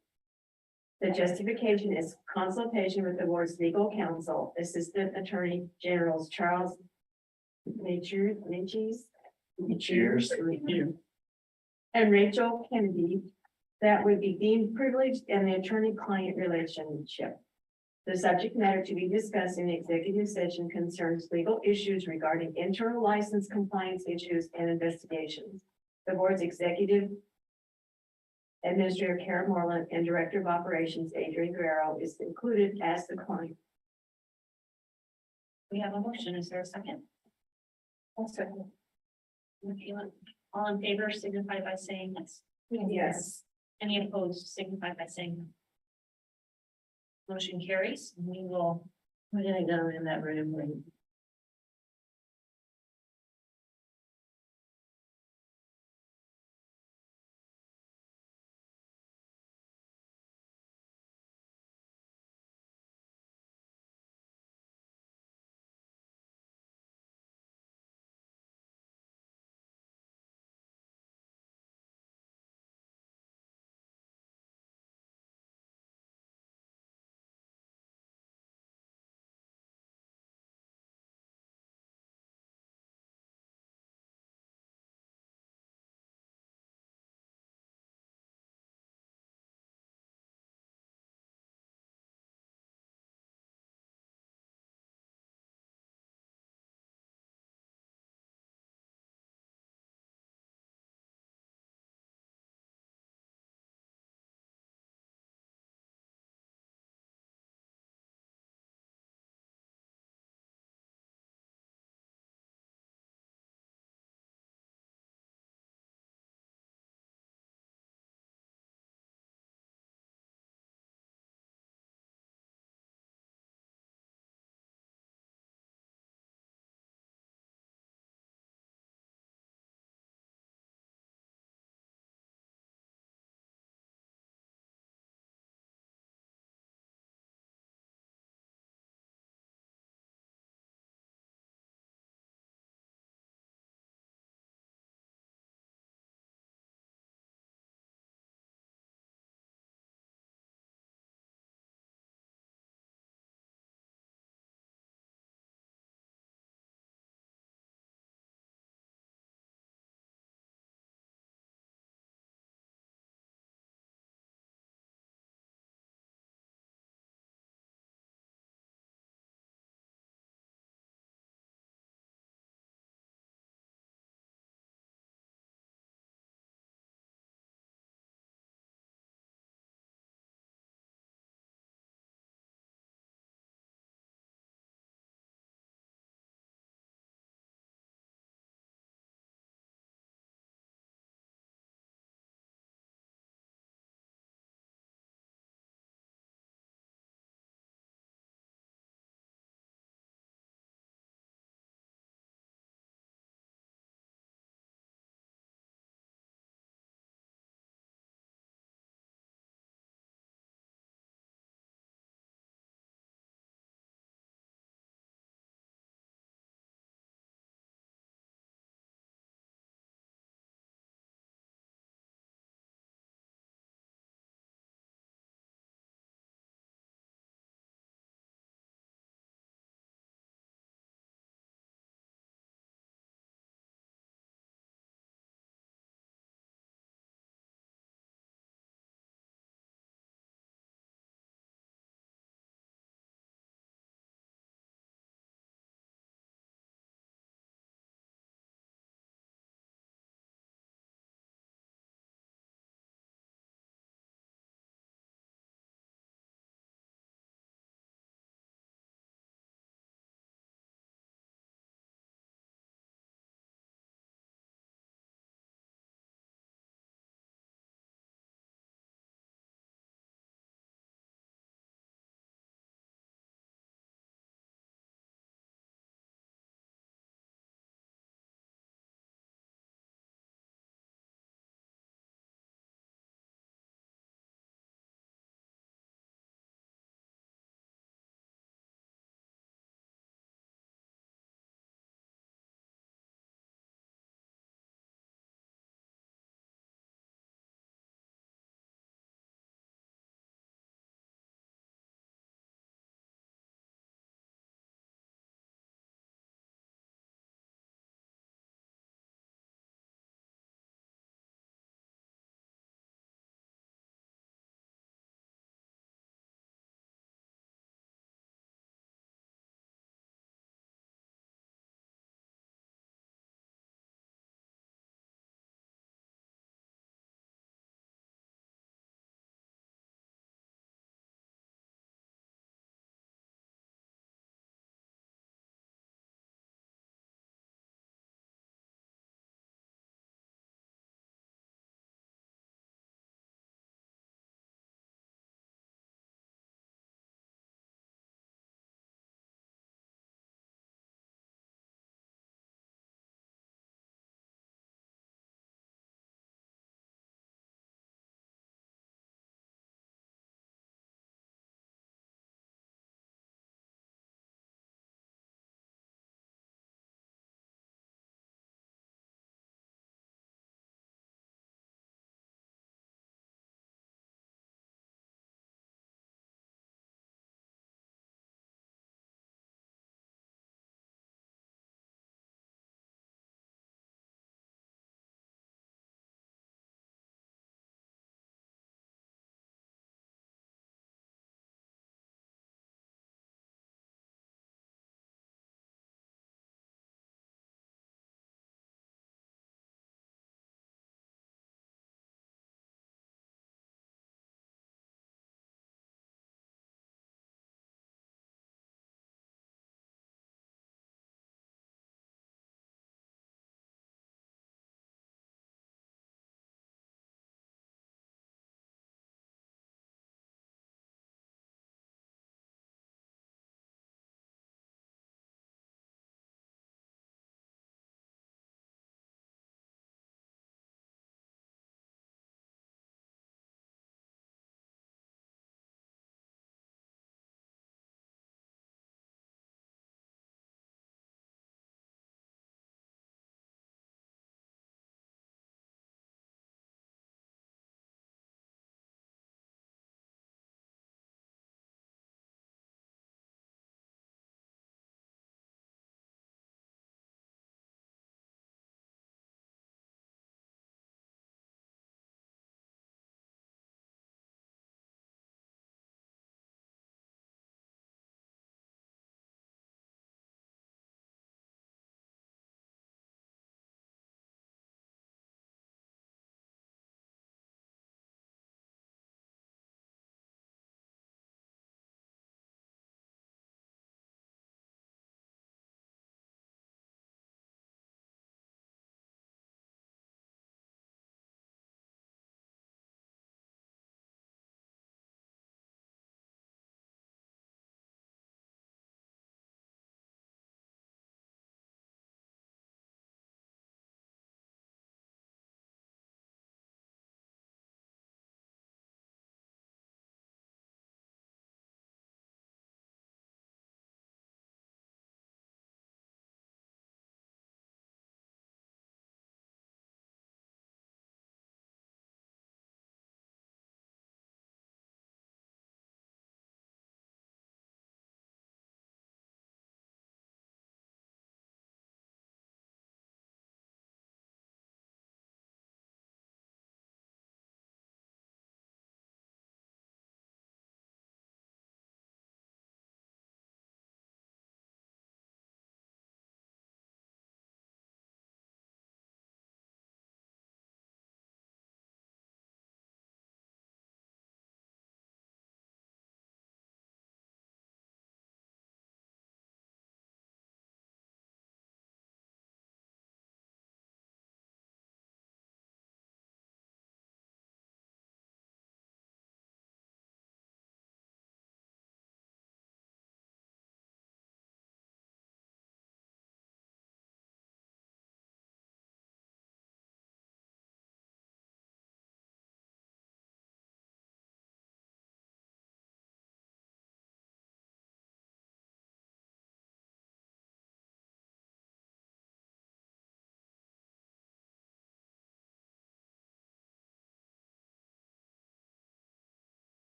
The justification is consultation with the board's legal counsel, Assistant Attorney Generals Charles Cheers. And Rachel Kennedy, that would be deemed privileged and the attorney-client relationship. The subject matter to be discussed in the executive session concerns legal issues regarding internal license compliance issues and investigations. The board's executive administrator Karen Moreland and director of operations Adrian Guerrero is included as the client. We have a motion. Is there a second? Okay, all in favor signify by saying yes. Yes. Any opposed signify by saying no. Motion carries. We will We're gonna go in that room when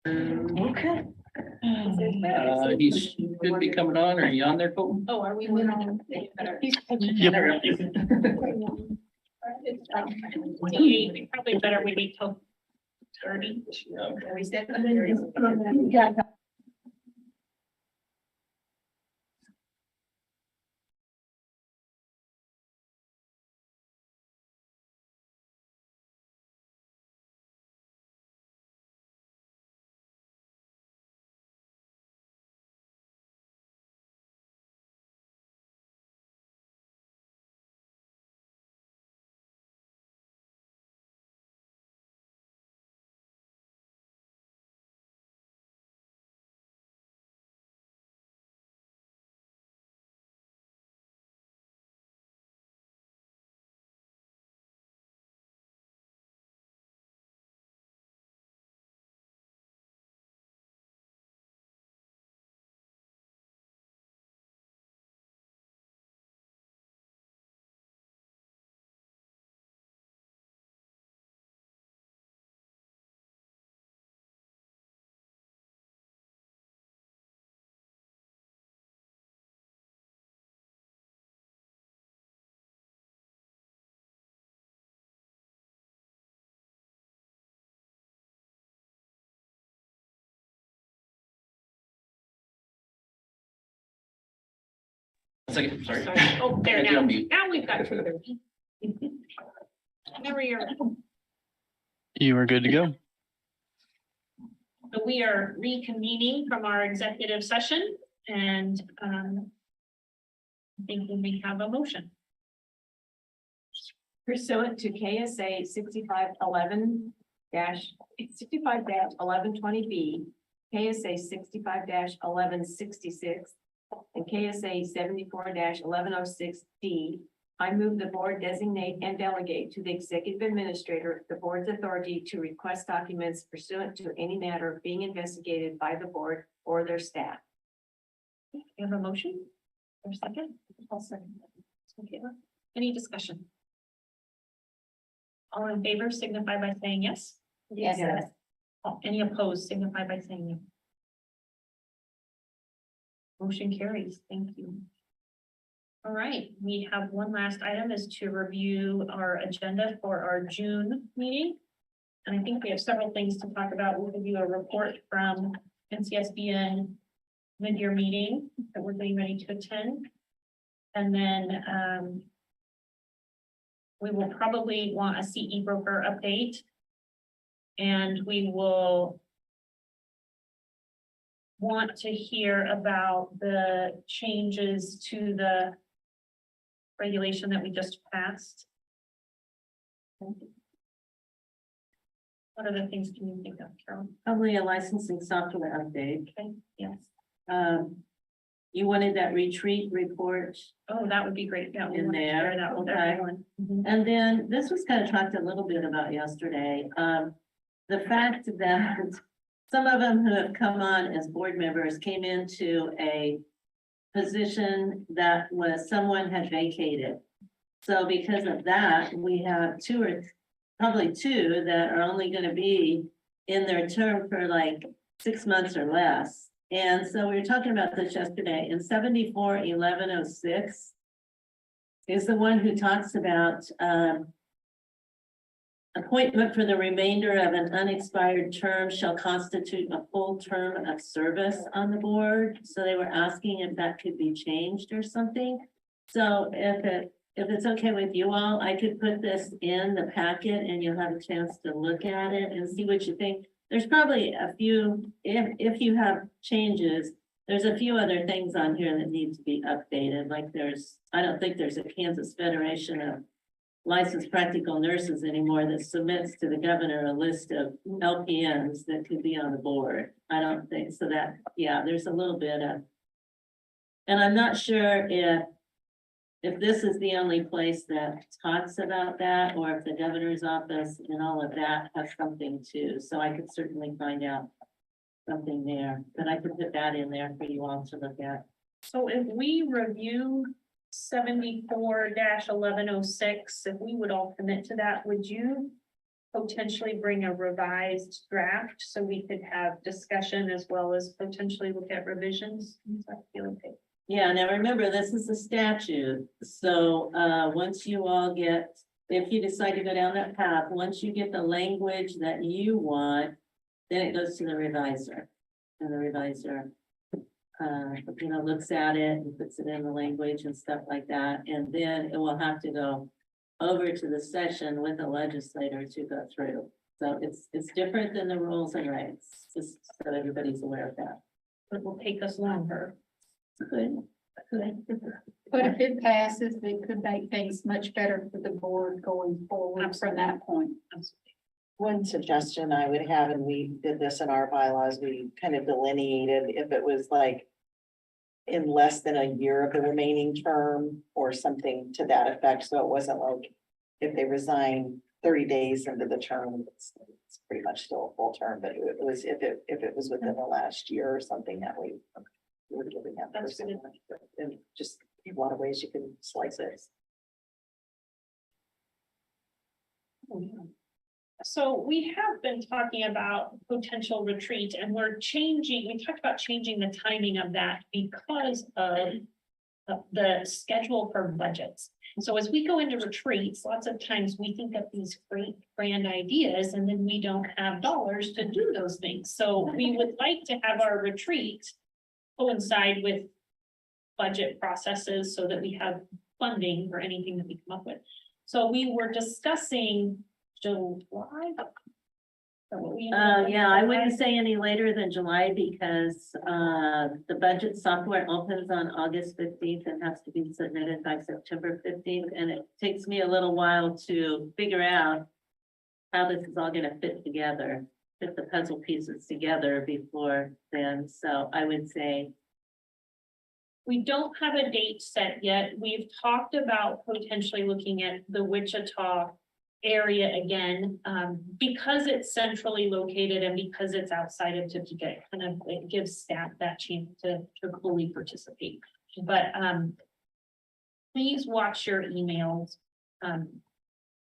Okay. He should be coming on. Are you on there, Colton? Oh, are we? Yep. Probably better we wait till 30. We said. Second, sorry. Oh, there Got you now. on mute. Now we've got. Never you're. You are good to go. So we are reconvening from our executive session and I think we have a motion. Pursuant to KSA 6511-1120B, KSA 65-1166, and KSA 74-1106D, I move the board designate and delegate to the executive administrator the board's authority to request documents pursuant to any matter being investigated by the board or their staff. You have a motion? Or a second? I'll second. Okay. Any discussion? All in favor signify by saying yes. Yes. Any opposed signify by saying no. Motion carries. Thank you. All right, we have one last item is to review our agenda for our June meeting. And I think we have several things to talk about. We'll give you a report from NCSBN mid-year meeting that we're getting ready to attend. And then we will probably want a CE broker update. And we will want to hear about the changes to the regulation that we just passed. What other things can you think of, Carol? Probably a licensing software update. Okay, yes. You wanted that retreat report. Oh, that would be great. Yeah, we In want to there, share that with okay. everyone. Mhm. And then this was kind of talked a little bit about yesterday. The fact that some of them who have come on as board members came into a position that was someone had vacated. So because of that, we have probably two that are only going to be in their term for like 6 months or less. And so we were talking about this yesterday, and 74-1106 is the one who talks about appointment for the remainder of an unexpired term shall constitute a full term of service on the board. So they were asking if that could be changed or something. So if it's okay with you all, I could put this in the packet and you'll have a chance to look at it and see what you think. There's probably a few, if you have changes, there's a few other things on here that need to be updated. Like I don't think there's a Kansas Federation of Licensed Practical Nurses anymore that submits to the governor a list of LPNs that could be on the board. I don't think so that, yeah, there's a little bit of. And I'm not sure if this is the only place that talks about that, or if the governor's office and all of that have something too. So I could certainly find out something there, but I could put that in there for you all to look at. So if we review 74-1106, if we would all commit to that, would you potentially bring a revised draft so we could have discussion as well as potentially look at revisions. Does that feel okay? Yeah, now remember, this is a statute, so, once you all get, if you decide to go down that path, once you get the language that you want, then it goes to the reviser. And the reviser, looks at it and puts it in the language and stuff like that, and then it will have to go over to the session with the legislator to go through. So it's different than the rules and regs, just so everybody's aware of that. It will take us longer. Good. But if it passes, it could make things much better for the board going forward from that point. One suggestion I would have, and we did this in our bylaws, we kind of delineated if it was like in less than a year of the remaining term or something to that effect. So it wasn't like if they resign 30 days into the term, it's pretty much still a full term, but it was if it was within the last year or something that we were giving that That's person. And just a lot of ways you can slice it. So we have been talking about potential retreat and we're changing, we talked about changing the timing of that because of the schedule for budgets. So as we go into retreats, lots of times we think of these great grand ideas and then we don't have dollars to do those things. So we would like to have our retreat coincide with budget processes so that we have funding for anything that we come up with. So we were discussing July. Yeah, I wouldn't say any later than July because the budget software opens on August 15th and has to be submitted by September 15th. And it takes me a little while to figure out how this is all gonna fit together, fit the puzzle pieces together before then. So I would say, We don't have a date set yet. We've talked about potentially looking at the Wichita area again, because it's centrally located and because it's outside of Topeka, kind of it gives staff that chance to fully participate. But please watch your emails.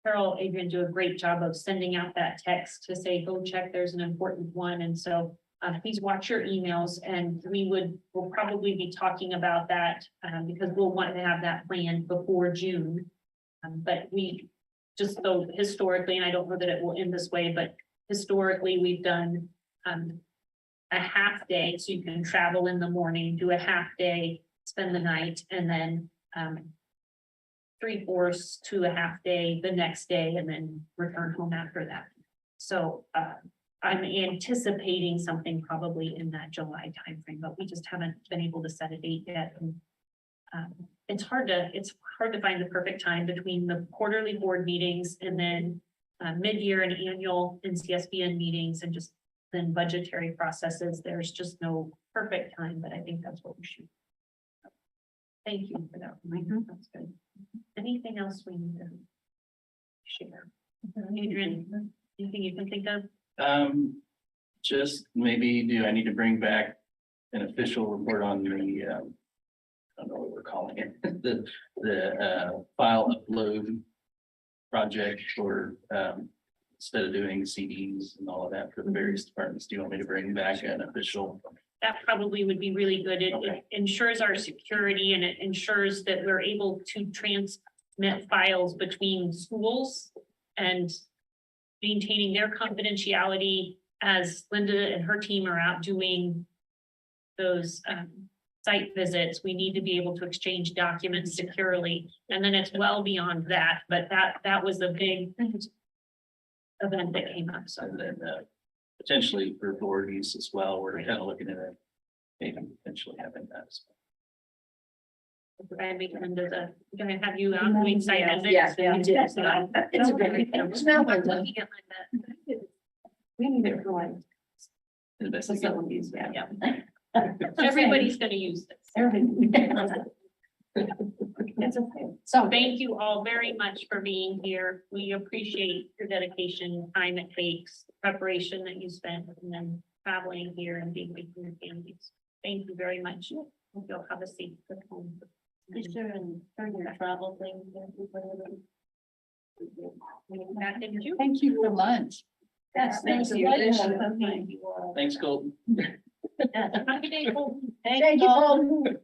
Carol, Adrian do a great job of sending out that text to say, go check, there's an important one. And so please watch your emails and we'll probably be talking about that because we'll want to have that planned before June. But we just so historically, and I don't know that it will end this way, but historically we've done a half day. So you can travel in the morning, do a half day, spend the night, and then 3/4 to a half day the next day, and then return home after that. So I'm anticipating something probably in that July timeframe, but we just haven't been able to set a date yet. And, it's hard to find the perfect time between the quarterly board meetings and then mid-year and annual NCSBN meetings and just then budgetary processes. There's just no perfect time, but I think that's what we should. Thank you for that. That's good. Anything else we need to share? Adrian, anything you can think of? Just maybe, do I need to bring back an official report on the, I don't know what we're calling it, the file upload project for, instead of doing CDs and all of that for the various departments, do you want me to bring back an official? That probably would be really good. It Okay. ensures our security and it ensures that we're able to transmit files between schools and maintaining their confidentiality as Linda and her team are out doing those site visits. We need to be able to exchange documents securely. And then it's well beyond that, but that was a big event that came up. So And then potentially for board use as well, we're kind of looking at it, maybe potentially having that as well. I make Linda gonna have you out doing site visits. Yeah. It's a great. We need it for like. Investigate. Yeah. Everybody's gonna use this. It's okay. So thank you all very much for being here. We appreciate your dedication, time it takes, preparation that you spent, and then traveling here and being with your families. Thank you very much. Hope you'll have a safe trip home. Is there an travel thing? Back in June. Thank you for lunch. Yes, Thank you. Thanks, Colton. Happy day, Colton. Thank you.